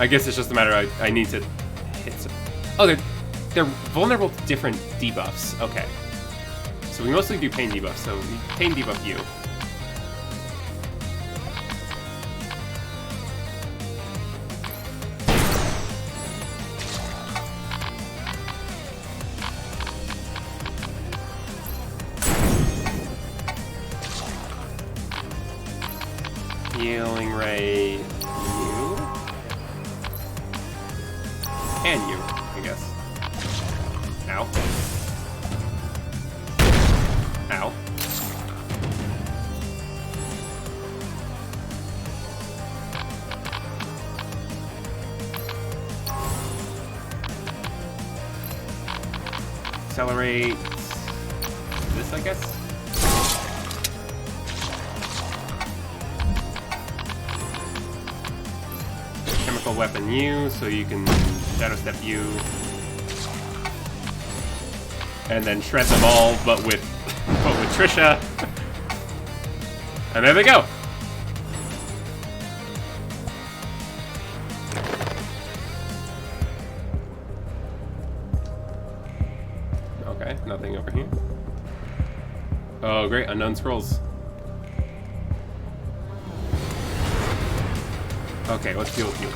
A: I guess it's just a matter of I need to hit some... Oh, they're vulnerable to different debuffs. Okay. So we mostly do pain debuff, so we pain debuff you. Healing ray, you, and you, I guess. Ow. Ow. Accelerate this, I guess. Chemical weapon you, so you can shadow step you. And then shred them all, but with Trisha. And there they go. Okay, nothing over here. Oh, great, unknown scrolls. Okay, let's deal with you.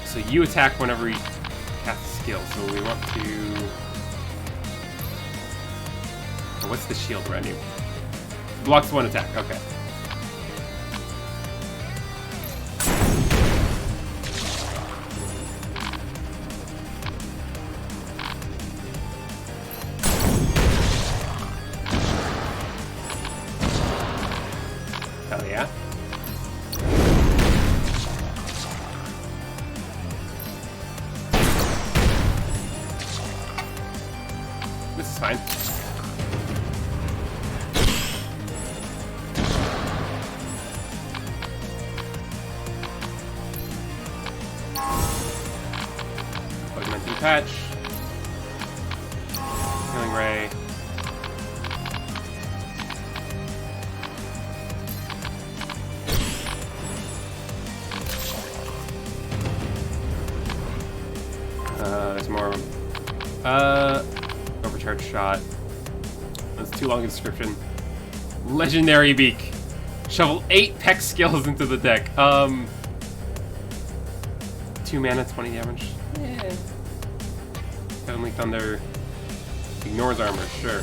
A: So you attack whenever you cast a skill, so we want to... Oh, what's the shield around you? Blocks one attack, okay. Hell yeah. This is fine. Augmenting patch. Healing ray. There's more of them. Overcharge shot. That's too long a description. Legendary beak. Shovel 8 peck skills into the deck. 2 mana, 20 damage. Yeah. Heavenly Thunder. Ignores armor, sure.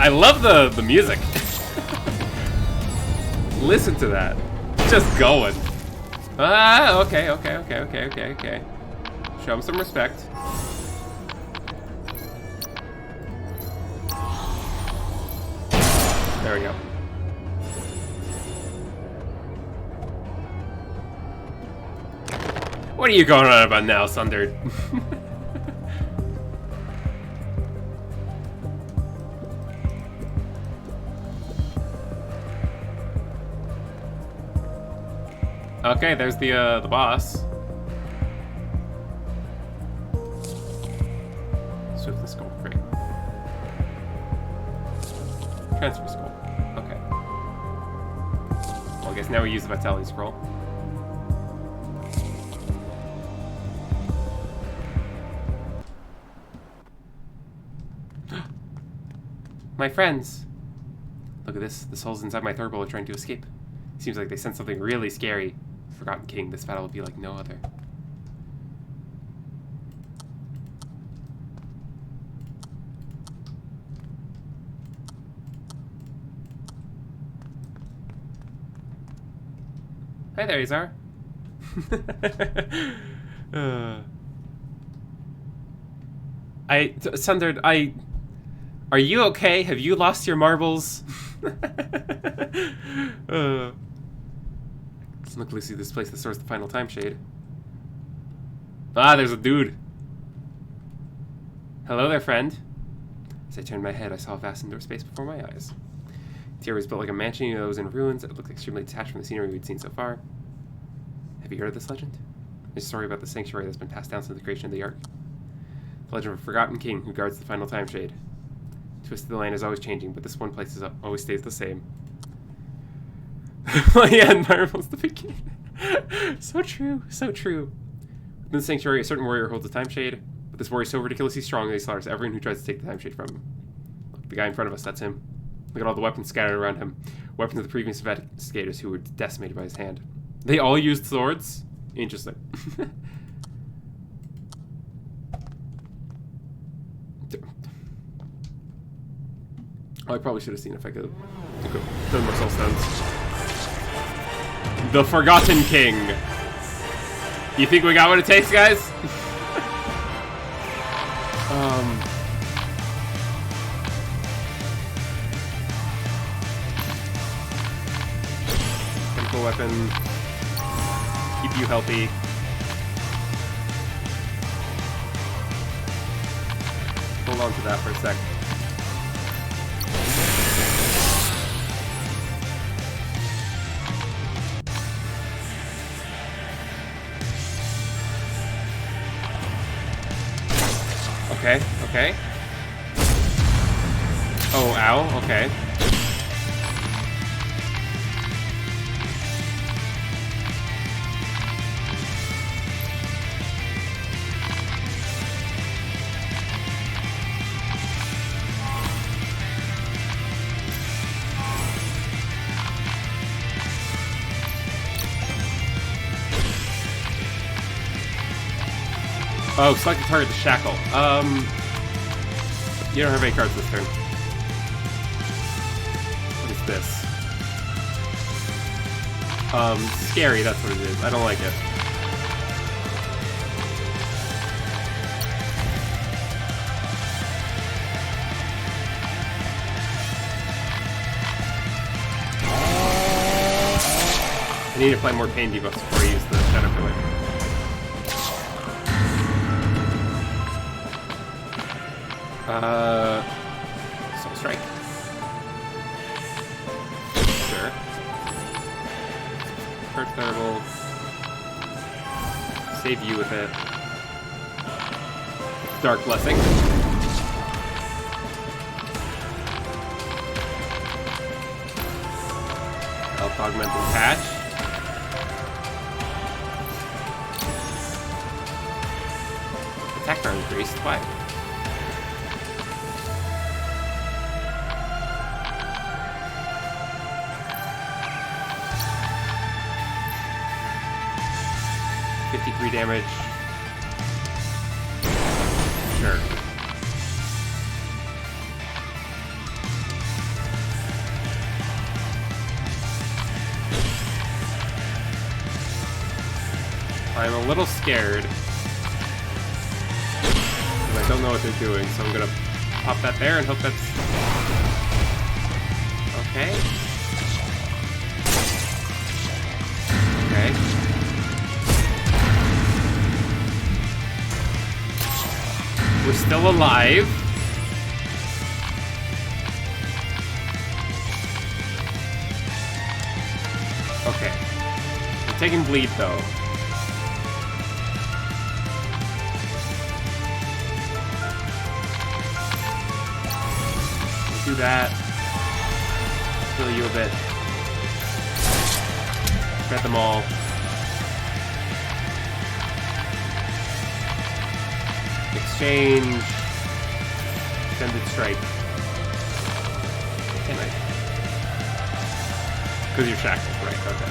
A: I love the music. Listen to that. Just going. Ah, okay. Show him some respect. There we go. What are you going on about now, Sundered? Okay, there's the boss. Swift the skull, great. Transfer skull. Okay. Well, I guess now we use the Vitality Scroll. My friends! Look at this. The souls inside my Thurble are trying to escape. Seems like they sense something really scary. Forgotten King, this battle will be like no other. Hi there, Izar. Sundered, are you okay? Have you lost your marbles? Let's look loosely this place that stores the final time shade. Ah, there's a dude. Hello there, friend. As I turned my head, I saw a vast indoor space before my eyes. The area was built like a mansion that was in ruins. It looked extremely detached from the scenery we'd seen so far. Have you heard of this legend? It's a story about the sanctuary that's been passed down since the creation of the Ark. The legend of a forgotten king who guards the final time shade. The twist of the land is always changing, but this one place always stays the same. Well, yeah, marvel's the beginning. So true, so true. Within the sanctuary, a certain warrior holds a time shade, but this warrior is so ridiculously strong that he slaughters everyone who tries to take the time shade from him. Look, the guy in front of us, that's him. Look at all the weapons scattered around him. Weapons of the previous investigators who were decimated by his hand. They all used swords? Interesting. Oh, I probably should have seen if I could done more soul stones. The Forgotten King. You think we got what it takes, guys? Chemical weapon. Keep you healthy. Hold on to that for a sec. Okay, okay. Oh, ow, okay. Oh, select the target to shackle. You don't have any cards this turn. What is this? Scary, that's what it is. I don't like it. I need to apply more pain debuffs before I use the Shadow Killer. Soul Strike. Sure. Charge Thunderbolt. Save you with it. Dark Blessing. Health Augmenting Patch. Attack power increased. Why? Damage. Sure. I'm a little scared. Because I don't know what they're doing, so I'm gonna pop that there and hope that's... Okay. Okay. We're still alive. Okay. We're taking bleed, though. Do that. Heal you a bit. Get them all. Exchange. Extended strike. Can I? Because you're shackled, right? Okay.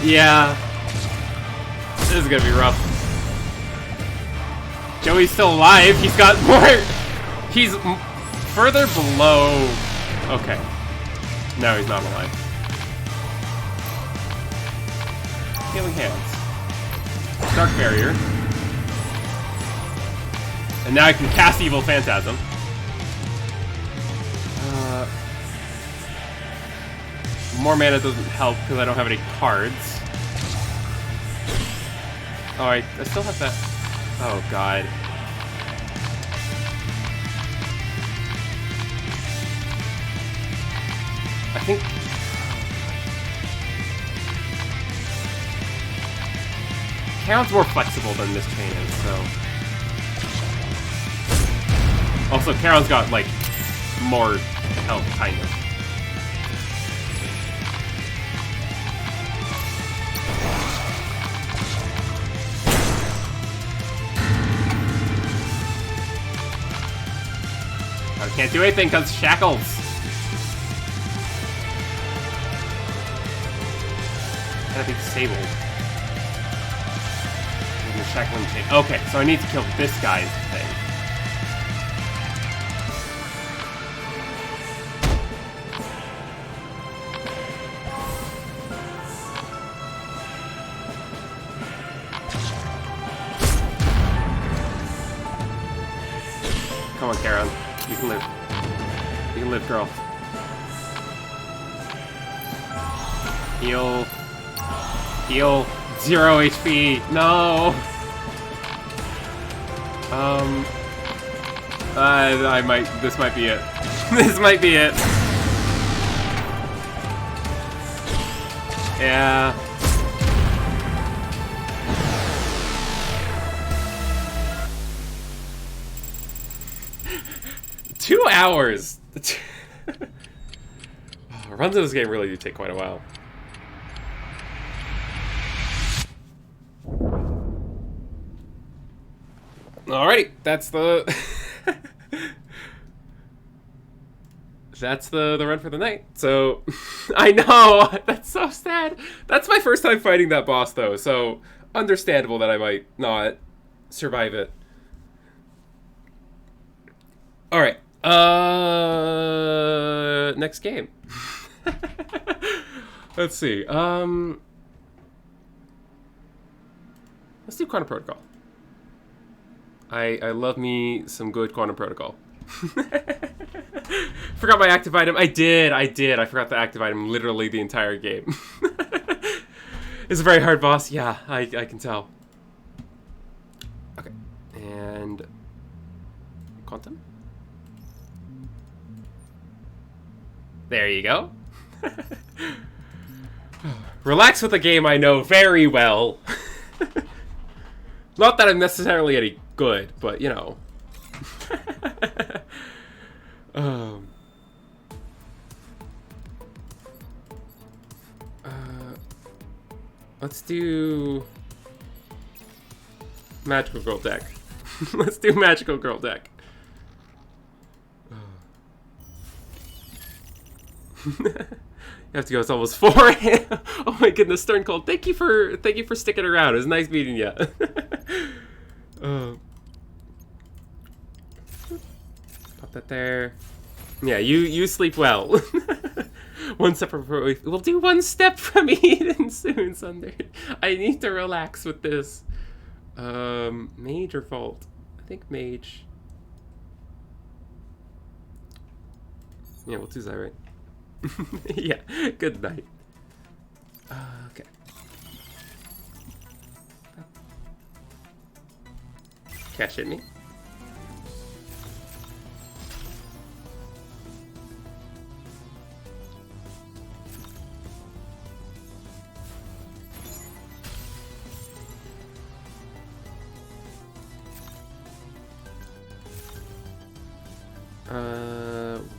A: Yeah. This is gonna be rough. Joey's still alive. He's got more. He's further below. Okay. No, he's not alive. Healing hands. Dark barrier. And now I can cast Evil Phantasm. More mana doesn't help because I don't have any cards. Oh, I still have that. Oh, God. I think... Charon's more flexible than this chain is, so... Also, Charon's got, like, more health, kind of. I can't do anything because shackles. Gotta be disabled. And the shackling chain. Okay, so I need to kill this guy's thing. Come on, Charon. You can live. You can live, girl. Heal. Heal. 0 HP. No. I might. This might be it. This might be it. Yeah. Two hours! Runs of this game really do take quite a while. Alrighty, that's the... that's the run for the night. So, I know! That's so sad! That's my first time fighting that boss, though, so understandable that I might not survive it. Alright. Next game. Let's see. Let's do Quantum Protocol. I love me some good Quantum Protocol. Forgot my active item. I did. I forgot the active item literally the entire game. It's a very hard boss. Yeah, I can tell. Okay. And... Quantum? There you go. Relax with a game I know very well. Not that I'm necessarily any good, but you know. Let's do Magical Girl deck. Let's do Magical Girl deck. You have to go. It's almost 4 a.m. Oh my goodness, Stern Cold. Thank you for sticking around. It was nice meeting you. Uh, Pop that there. Yeah, you sleep well. One step from we'll do one step from Eden soon, Sunder. I need to relax with this. Mage or Vault? I think Mage. Yeah, we'll choose that, right? Yeah, good night. Okay. Cash hit me.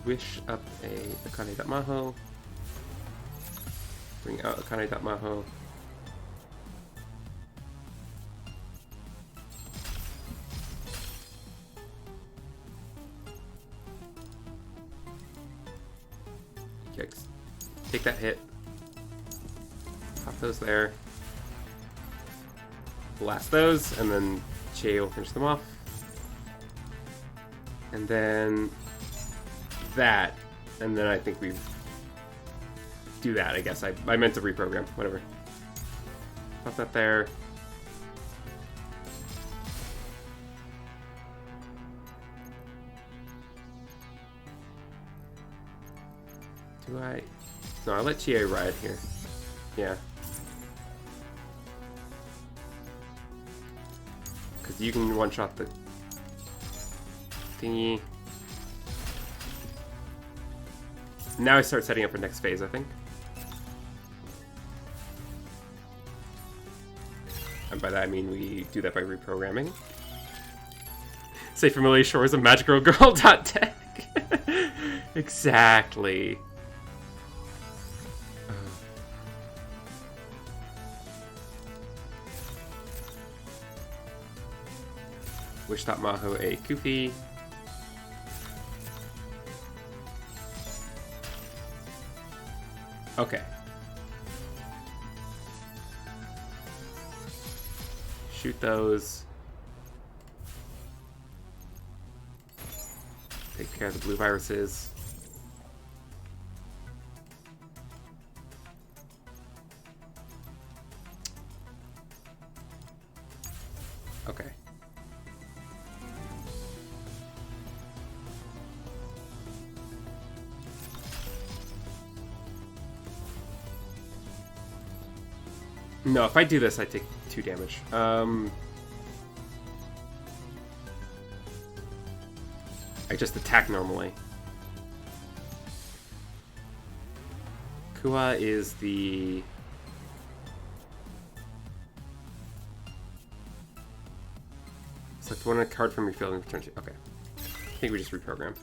A: Wish up a Akane.Maho. Bring out Akane.Maho. Yikes. Take that hit. Pop those there. Blast those, and then Chie will finish them off. And then that, and then I think we do that, I guess. I meant to reprogram, whatever. Pop that there. Do I? No, I'll let Chie ride here. Yeah. Because you can one-shot the thingy. Now I start setting up for next phase, I think. And by that I mean we do that by reprogramming. Say familiar shores of magicalgirl.tech. Exactly. Wish.Maho a Kufi. Okay. Shoot those. Take care of the blue viruses. Okay. No, if I do this, I take 2 damage. I just attack normally. Kua is the... Select one card from your field and return to... Okay. I think we just reprogram.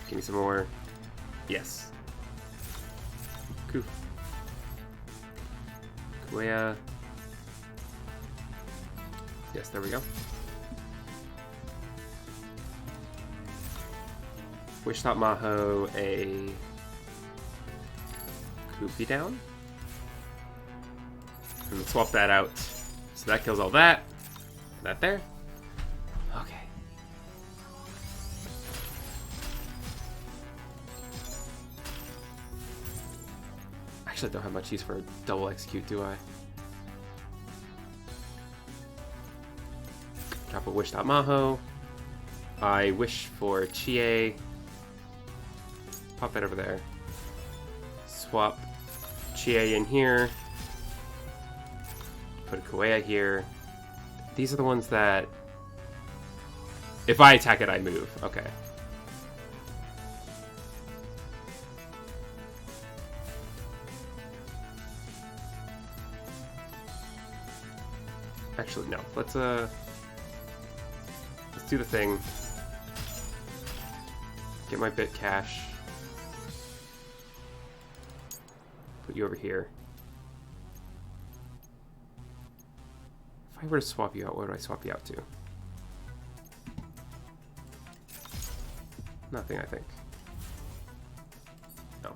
A: Give me some more. Yes. Koof. Kuea. Yes, there we go. Wish.Maho a Kufi down. And then swap that out. So that kills all that. That there. Okay. Actually, I don't have much use for a double execute, do I? Drop a Wish.Maho. I wish for Chie. Pop that over there. Swap Chie in here. Put a Kuea here. These are the ones that... If I attack it, I move. Okay. Actually, no. Let's do the thing. Get my bit cash. Put you over here. If I were to swap you out, what would I swap you out to? Nothing, I think. No.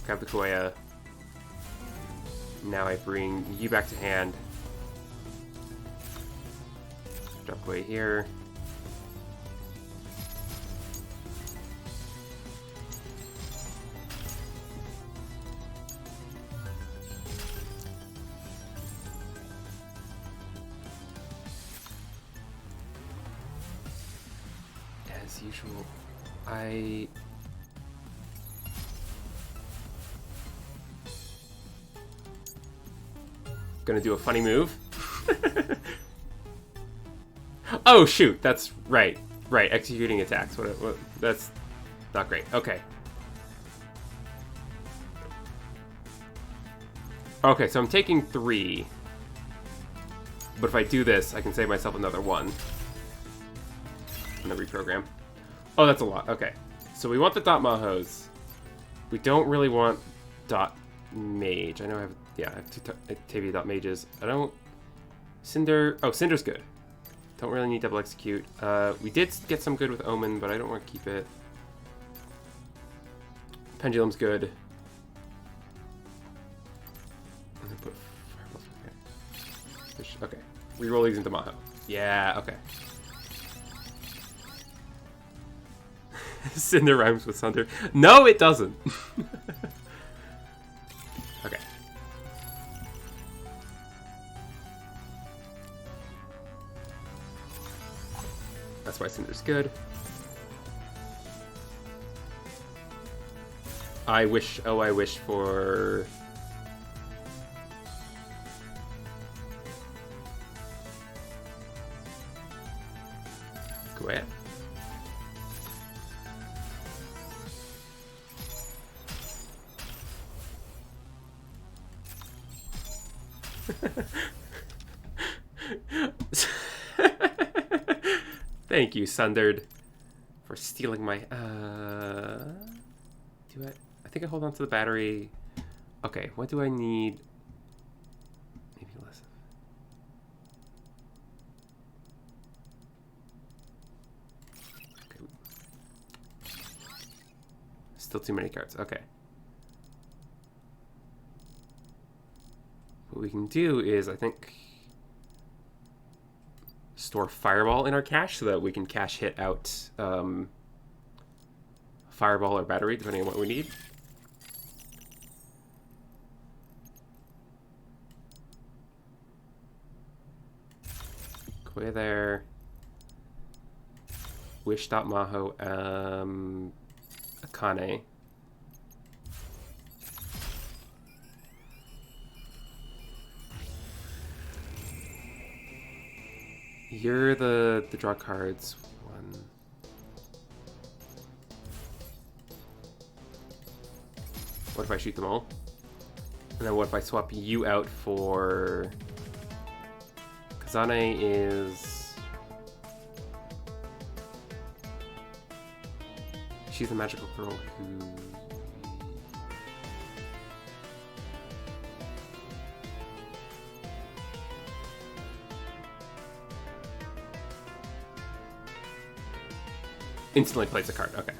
A: Grab the Kuea. Now I bring you back to hand. Drop away here. As usual, gonna do a funny move. Oh shoot, that's right. Right, executing attacks. What, that's not great. Okay. Okay, so I'm taking 3. But if I do this, I can save myself another 1. And then reprogram. Oh, that's a lot. Okay. So we want the dot mahos. We don't really want dot mage. I know I have, yeah, I have 2 Tavia dot mages. I don't... Cinder... Oh, Cinder's good. Don't really need double execute. We did get some good with Omen, but I don't want to keep it. Pendulum's good. I'm gonna put Fireballs. Okay. Reroll these into Maho. Yeah, okay. Cinder rhymes with Sunder. No, it doesn't. Okay. That's why Cinder's good. I wish for... Go ahead. Thank you, Sundered, for stealing my... Do I think I hold on to the battery. Okay, what do I need? Maybe less. Okay. Still too many cards. Okay. What we can do is, I think, store Fireball in our cache so that we can cache hit out Fireball or Battery, depending on what we need. Go away there. Wish.maho, Akane. You're the draw cards one. What if I shoot them all? And then what if I swap you out for... Kazane is... She's the magical girl who... Instantly plays a card. Okay.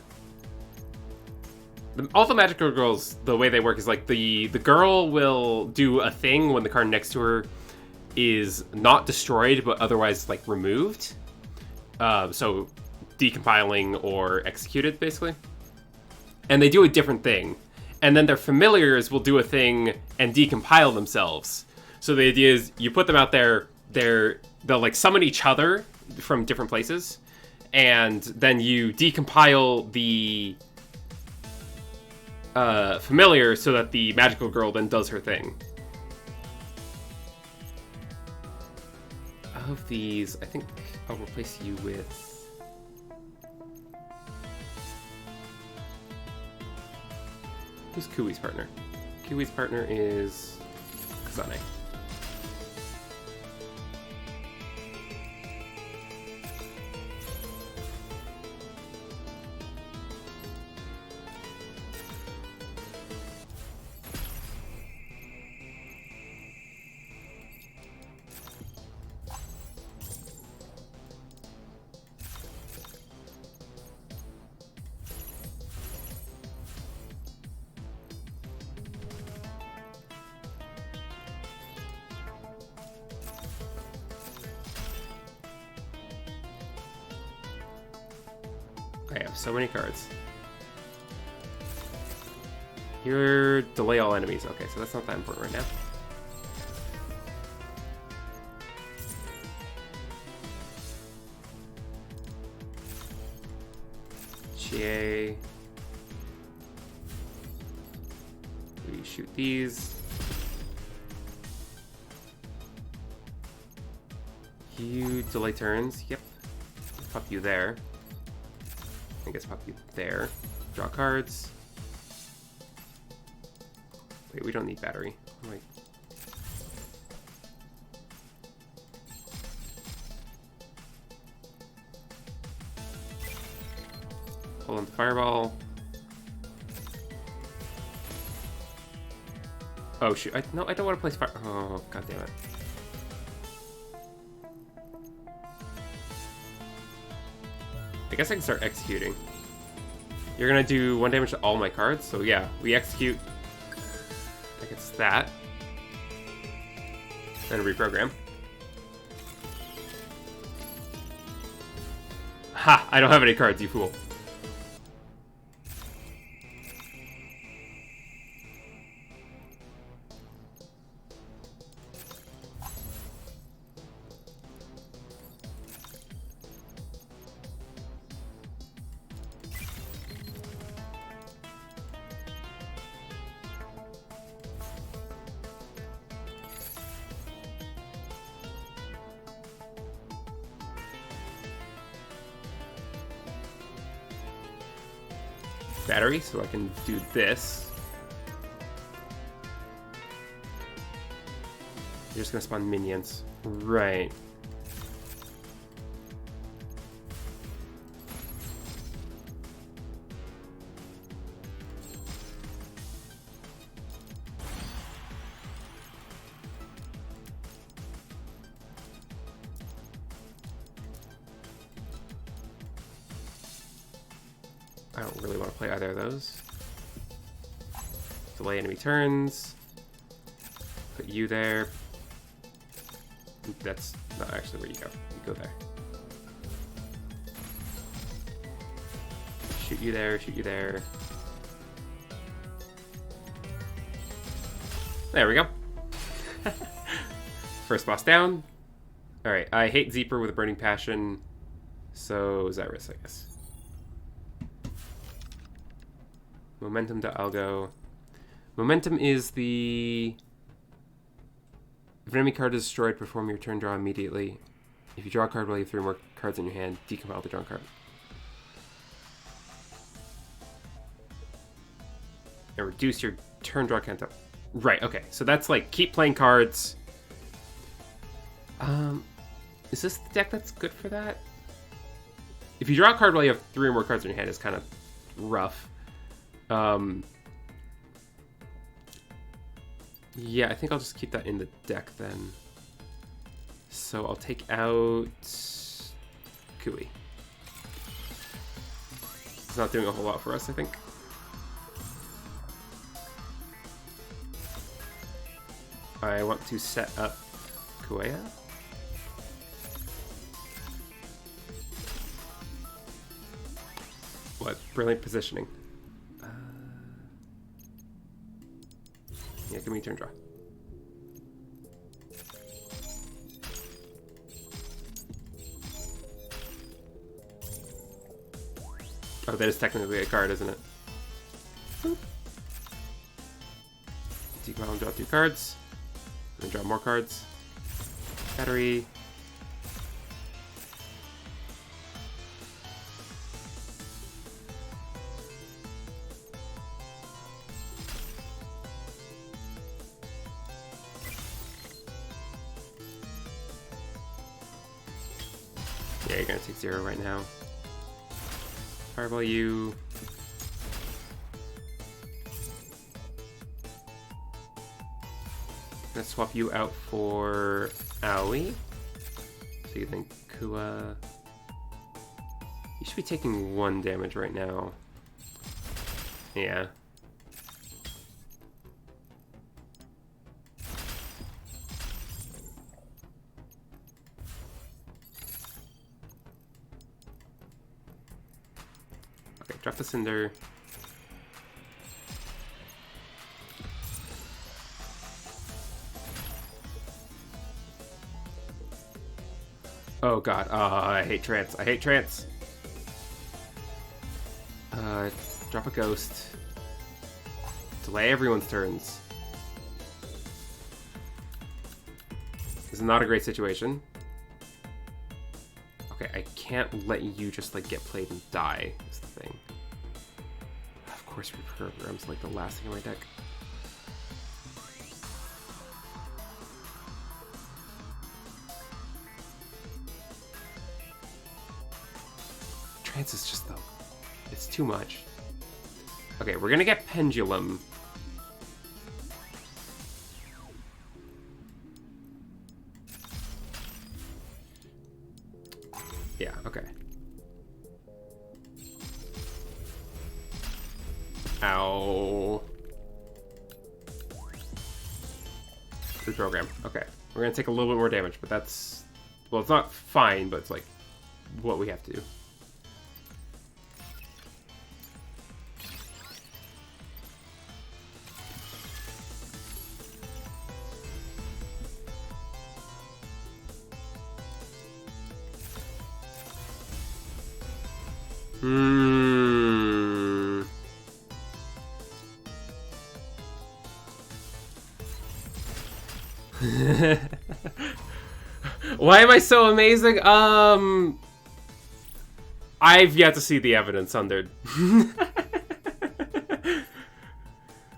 A: All the magical girls, the way they work is like the girl will do a thing when the card next to her is not destroyed but otherwise like removed. So decompiling or executed basically. And they do a different thing. And then their familiars will do a thing and decompile themselves. So the idea is you put them out there, they'll like summon each other from different places. And then you decompile the familiar so that the magical girl then does her thing. Of these, I think I'll replace you with... Who's Kui's partner? Kui's partner is Kazane. I have so many cards. Here, delay all enemies. Okay, so that's not that important right now. GA. We shoot these. You delay turns. Yep. Pop you there. I guess pop you there. Draw cards. Wait, we don't need battery. Wait. Pull on the fireball. Oh shoot! No, I don't want to place fire. Oh god damn it! I guess I can start executing. You're gonna do 1 damage to all my cards, so yeah, we execute. I guess that. Then reprogram. Ha! I don't have any cards, you fool. Battery, so I can do this. You're just gonna spawn minions. Right. I don't really want to play either of those. Delay enemy turns. Put you there. That's not actually where you go. You go there. Shoot you there, shoot you there. There we go. First boss down. Alright, I hate Zeeper with a burning passion. So Zyrus, I guess. Momentum to Algo. Momentum is the... If an enemy card is destroyed, perform your turn draw immediately. If you draw a card while you have 3 more cards in your hand, decompile the drawn card. And reduce your turn draw count up. Right, okay. So that's like, keep playing cards. Is this the deck that's good for that? If you draw a card while you have 3 or more cards in your hand, it's kind of rough. Yeah, I think I'll just keep that in the deck then. So I'll take out Kui. It's not doing a whole lot for us, I think. I want to set up Kueya. What? Brilliant positioning. Yeah, give me a turn draw. Oh, that is technically a card, isn't it? Decompile and draw 2 cards. And then draw more cards. Battery. Yeah, you're gonna take 0 right now. Fireball you. Gonna swap you out for Aoi. So you think Kua. You should be taking 1 damage right now. Yeah. Okay, drop the Cinder. Oh god, I hate trance. I hate trance. Drop a ghost. Delay everyone's turns. This is not a great situation. Okay, I can't let you just like get played and die, is the thing. Of course, reprogram's like the last thing in my deck. Trance is just, though, it's too much. Okay, we're gonna get Pendulum. Yeah, okay. Ow. Reprogram. Okay. We're gonna take a little bit more damage, but that's... Well, it's not fine, but it's like what we have to do. Why am I so amazing? I've yet to see the evidence under.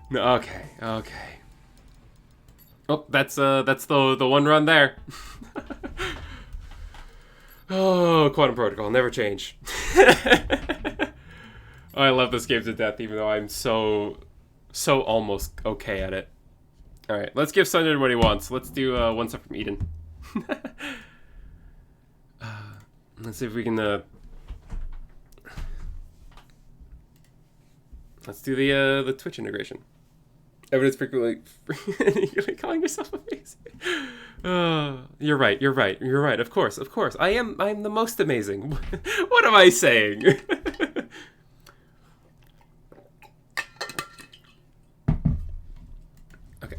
A: No, okay. Oh, that's the one run there. Oh, Quantum Protocol, never change. Oh, I love this game to death, even though I'm so almost okay at it. All right, let's give Sundered what he wants. Let's do one step from Eden. Let's see if we can. Let's do the Twitch integration. Evidence frequently you're calling yourself amazing. You're right. Of course. I'm the most amazing. What am I saying? Okay.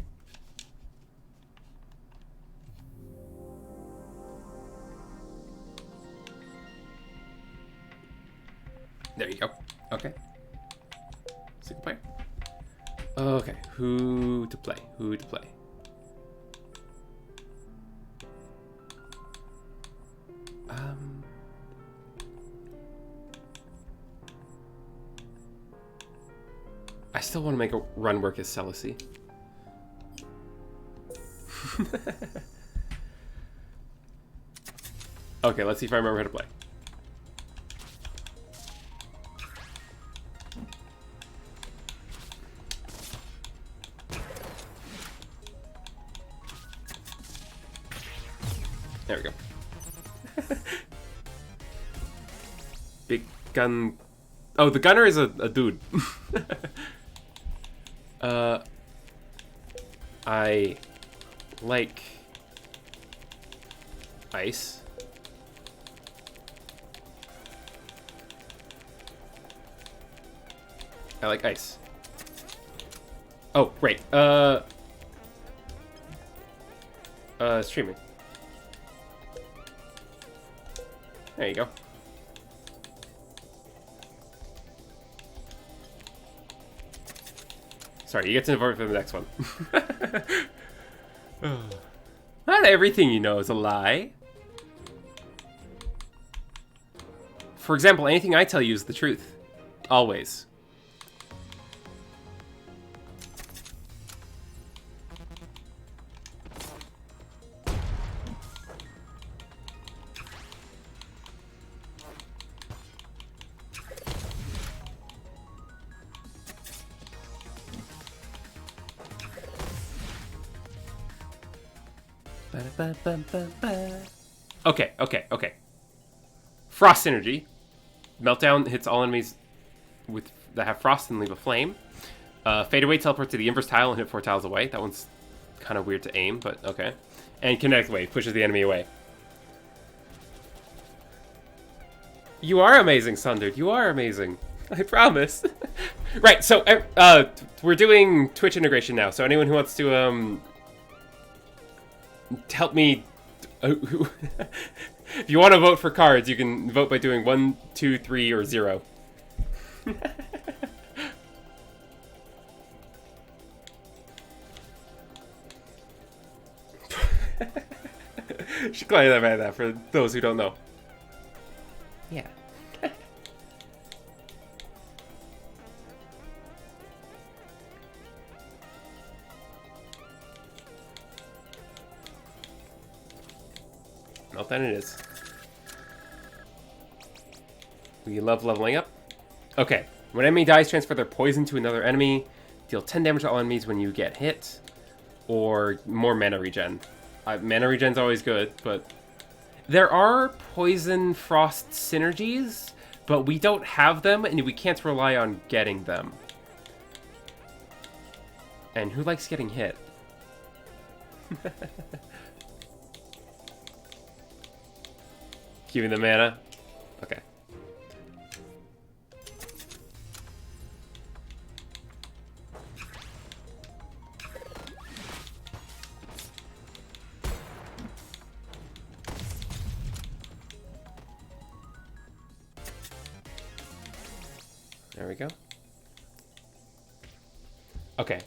A: There you go. Okay. Single player. Okay, who to play? I still want to make a run work as Celicy. Okay, let's see if I remember how to play. There we go. Big gun. Oh, the gunner is a dude. I like ice. I like ice. Oh, great. Streaming. There you go. Sorry, you get to vote for the next one. Not everything you know is a lie. For example, anything I tell you is the truth. Always. Okay. Frost Energy. Meltdown hits all enemies that have frost and leave a flame. Fade away, teleport to the inverse tile and hit 4 tiles away. That one's kind of weird to aim, but okay. And Kinetic Wave pushes the enemy away. You are amazing, Sundered. You are amazing. I promise. Right, so we're doing Twitch integration now. So anyone who wants to help me, if you want to vote for cards, you can vote by doing 1, 2, 3, or 0. Should clarify that for those who don't know. Yeah. Well, then it is. We love leveling up. Okay. When enemy dies, transfer their poison to another enemy. Deal 10 damage to all enemies when you get hit. Or more mana regen. Mana regen's always good, but... There are poison frost synergies, but we don't have them, and we can't rely on getting them. And who likes getting hit? Give me the mana. Okay. There we go.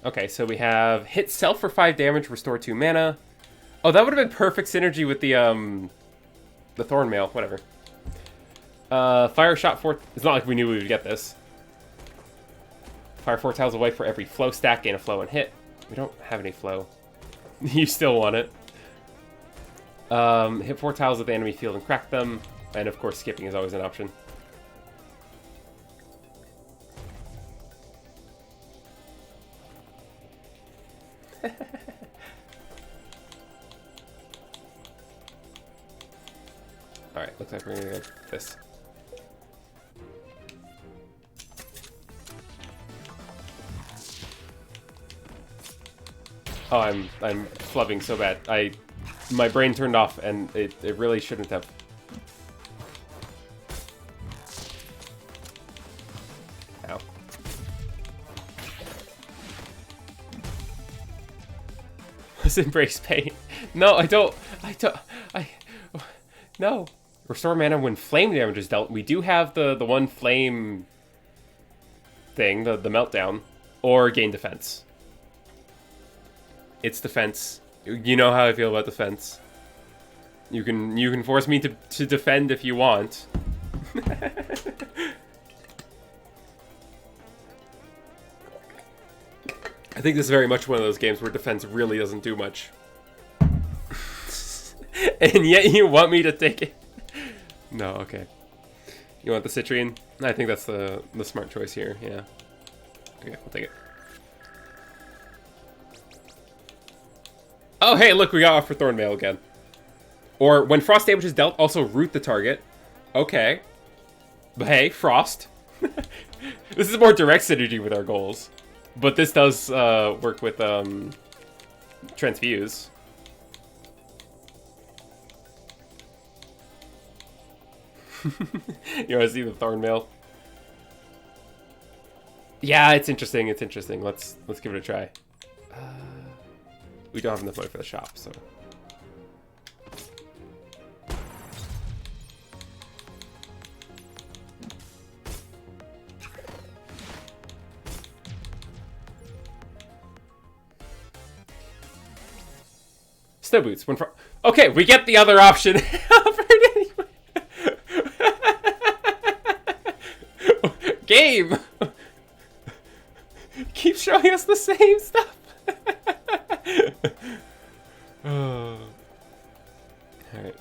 A: Okay, so we have hit self for 5 damage, restore 2 mana. Oh, that would have been perfect synergy with the Thorn Mail, whatever. Fire shot 4... It's not like we knew we would get this. Fire 4 tiles away for every flow stack, gain a flow and hit. We don't have any flow. You still want it. Hit 4 tiles of the enemy field and crack them. And of course, skipping is always an option. Alright, looks like we're gonna go this. Oh, I'm flubbing so bad. My brain turned off and it really shouldn't have. Ow. Let's embrace pain. No, I don't. No. Restore mana when flame damage is dealt. We do have the one flame thing, the meltdown, or gain defense. It's defense. You know how I feel about defense. You can force me to defend if you want. I think this is very much one of those games where defense really doesn't do much. And yet you want me to take it. No, okay. You want the citrine? I think that's the smart choice here, yeah. Okay, we'll take it. Oh, hey, look, we got off for Thornmail again. Or, when frost damage is dealt, also root the target. Okay. But hey, frost. This is more direct synergy with our goals. But this does work with Transfuse. You want to see the Thornmail? Yeah, it's interesting. It's interesting. Let's give it a try. We don't have enough money for the shop, so. Snow boots. Okay, we get the other option. Game! Keep showing us the same stuff. Alright.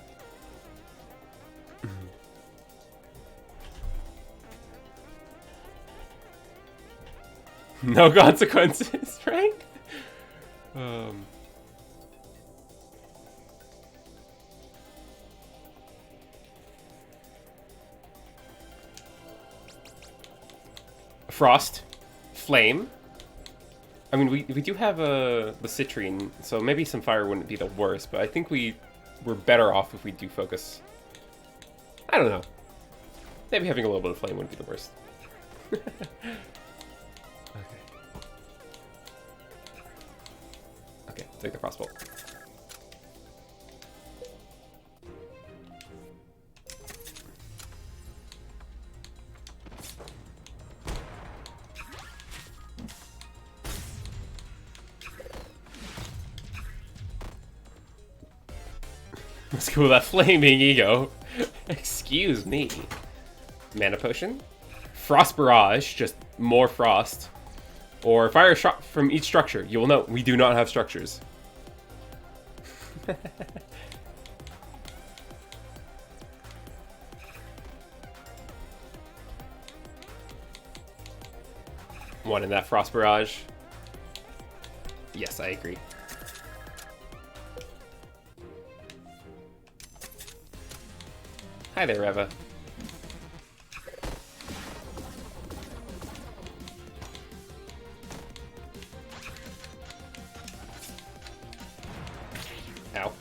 A: No consequences, right? Frost, flame. I mean, we do have the citrine, so maybe some fire wouldn't be the worst, but I think we're better off if we do focus. I don't know. Maybe having a little bit of flame wouldn't be the worst. Okay. Okay, take the crossbow. Let's go with that flaming ego. Excuse me. Mana potion. Frost barrage, just more frost. Or fire shot from each structure. You will note, we do not have structures. One in that frost barrage. Yes, I agree. Hi there, Reva. Ow.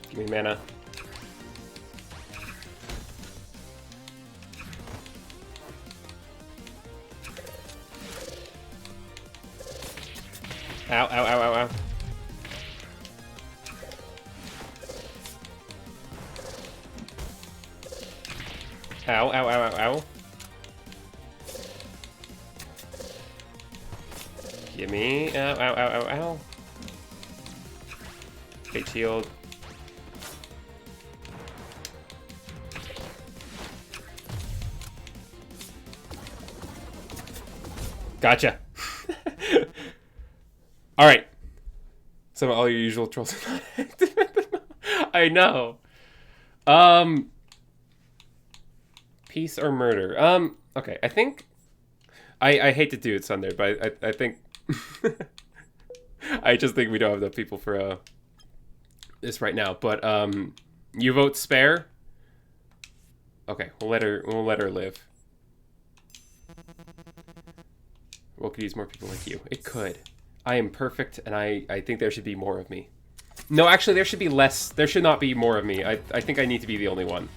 A: Give me mana. Ow, ow, ow, ow, ow. Ow, ow, ow, ow, ow. Gimme. Ow, ow, ow, ow, ow. Fate shield. Gotcha. All right. Some of all your usual trolls are not active at the moment. I know. Peace or murder? Okay. I think I hate to do it Sunday, but I think I just think we don't have enough people for this right now. But you vote spare. Okay, we'll let her live. Well, could use more people like you. It could. I am perfect, and I think there should be more of me. No, actually, there should be less. There should not be more of me. I think I need to be the only one.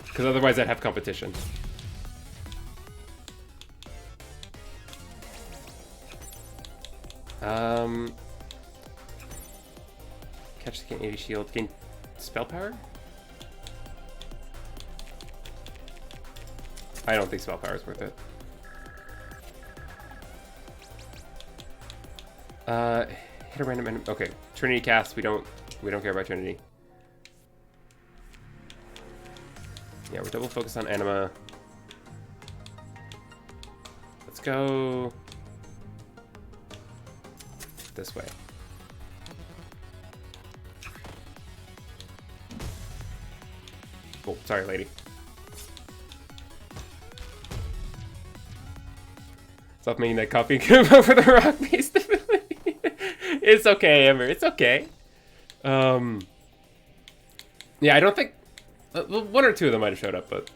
A: Because otherwise I'd have competition. Catch the gain 80 shield. Gain spell power? I don't think spell power is worth it. Hit a random enemy. Okay, Trinity cast. We don't care about Trinity. Yeah, we're double focused on Anima. Let's go this way. Oh, sorry, lady. Stop making that copy over the rock beast. It's okay, Amber. It's okay. Yeah, I don't think one or two of them might have showed up, but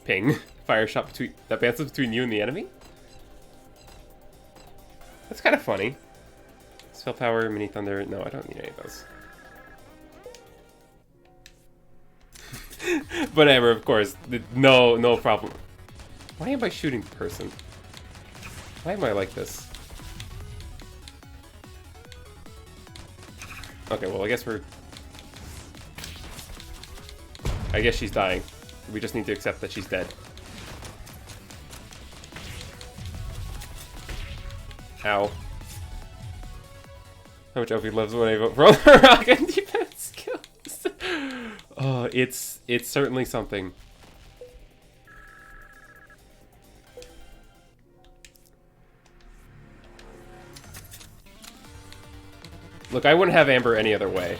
A: ping fire shot between that bounces between you and the enemy. That's kind of funny. Spell power, mini thunder. No, I don't need any of those. But Amber, of course, no problem. Why am I shooting the person? Why am I like this? Okay, well, I guess she's dying. We just need to accept that she's dead. Ow. How much Opie loves when I vote for all the rock and defense skills. Oh, it's certainly something. Look, I wouldn't have Amber any other way.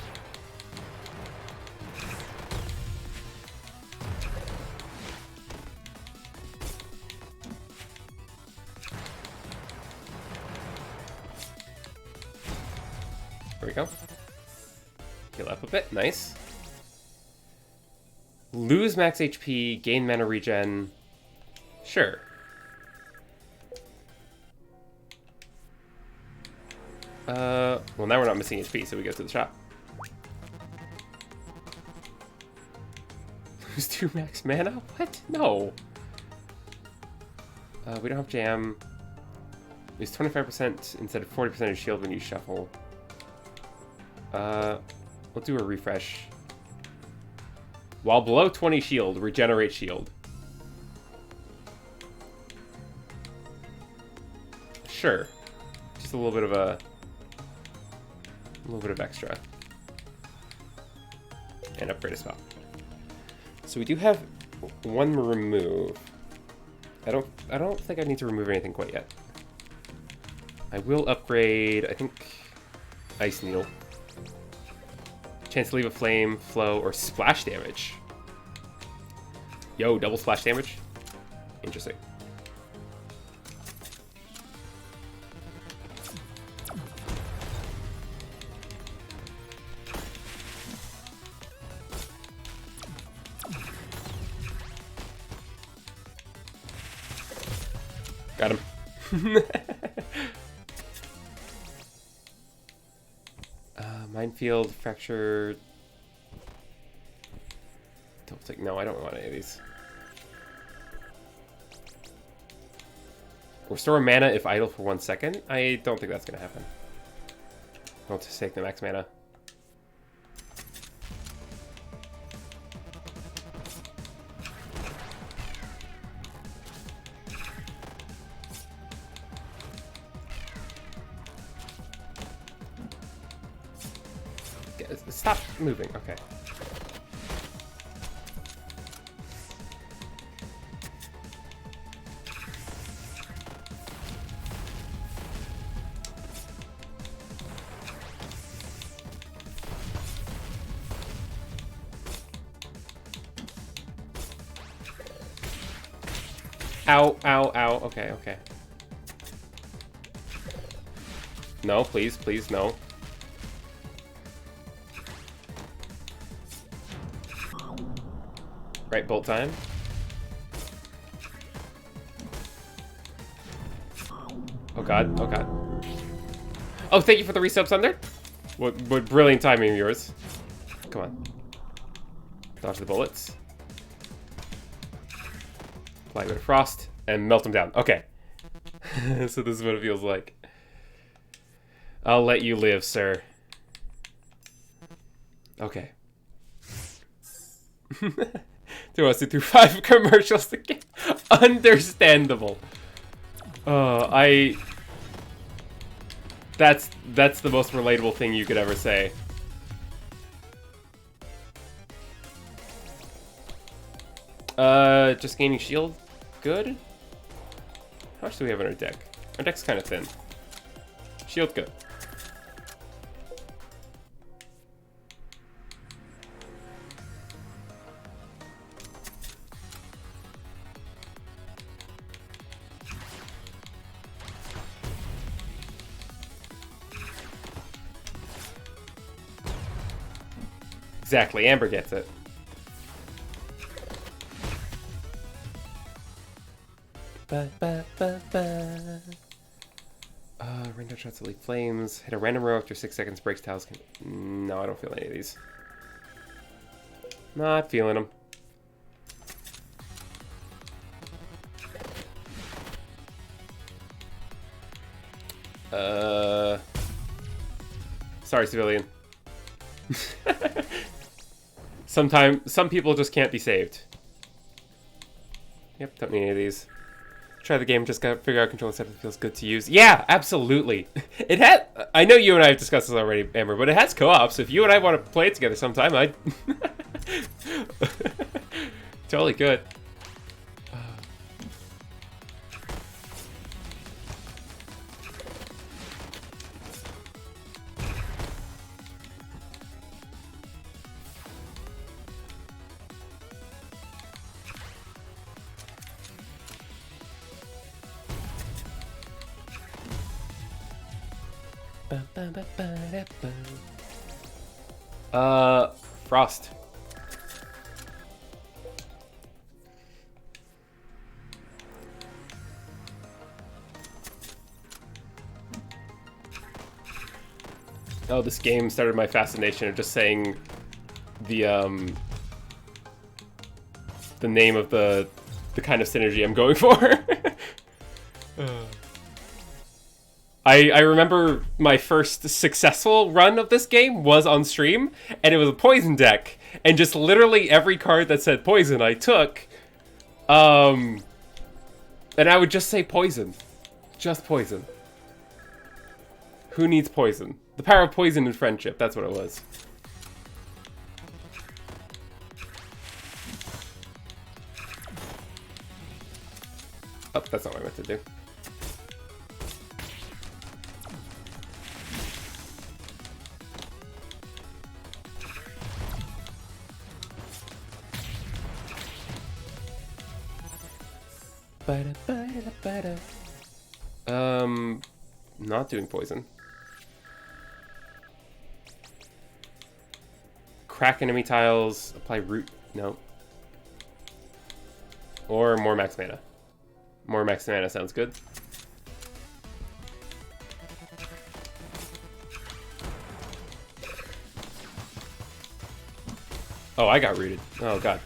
A: There we go. Heal up a bit. Nice. Lose max HP, gain mana regen. Sure. Well, now we're not missing HP, so we go to the shop. Lose 2 max mana? What? No. We don't have jam. Lose 25% instead of 40% of shield when you shuffle. We'll do a refresh. While below 20 shield, regenerate shield. Sure. Just a little bit of extra. And upgrade a spell. So we do have one remove. I don't think I need to remove anything quite yet. I will upgrade, I think, Ice Needle. Chance to leave a flame, flow, or splash damage. Yo, double splash damage? Interesting. Got him. Minefield, fracture. Don't think. No, I don't want any of these. Restore mana if idle for 1 second. I don't think that's gonna happen. I'll just take the max mana. Stop moving. Okay. Ow, ow, ow. Okay, okay. No, please, please, no. Right, bolt time. Oh god, oh god. Oh, thank you for the resubs on there. What brilliant timing of yours. Come on. Dodge the bullets. Apply a bit of frost and melt them down. Okay. So this is what it feels like. I'll let you live, sir. Okay. Through us through 5 commercials to get understandable. That's the most relatable thing you could ever say. Just gaining shield, good. How much do we have in our deck? Our deck's kind of thin. Shield, good. Exactly, Amber gets it. Rain down shots that leave flames. Hit a random row after 6 seconds. Breaks tiles. No, I don't feel any of these. Not feeling them. Sorry, civilian. Some people just can't be saved. Yep, don't need any of these. Try the game, just gotta figure out control setup that feels good to use. Yeah, absolutely. It had. I know you and I have discussed this already, Amber, but it has co-op. So if you and I want to play it together sometime, I totally could. Frost. Oh, this game started my fascination of just saying the name of the kind of synergy I'm going for. I remember my first successful run of this game was on stream, and it was a poison deck, and just literally every card that said poison I took, and I would just say poison. Just poison. Who needs poison? The power of poison in friendship, that's what it was. Oh, that's not what I meant to do. Not doing poison. Crack enemy tiles, apply root, no. Or more max mana. More max mana sounds good. Oh, I got rooted. Oh god.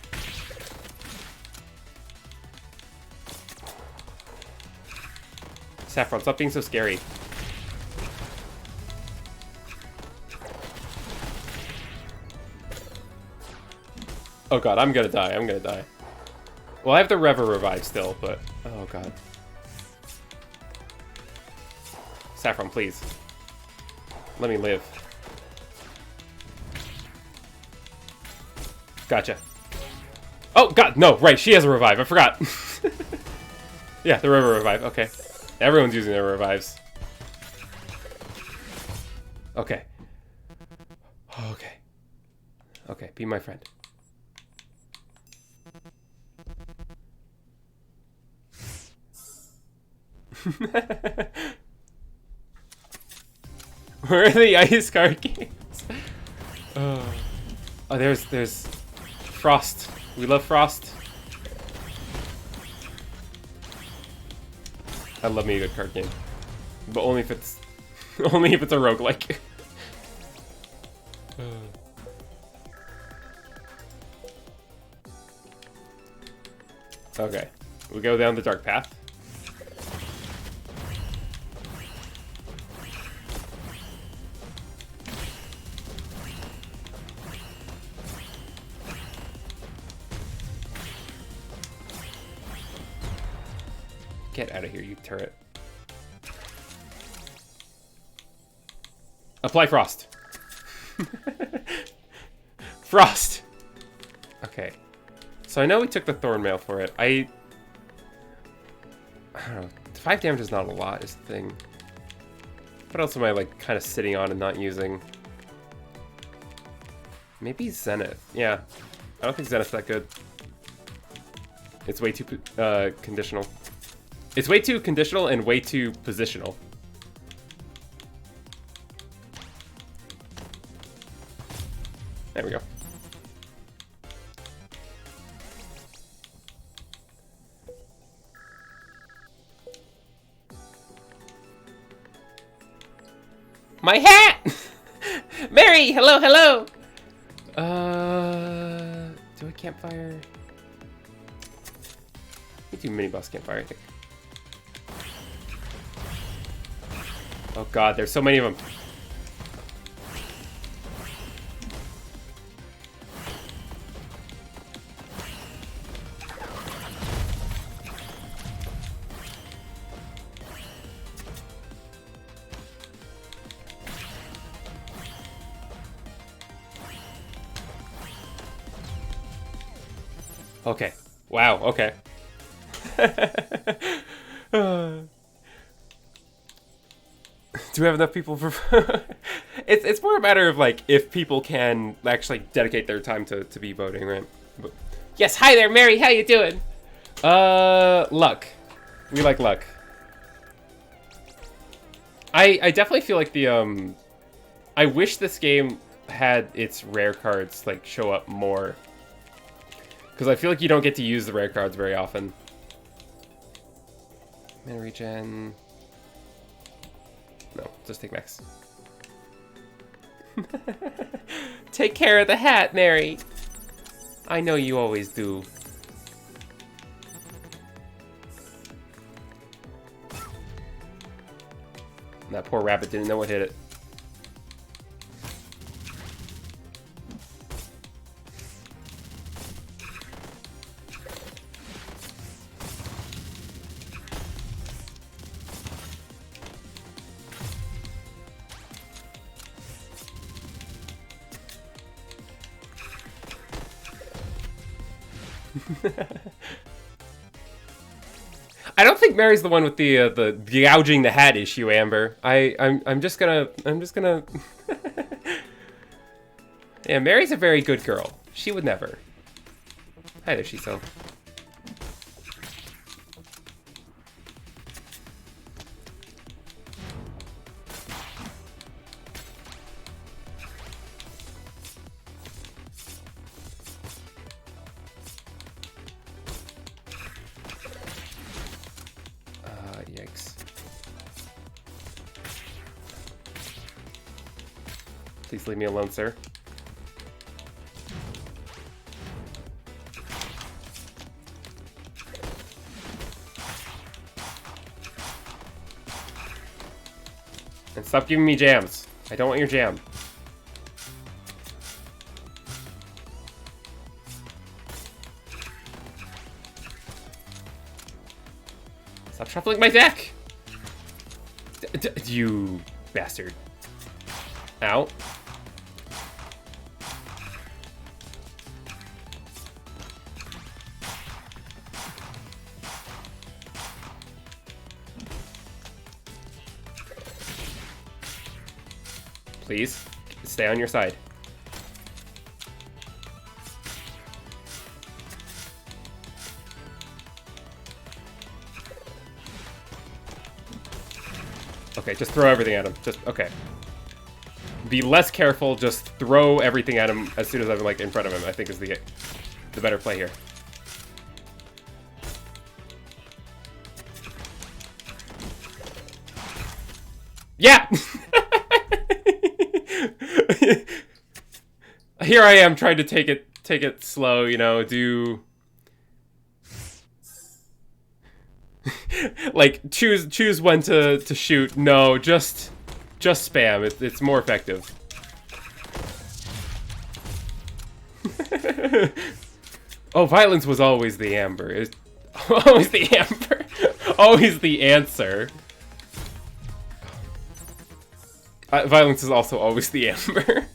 A: Saffron, stop being so scary. Oh god, I'm gonna die, I'm gonna die. Well, I have the Rever revive still, but... Oh god. Saffron, please. Let me live. Gotcha. Oh god, no, right, she has a revive, I forgot. Yeah, the Rever revive, okay. Everyone's using their revives. Okay. Okay. Okay, be my friend. Where are the ice card games? Oh, there's Frost. We love Frost. I love me a good card game, but only if it's a roguelike. Okay, we go down the dark path. Get out of here, you turret. Apply Frost. Frost! Okay. So I know we took the Thornmail for it. I don't know. 5 damage is not a lot, is the thing. What else am I, like, kind of sitting on and not using? Maybe Zenith. Yeah. I don't think Zenith's that good. It's way too conditional. It's way too conditional and way too positional. There we go. My hat! Mary, hello, hello! Do I campfire? We do mini boss campfire, I think. Oh god, there's so many of them. Okay. Wow, okay. Do we have enough people for... it's more a matter of, like, if people can actually dedicate their time to be voting, right? But, yes, hi there, Mary, how you doing? Luck. We like luck. I definitely feel like the, I wish this game had its rare cards, like, show up more. Because I feel like you don't get to use the rare cards very often. Mana regen... No, just take max. Take care of the hat, Mary. I know you always do. That poor rabbit didn't know what hit it. I don't think Mary's the one with the gouging the hat issue, Amber. I'm just gonna Yeah, Mary's a very good girl. She would never. Hi there, Shiso. Yikes. Please leave me alone, sir. And stop giving me jams. I don't want your jam. Stop shuffling my deck! You bastard. Ow. Please, stay on your side. Okay, just throw everything at him. Just, okay. Be less careful, just throw everything at him as soon as I'm, like, in front of him, I think is the better play here. Yeah! Here I am trying to take it slow, you know, do... like, choose when to shoot. No, just spam. It's more effective. Oh, violence was always the Amber. It's always the Amber. Always the answer. Violence is also always the Amber.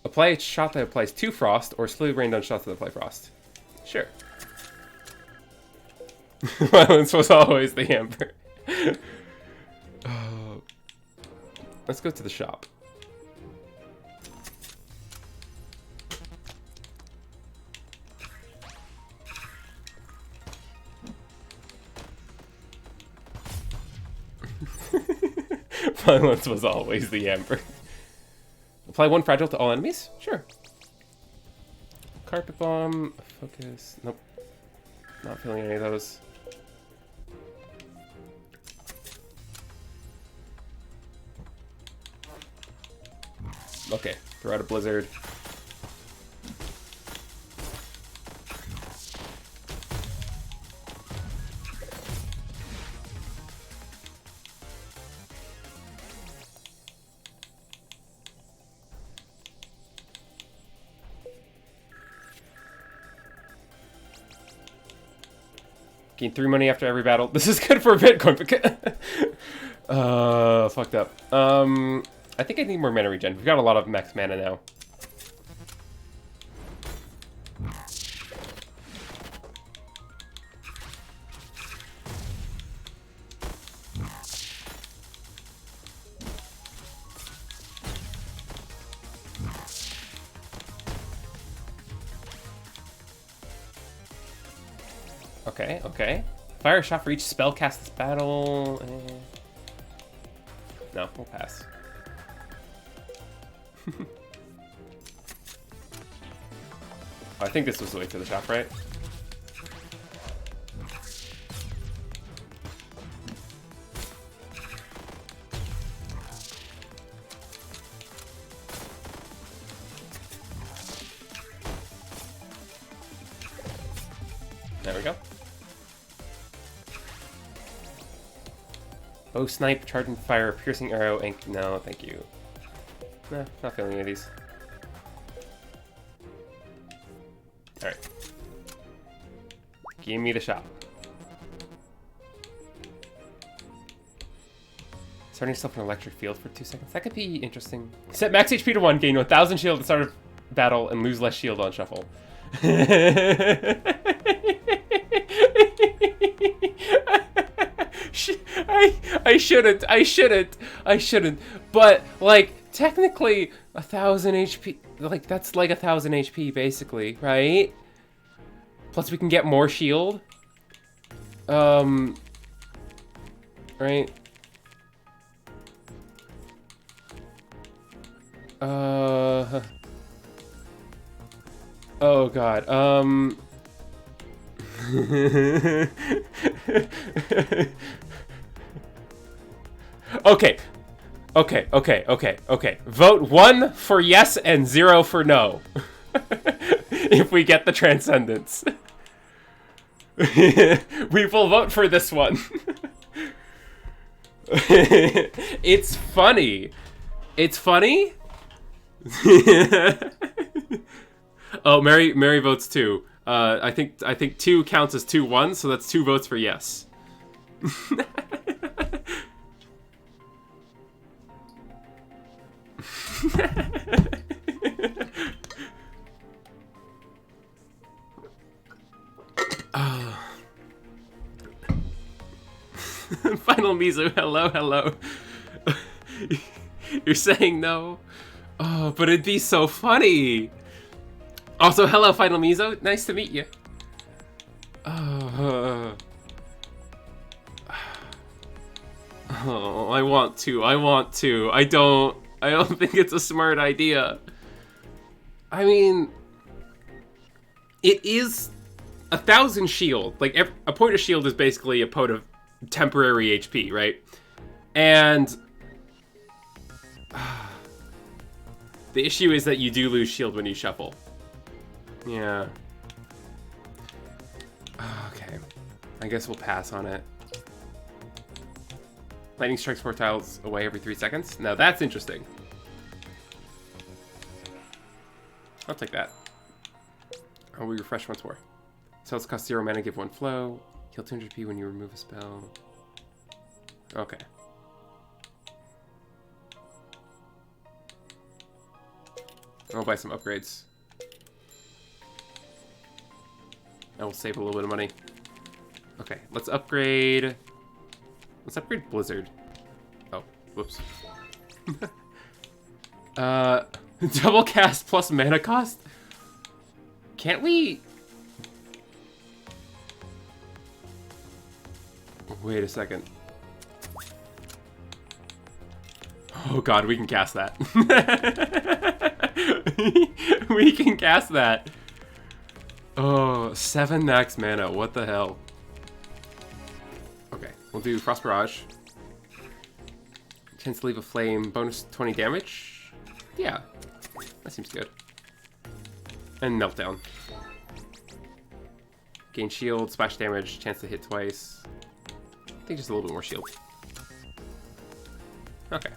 A: Apply a shot that applies 2 frost, or slowly rain down shots that apply frost. Sure. Violence was always the Amber. Let's go to the shop. Violence was always the Amber. Apply 1 fragile to all enemies? Sure. Carpet bomb. Focus. Nope. Not feeling any of those. Okay. Throw out a blizzard. Gain 3 money after every battle. This is good for a Bitcoin. Fucked up. I think I need more mana regen. We've got a lot of max mana now. Okay, okay. Fire a shot for each spell cast this battle. No, we'll pass. I think this was the way to the shop, right? Oh, snipe, charge and fire, piercing arrow, and no, thank you. Nah, not feeling any of these. Alright. Give me the shot. Starting yourself an electric field for 2 seconds. That could be interesting. Set max HP to 1, gain 1000 shield at the start of battle, and lose less shield on shuffle. I shouldn't. But, like, technically, 1000 HP, like, that's like 1000 HP, basically, right? Plus we can get more shield. Right? Oh god, Okay. Vote 1 for yes and 0 for no. If we get the Transcendence. We will vote for this one. It's funny. It's funny? Oh, Mary votes 2. I think 2 counts as 2-1, so that's 2 votes for yes. Final Mizu, hello. You're saying no? Oh, but it'd be so funny. Also, hello, Final Mizu. Nice to meet you. Oh, I want to. I don't think it's a smart idea. I mean, it is 1000 shield. Like, a point of shield is basically a point of temporary HP, right? And the issue is that you do lose shield when you shuffle. Yeah. Okay. I guess we'll pass on it. Lightning strikes 4 tiles away every 3 seconds. Now that's interesting. I'll take that. Oh, we refresh once more. Spells cost 0 mana, give 1 flow. Heal 200 P when you remove a spell. Okay. I'll buy some upgrades. I will save a little bit of money. Okay, let's upgrade... Let's upgrade Blizzard. Oh, whoops. Double cast plus mana cost? Can't we... Wait a second. Oh god, we can cast that. We can cast that. Oh, 7 max mana, what the hell? Okay, we'll do Frost Barrage. Chance to leave a flame, bonus 20 damage? Yeah, that seems good. And Meltdown. Gain shield, splash damage, chance to hit twice. I think just a little bit more shield. Okay.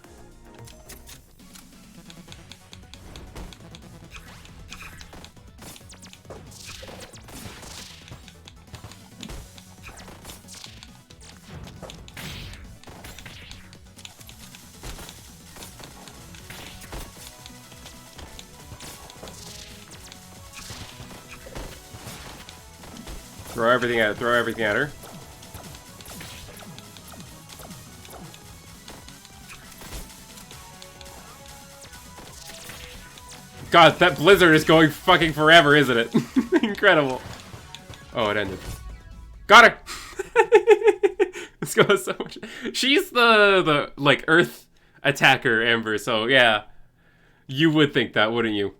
A: Throw everything at her. God, that blizzard is going fucking forever, isn't it? Incredible. Oh, it ended. Got her! Let's go so much. She's the like earth attacker, Amber, so yeah. You would think that, wouldn't you?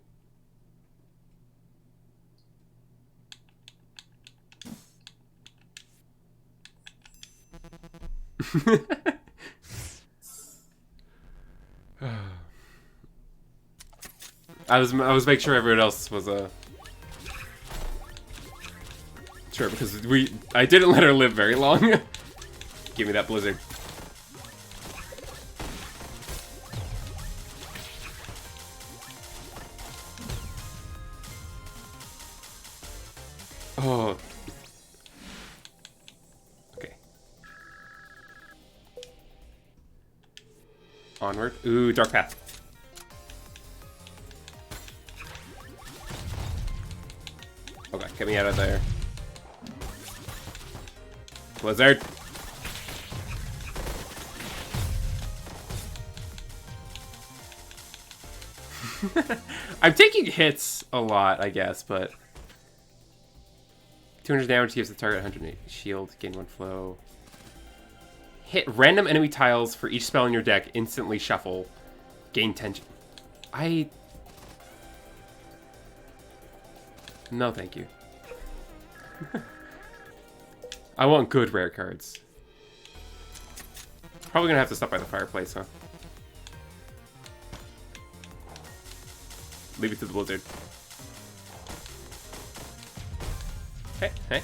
A: I was making sure everyone else was sure, because I didn't let her live very long. Give me that blizzard. Onward. Ooh, Dark Path. Okay, get me out of there. Blizzard. I'm taking hits a lot, I guess, but 200 damage gives the target 108 shield, gain 1 flow. Hit random enemy tiles for each spell in your deck, instantly shuffle, gain tension. No, thank you. I want good rare cards. Probably gonna have to stop by the fireplace, huh? Leave it to the blizzard. Hey,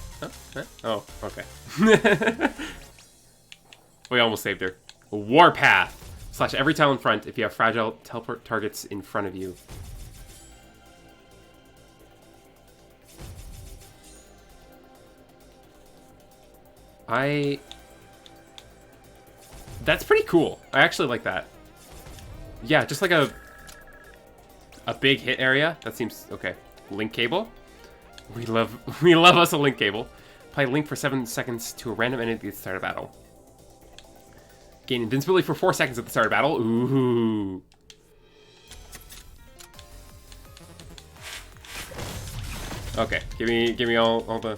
A: oh, okay. We almost saved her. Warpath! Slash every tile in front if you have fragile teleport targets in front of you. That's pretty cool. I actually like that. Yeah, just like a big hit area. That seems okay. Link cable. We love us a link cable. Play link for 7 seconds to a random enemy at the start of battle. Gain invincibility for 4 seconds at the start of battle. Ooh. Okay, give me all the.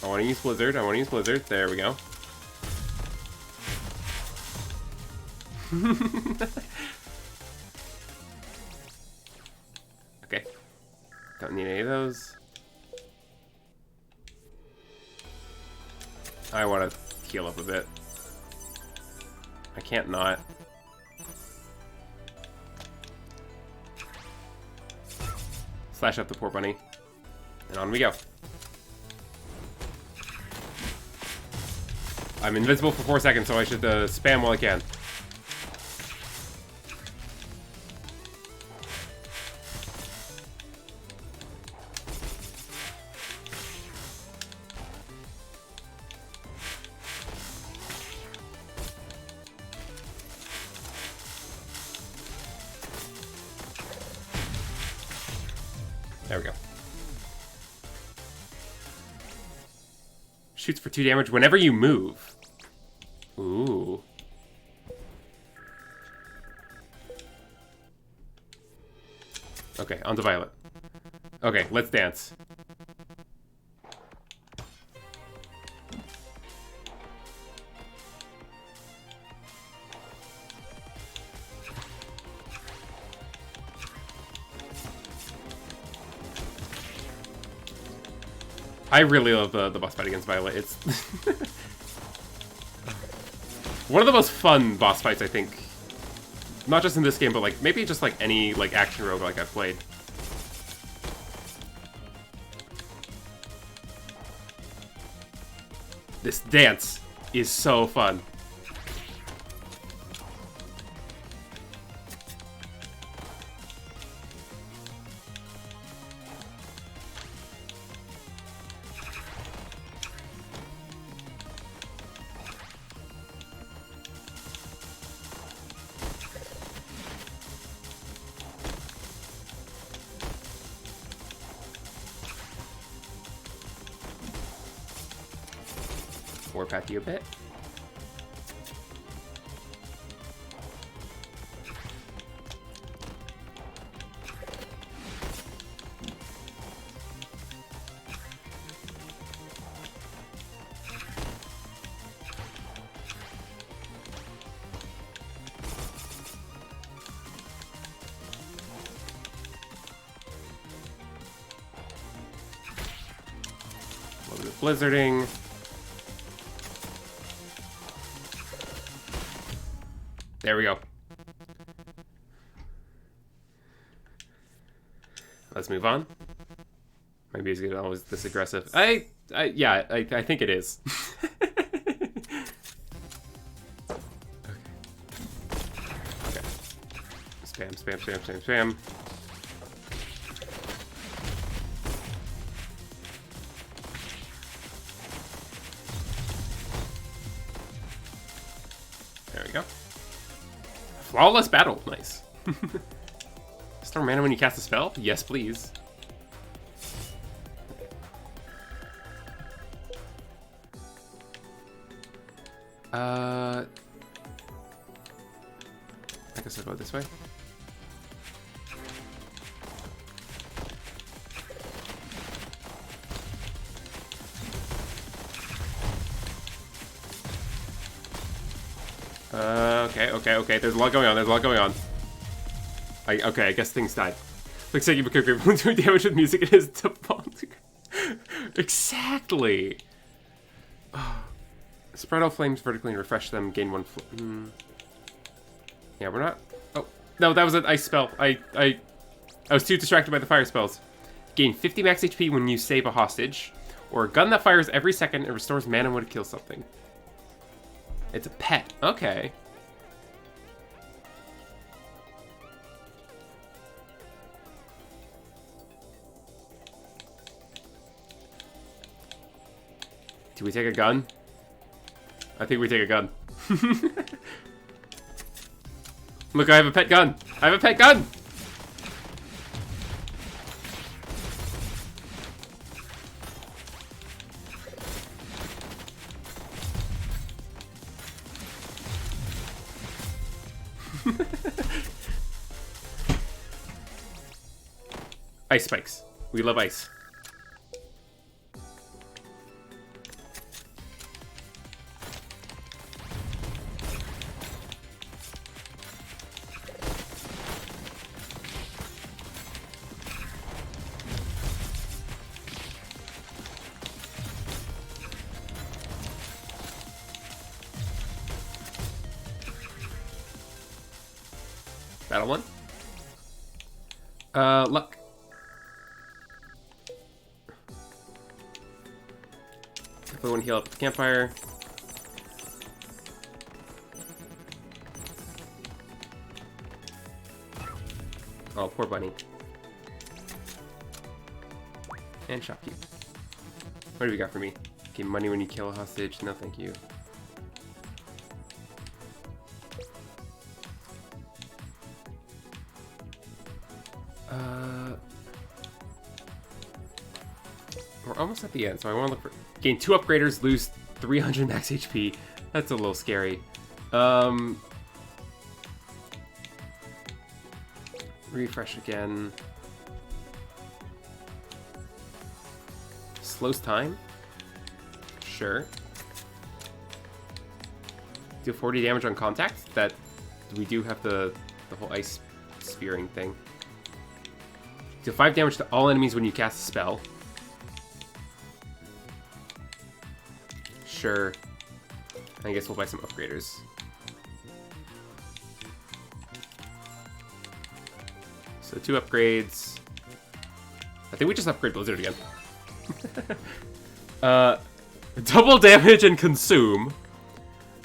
A: I want to use Blizzard. There we go. Okay. Don't need any of those. I want to heal up a bit. I can't not. Slash up the poor bunny. And on we go. I'm invincible for 4 seconds, so I should spam while I can. There we go. Shoots for 2 damage whenever you move. Ooh. Okay, on to Violet. Okay, let's dance. I really love the boss fight against Violet. It's one of the most fun boss fights, I think. Not just in this game, but like maybe just like any like action roguelike I've played. This dance is so fun. Warp at you a bit. A little bit of blizzarding. There we go. Let's move on. My music is always this aggressive. Yeah, I think it is. Okay. Spam, spam, spam, spam, spam. we go. Flawless battle. Nice. Store mana when you cast a spell? Yes, please. I guess I'll go this way. Okay. There's a lot going on. Okay, I guess things died. Looks like you become critical doing damage with music. It is default. Exactly. Spread all flames vertically and refresh them. Gain one. Yeah, we're not. Oh no, that was an ice spell. I was too distracted by the fire spells. Gain 50 max HP when you save a hostage, or a gun that fires every second and restores mana when it kills something. It's a pet. Okay. Do we take a gun? I think we take a gun. Look, I have a pet gun. I have a pet gun! Ice spikes. We love ice. Battle one. Luck. Everyone heal up at the campfire. Oh, poor bunny. And shopkeep. What do we got for me? Okay, money when you kill a hostage. No, thank you. We're almost at the end, so I want to look for... Gain 2 upgraders, lose 300 max HP. That's a little scary. Refresh again. Slows time? Sure. Deal 40 damage on contact? That... We do have the whole ice spearing thing. Deal 5 damage to all enemies when you cast a spell. Sure. I guess we'll buy some upgraders. So 2 upgrades. I think we just upgrade Blizzard again. Double damage and consume.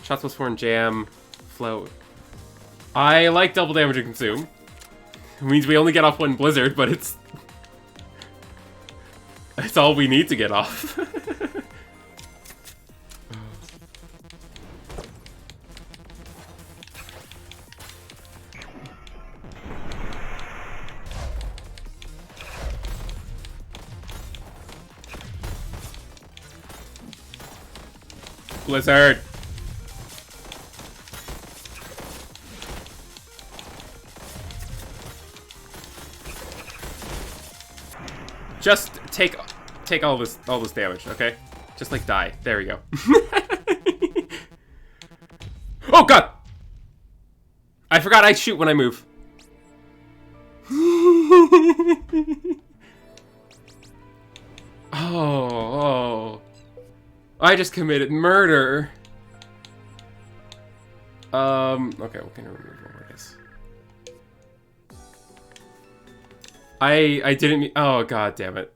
A: Shots plus 4 and jam. Float. I like double damage and consume. It means we only get off 1 Blizzard, but it's all we need to get off. Blizzard. Just take all this damage, okay? Just like die. There we go. Oh god! I forgot I shoot when I move. Oh. I just committed murder. Okay, we can remove one more, I guess. I didn't mean... Oh, god damn it.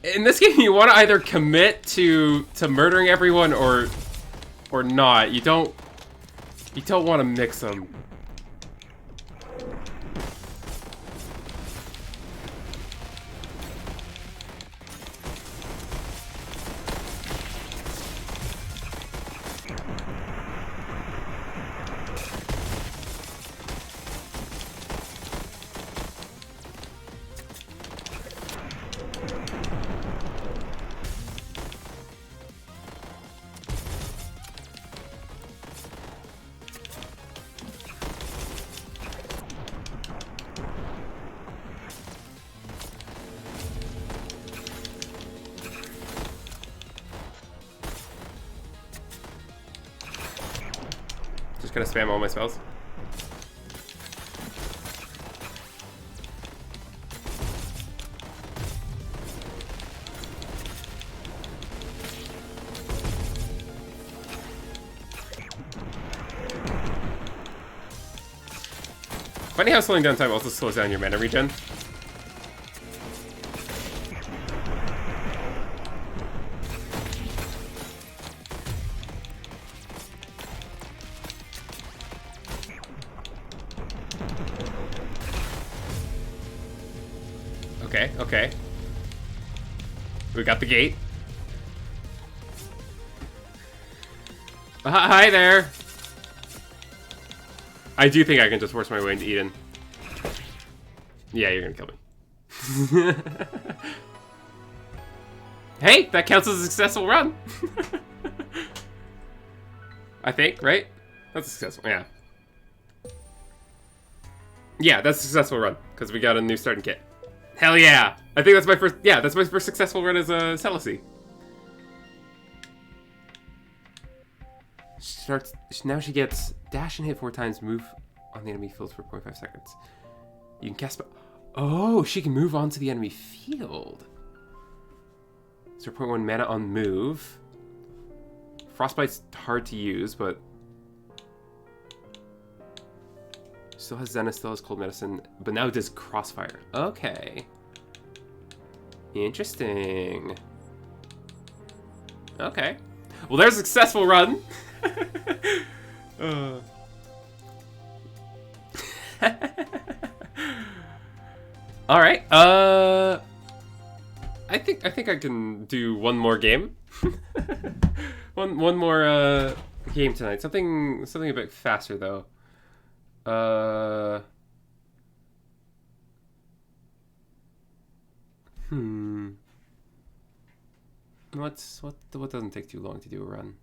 A: In this game, you want to either commit to murdering everyone or not. You don't want to mix them. Gonna spam all my spells. Funny how slowing down time also slows down your mana regen. Okay, okay. We got the gate. Hi there! I do think I can just force my way into Eden. Yeah, you're gonna kill me. Hey, that counts as a successful run! I think, right? That's successful, yeah. Yeah, that's a successful run, because we got a new starting kit. Hell yeah! I think that's my first, yeah, that's my first successful run as a Celicy. Now she gets dash and hit 4 times, move on the enemy field for 0.5 seconds. You can cast... Oh, she can move onto the enemy field. 0.1 mana on move. Frostbite's hard to use, but... Still has Zenith, still has Cold Medicine, but now it does Crossfire. Okay. Interesting. Okay. Well, there's a successful run. All right. I think I can do one more game. one more game tonight. Something a bit faster though. What doesn't take too long to do a run?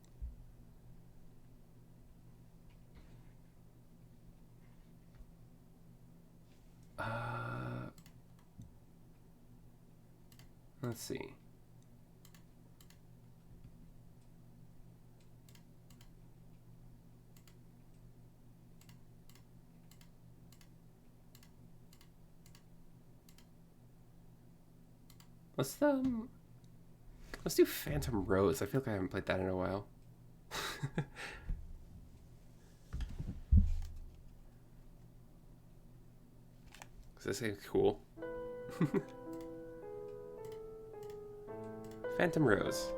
A: Let's see. Let's do Phantom Rose. I feel like I haven't played that in a while. Does this look cool? Phantom Rose.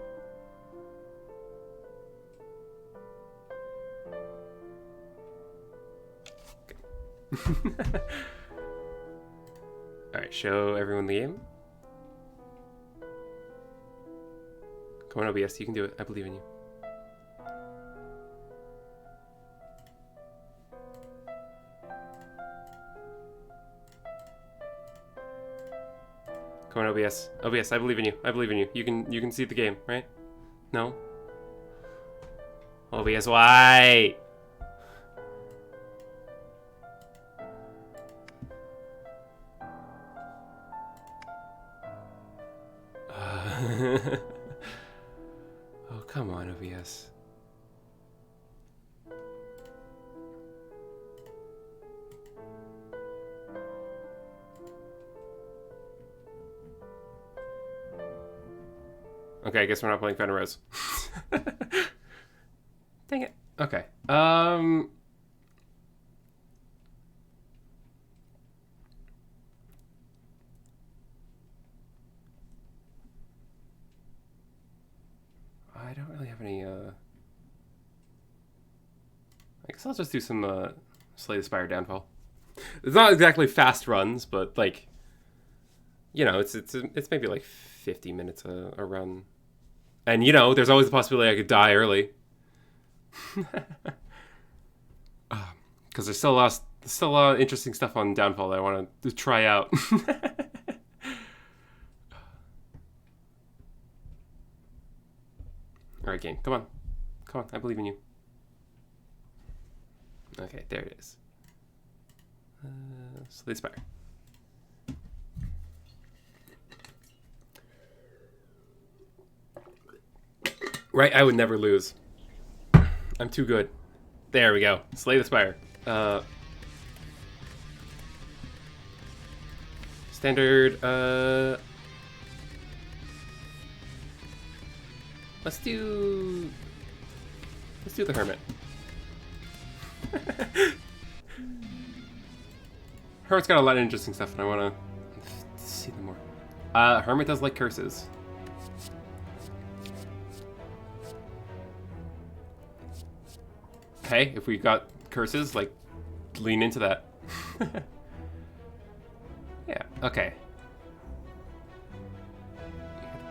A: Okay. Alright, show everyone the game. Come on, OBS, you can do it. I believe in you. Come on, OBS. OBS, I believe in you. I believe in you. You can see the game, right? No? OBS, why? Oh, come on, OBS. Okay, I guess we're not playing Phantom Rose. Dang it. Okay. I don't really have any, I guess I'll just do some, Slay the Spire Downfall. It's not exactly fast runs, but, like, you know, it's maybe, like, 50 minutes a run. And, you know, there's always the possibility I could die early. Because there's still a lot of interesting stuff on Downfall that I want to try out. Alright, game. Come on. Come on. I believe in you. Okay, there it is. Slay the Spire. Right, I would never lose. I'm too good. There we go. Slay the Spire. Standard, let's do the Hermit. Hermit's got a lot of interesting stuff, and I want to see them more. Hermit does like curses. Hey, if we got curses, like, lean into that. Yeah, okay.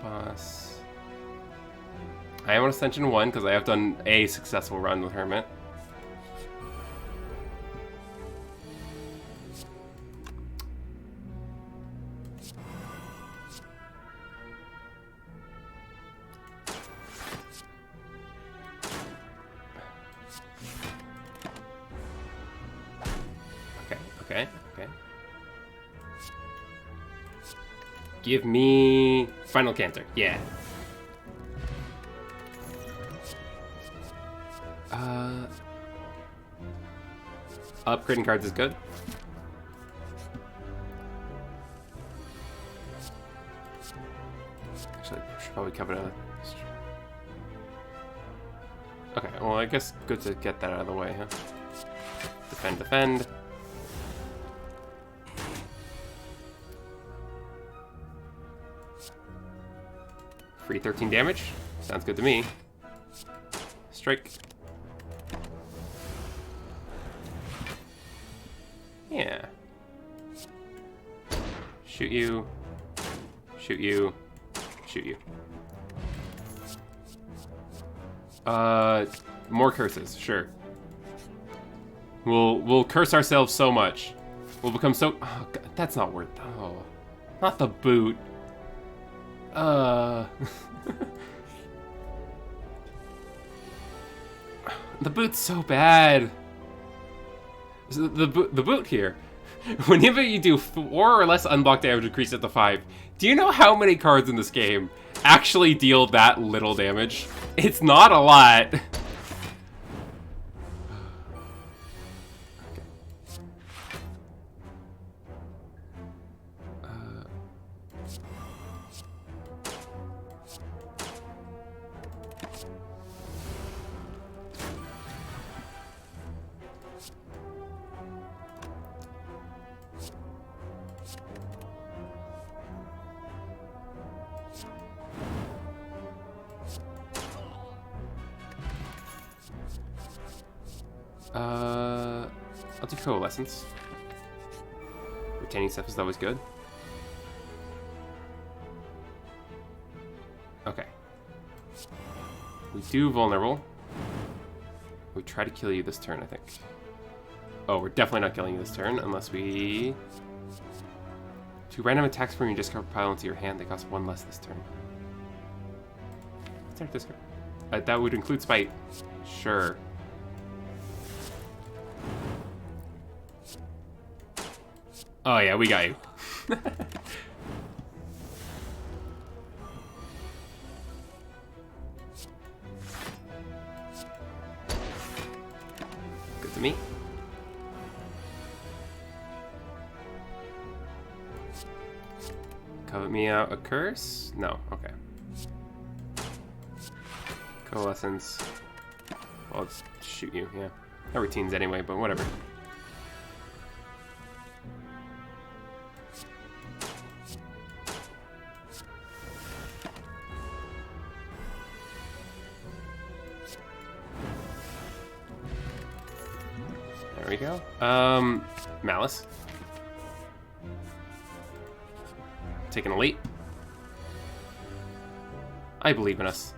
A: Boss. I am on Ascension 1 because I have done a successful run with Hermit. Okay. Give me Final Cancer. Yeah. Upgrading cards is good. Actually, I should probably cover it. Okay, well, I guess good to get that out of the way, huh? Defend. Free 13 damage. Sounds good to me. Strike. Yeah. Shoot you. Shoot you. Shoot you. More curses, sure. We'll curse ourselves so much. We'll become so... Oh, God, that's not worth... Oh. Not the boot. The boot's so bad. The boot here. Whenever you do 4 or less unblocked damage increased up to 5, do you know how many cards in this game actually deal that little damage? It's not a lot. I'll do Coalescence. Retaining stuff is always good. Okay. We do Vulnerable. We try to kill you this turn, I think. Oh, we're definitely not killing you this turn unless we... 2 random attacks from your discard pile into your hand. They cost 1 less this turn. What's our discard? That would include Spite. Sure. Oh yeah, we got you. Good to me. Covet me out a curse? No, okay. Coalescence. Well, let's shoot you, yeah. That routine's anyway, but whatever. There we go. Malice. Taking a leap. I believe in us.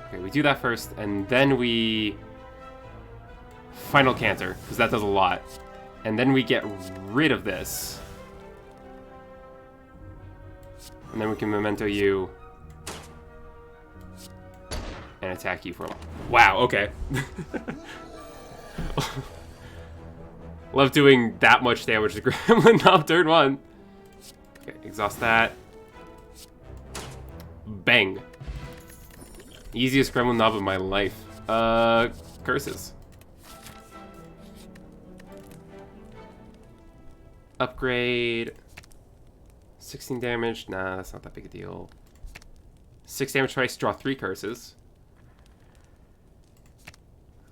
A: Okay, we do that first, and then we... Final Cancer, because that does a lot. And then we get rid of this. And then we can Memento you. And attack you for a while. Wow, okay. Love doing that much damage to Gremlin Knob turn 1. Okay, exhaust that. Bang. Easiest Gremlin Knob of my life. Curses. Upgrade. 16 damage. Nah, that's not that big a deal. 6 damage twice, draw 3 curses.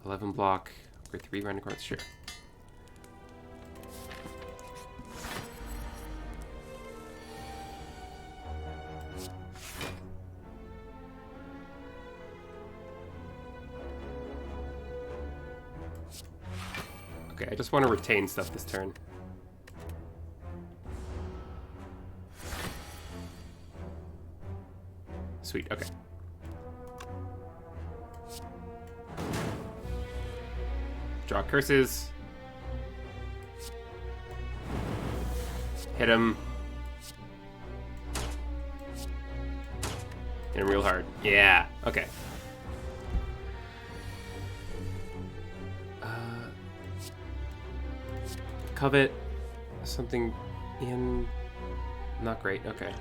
A: 11 block. Upgrade 3 random cards, sure. Okay, I just want to retain stuff this turn. Sweet, okay. Draw curses. Hit him. Hit him real hard. Yeah, okay. Covet. Something in... Not great, okay.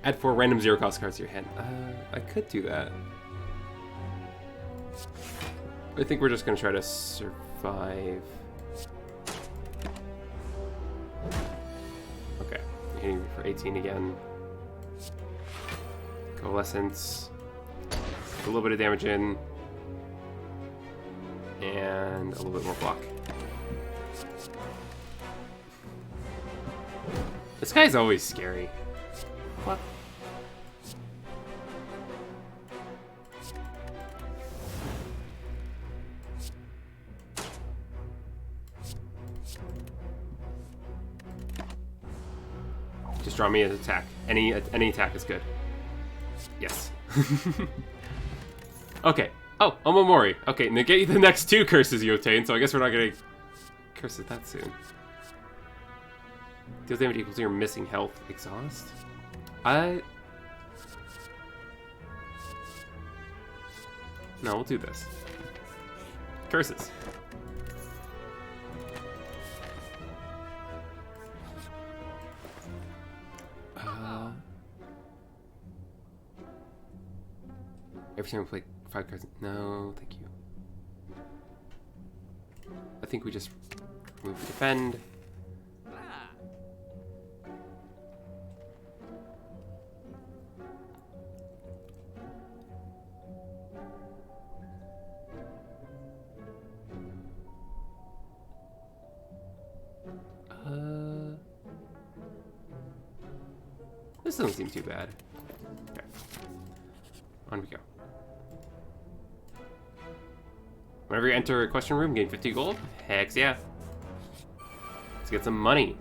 A: Add 4 random 0-cost cards to your hand. I could do that. I think we're just gonna try to survive. Okay, hitting me for 18 again. Coalescence. A little bit of damage in. And a little bit more block. This guy's always scary. What? Just draw me an attack. Any attack is good. Yes. Okay. Oh, Omamori. Okay, negate the next 2 curses you obtain, so I guess we're not gonna curse it that soon. Deals damage equals to your missing health. Exhaust? No, we'll do this. Curses. Every time we play 5 cards. No, thank you. I think we just remove the defend. This doesn't seem too bad. Okay. On we go. Whenever you enter a question room, gain 50 gold. Heck yeah. Let's get some money.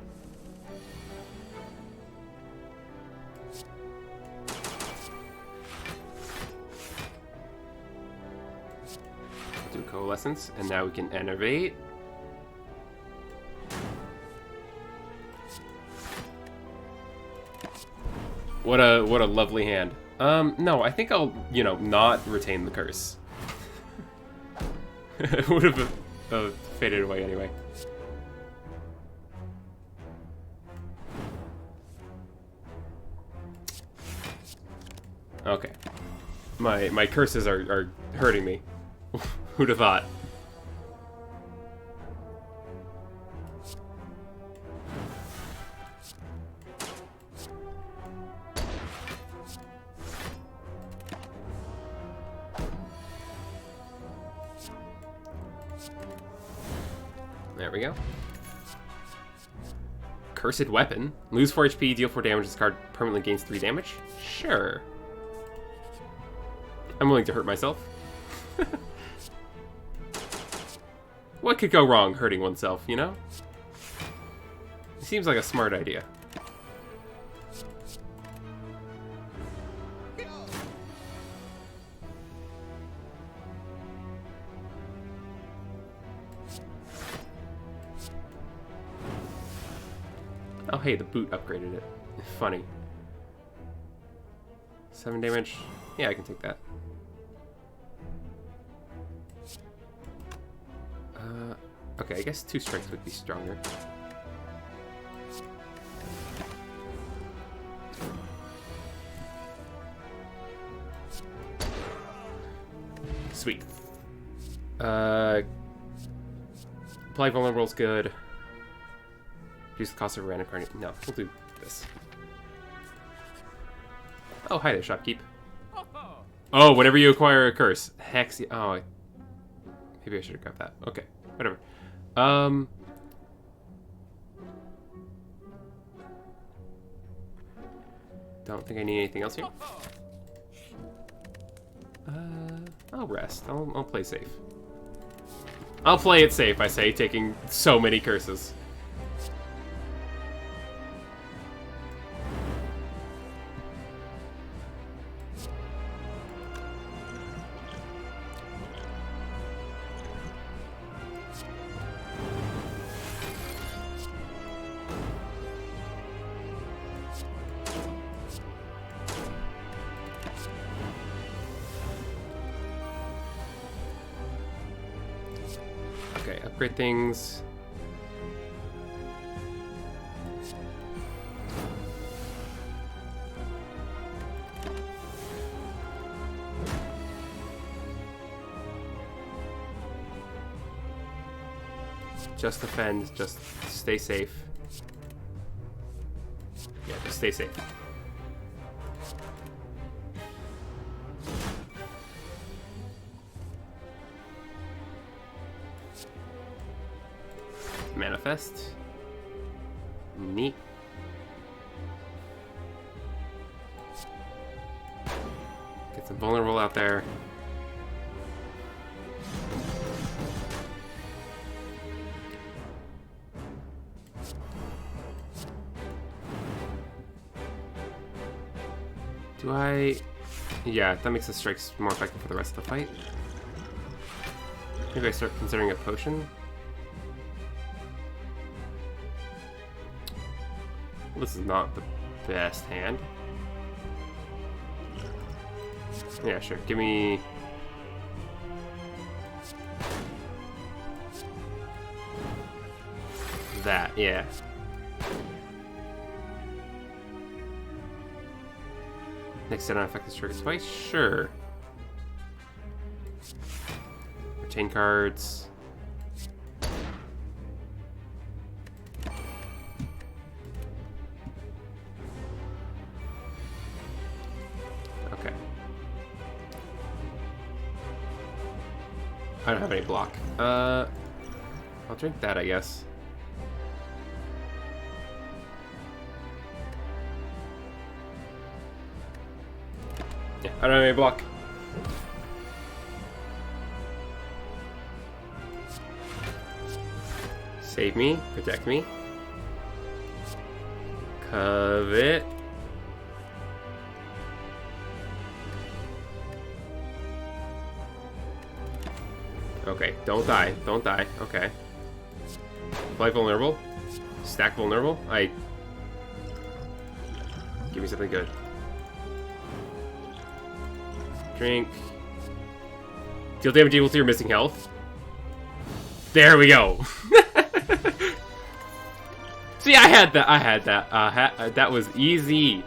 A: Do coalescence, and now we can innovate. What a lovely hand. No, I think I'll, not retain the curse. It would have faded away anyway. Okay. My curses are hurting me. Who'd have thought? There we go. Cursed Weapon. Lose 4 HP, deal 4 damage. This card permanently gains 3 damage. Sure. I'm willing to hurt myself. What could go wrong hurting oneself, you know? It seems like a smart idea. Oh, hey, the boot upgraded it. Funny. 7 damage. Yeah, I can take that. Okay, I guess 2 strength would be stronger. Sweet. Apply vulnerable's good. Reduce the cost of random card. No, we'll do this. Oh, hi there, shopkeep. Oh, whenever you acquire a curse. Hex. Oh, maybe I should have grabbed that. Okay, whatever. Don't think I need anything else here. I'll rest. I'll play safe. I'll play it safe, I say, taking so many curses. Okay, upgrade things. Just defend, just stay safe. Yeah, just stay safe. Manifest. Neat. Get some vulnerable out there. Do I... Yeah, that makes the strikes more effective for the rest of the fight. Maybe I start considering a potion. This is not the best hand. Yeah, sure. Give me... that, yeah. Next set on effective trigger twice? Sure. Retain cards. Okay. I don't have any block. I'll drink that, I guess. Yeah, I don't have any block. Save me, protect me. Covet. Okay, don't die, don't die. Okay. Play vulnerable. Stack vulnerable. Give me something good. Drink. Deal damage equal to your missing health. There we go. See, I had that. I had that. That was easy.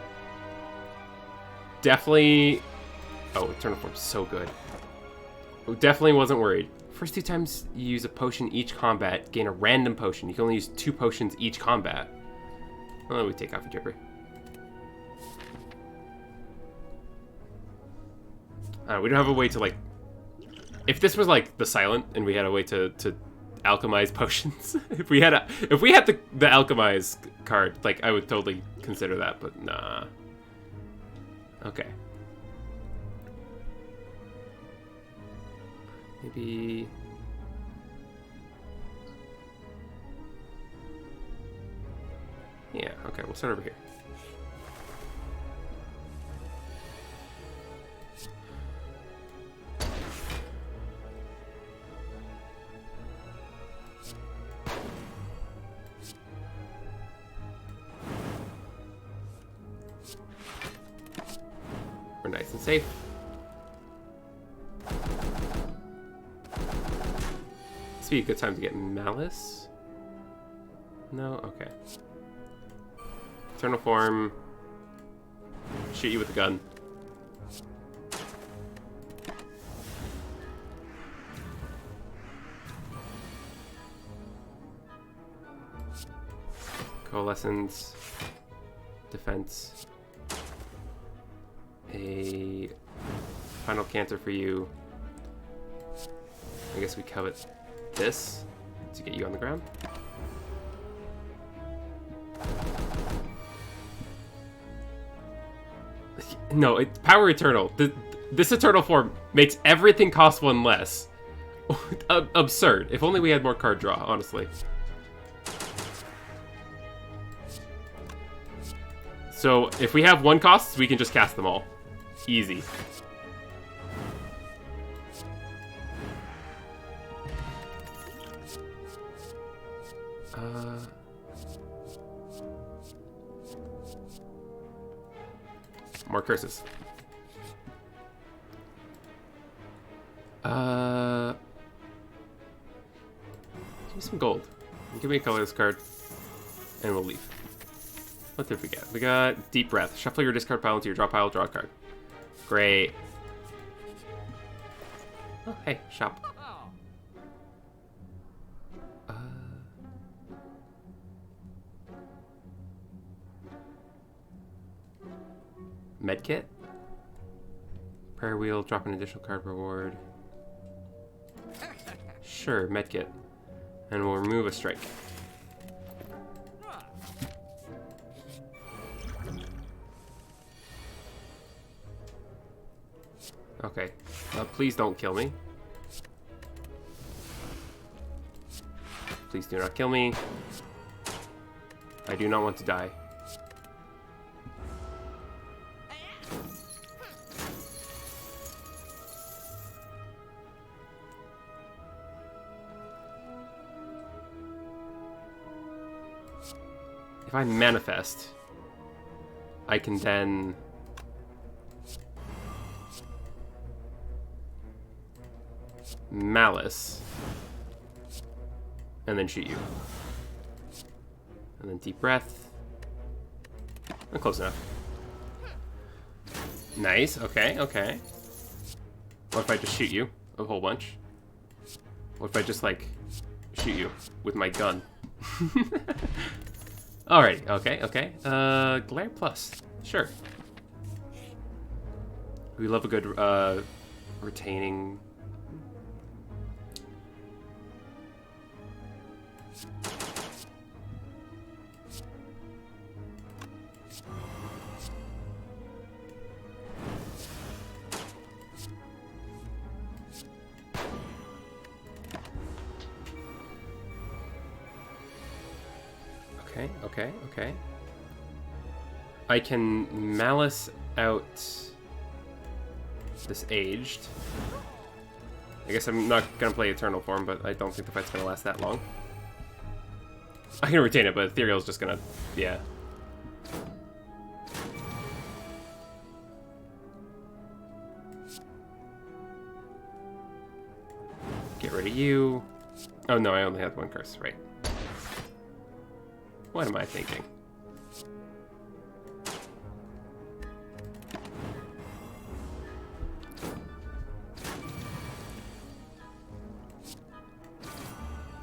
A: Definitely. Oh, Eternal Form's so good. Definitely wasn't worried. First 2 times you use a potion each combat, gain a random potion. You can only use 2 potions each combat. Oh, we take off a Jipper. We don't have a way to, like... If this was, like, the Silent, and we had a way to alchemize potions... if we had the alchemize card, like, I would totally consider that, but nah. Okay. Maybe... Yeah, okay, we'll start over here. We're nice and safe. This would be a good time to get Malice. No? Okay. Eternal Form. Shoot you with a gun. Coalescence. Defense. A final cancer for you. I guess we covet this to get you on the ground. No, it's Power Eternal. This Eternal form makes everything cost 1 less. Absurd. If only we had more card draw, honestly. So, if we have 1 cost, we can just cast them all. Easy. More curses. Give me some gold. Give me a colorless card. And we'll leave. What did we get? We got Deep Breath. Shuffle your discard pile into your draw pile, draw a card. Great. Oh, hey, shop. Medkit? Prayer Wheel, drop an additional card reward. Sure, Medkit. And we'll remove a strike. Okay. Please don't kill me. Please do not kill me. I do not want to die. If I manifest, I can then Malice and then shoot you. And then Deep Breath. I'm close enough. Nice, okay, okay. What if I just shoot you a whole bunch? What if I just, like, shoot you with my gun? Alrighty, okay, okay. Glare Plus. Sure. We love a good, retaining. Okay, okay, okay. I can Malice out this Aged. I guess I'm not gonna play Eternal Form, but I don't think the fight's gonna last that long. I can retain it, but Ethereal's just gonna, yeah. Get rid of you. Oh no, I only have 1 curse, right. What am I thinking?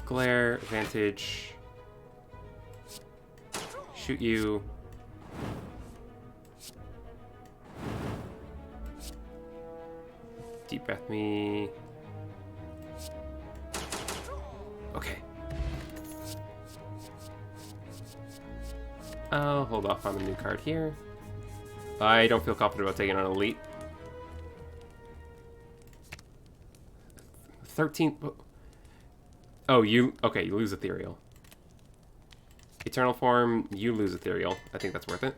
A: Glare, advantage. Shoot you. Deep breath me. Okay. I'll hold off on the new card here. I don't feel confident about taking on Elite. 13. Oh, you. Okay, you lose Ethereal. Eternal Form, you lose Ethereal. I think that's worth it.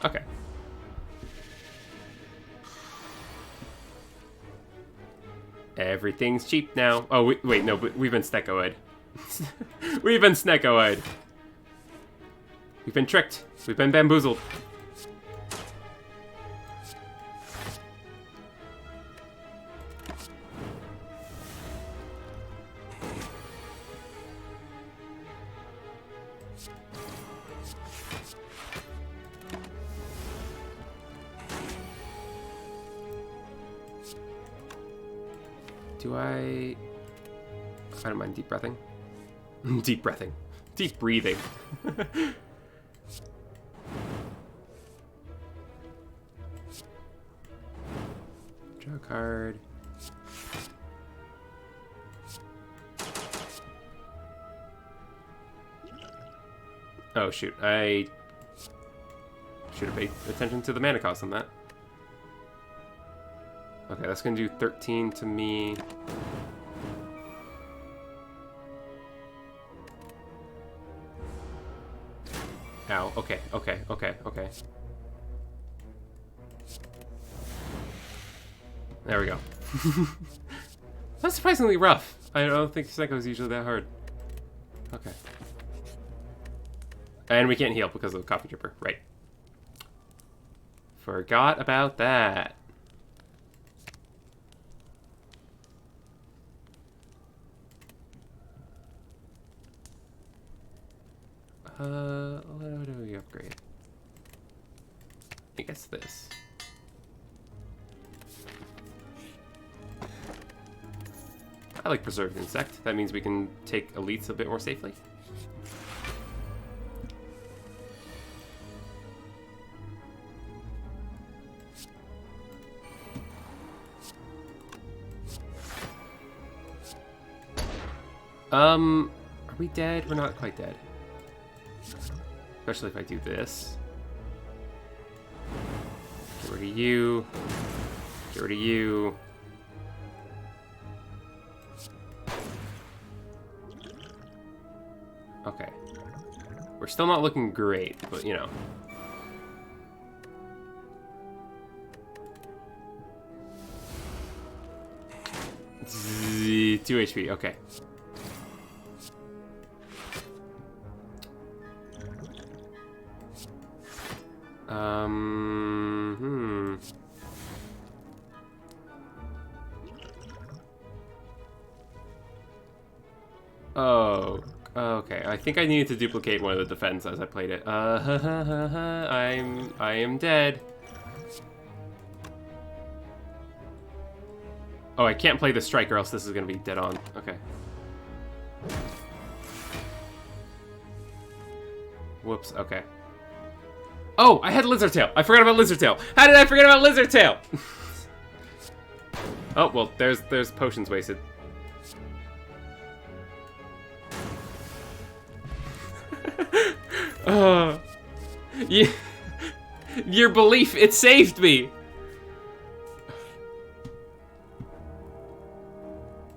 A: Okay. Everything's cheap now. Oh, wait, no, but we've been Snecko-eyed. We've been Snecko-eyed. We've been tricked. We've been bamboozled. Do I don't mind deep breathing. Deep breathing. Deep breathing. Draw a card. Oh shoot, I should have paid attention to the mana cost on that. Okay, that's gonna do 13 to me. Ow, okay. There we go. That's surprisingly rough. I don't think Psycho is usually that hard. Okay. And we can't heal because of the coffee dripper, right. Forgot about that. What do we upgrade? I guess this. I like Preserved Insect. That means we can take elites a bit more safely. Are we dead? We're not quite dead. Especially if I do this. Get rid of you. Get rid of you. Okay. We're still not looking great, but you know. Z 2 HP, okay. Oh, okay. I think I needed to duplicate one of the defense as I played it. I am dead. Oh, I can't play the strike or else this is gonna be dead on. Okay. Whoops, okay. Oh, I had Lizard Tail. I forgot about Lizard Tail. How did I forget about Lizard Tail? Oh, well, there's potions wasted. Your belief, it saved me.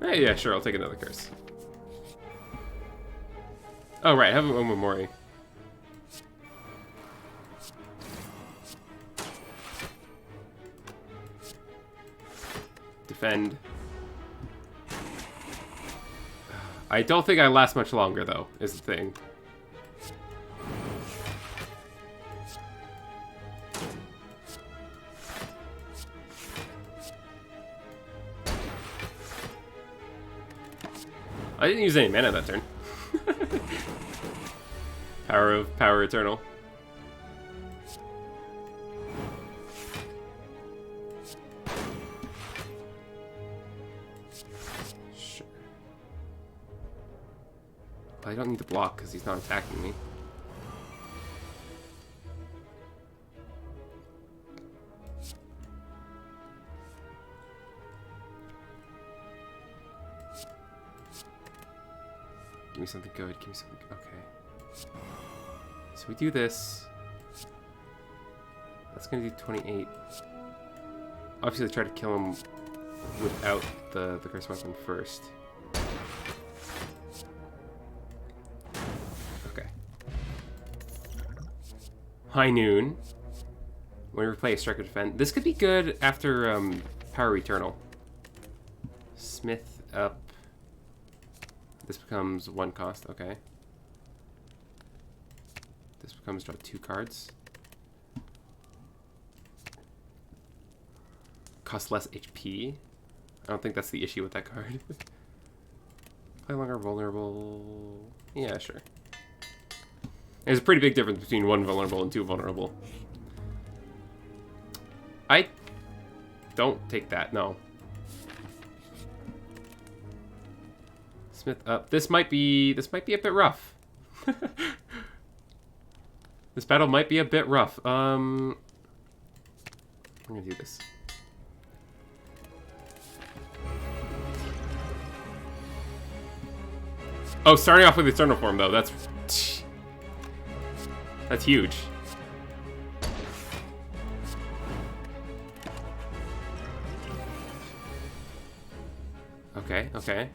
A: Hey, yeah, sure, I'll take another curse. Oh, right, I have a Omamori. Defend. I don't think I last much longer, though, is the thing. I didn't use any mana that turn. Power Eternal. Sure. I don't need to block because he's not attacking me. Give me something good. Give me something good. Okay. So we do this. That's gonna do 28. Obviously, try to kill him without the curse weapon first. Okay. High Noon. When we play a Strike or Defend. This could be good after Power Eternal. Smith up. This becomes 1 cost, okay. This becomes draw 2 cards. Cost less HP. I don't think that's the issue with that card. Play longer vulnerable. Yeah, sure. There's a pretty big difference between 1 vulnerable and 2 vulnerable. I don't take that, no. Smith up. This might be a bit rough. This battle might be a bit rough. I'm gonna do this. Oh, starting off with Eternal Form though, that's huge. Okay, okay.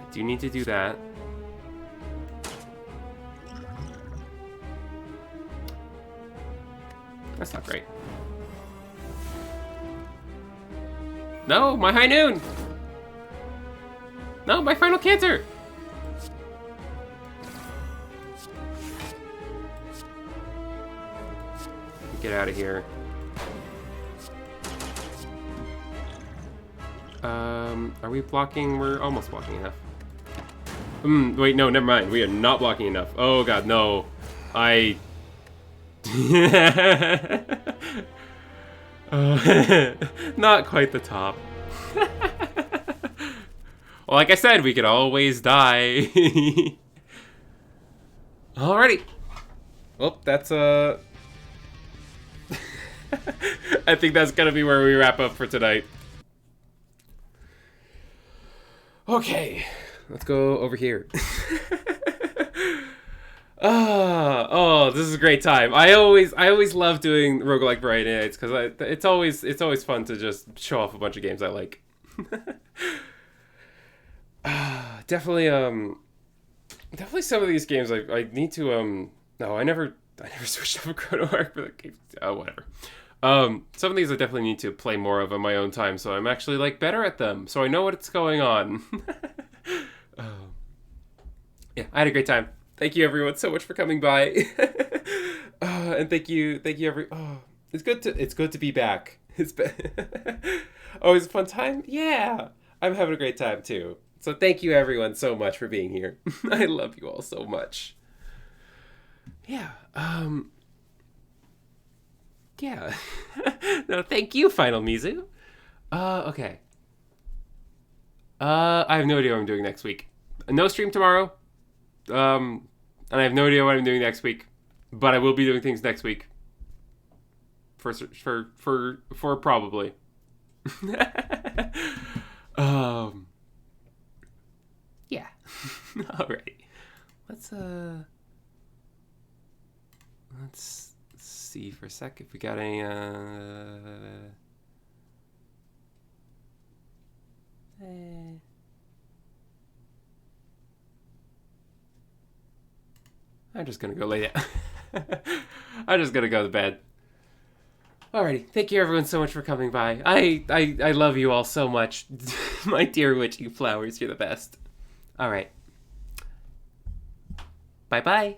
A: I do need to do that. That's not great. No, my high noon! No, my final cancer! Get out of here. Are we blocking? We're almost blocking enough. Wait, no, never mind. We are not blocking enough. Oh god, no. Not quite the top. Well, like I said, we could always die. Alrighty. Well, that's I think that's gonna be where we wrap up for tonight. Okay, let's go over here. Oh, this is a great time. I always love doing roguelike variety nights because it's always fun to just show off a bunch of games I like. Definitely some of these games I need to no, I never switched over Chrono Arc for the game. Oh, whatever. Some of these I definitely need to play more of on my own time, so I'm actually like better at them, so I know what's going on. Yeah, I had a great time. Thank you everyone so much for coming by. And thank you it's good to be back. It's been always a fun time. Yeah, I'm having a great time too. So thank you everyone so much for being here. I love you all so much. Yeah. Yeah. No, thank you, Final Mizu. Okay. I have no idea what I'm doing next week. No stream tomorrow. And I have no idea what I'm doing next week, but I will be doing things next week. For probably. Yeah. Alright. Let's see for a sec if we got any I'm just gonna go lay down. I'm just gonna go to bed. Alrighty, thank you everyone so much for coming by. I love you all so much. My dear witchy flowers, you're the best. Alright. Bye-bye.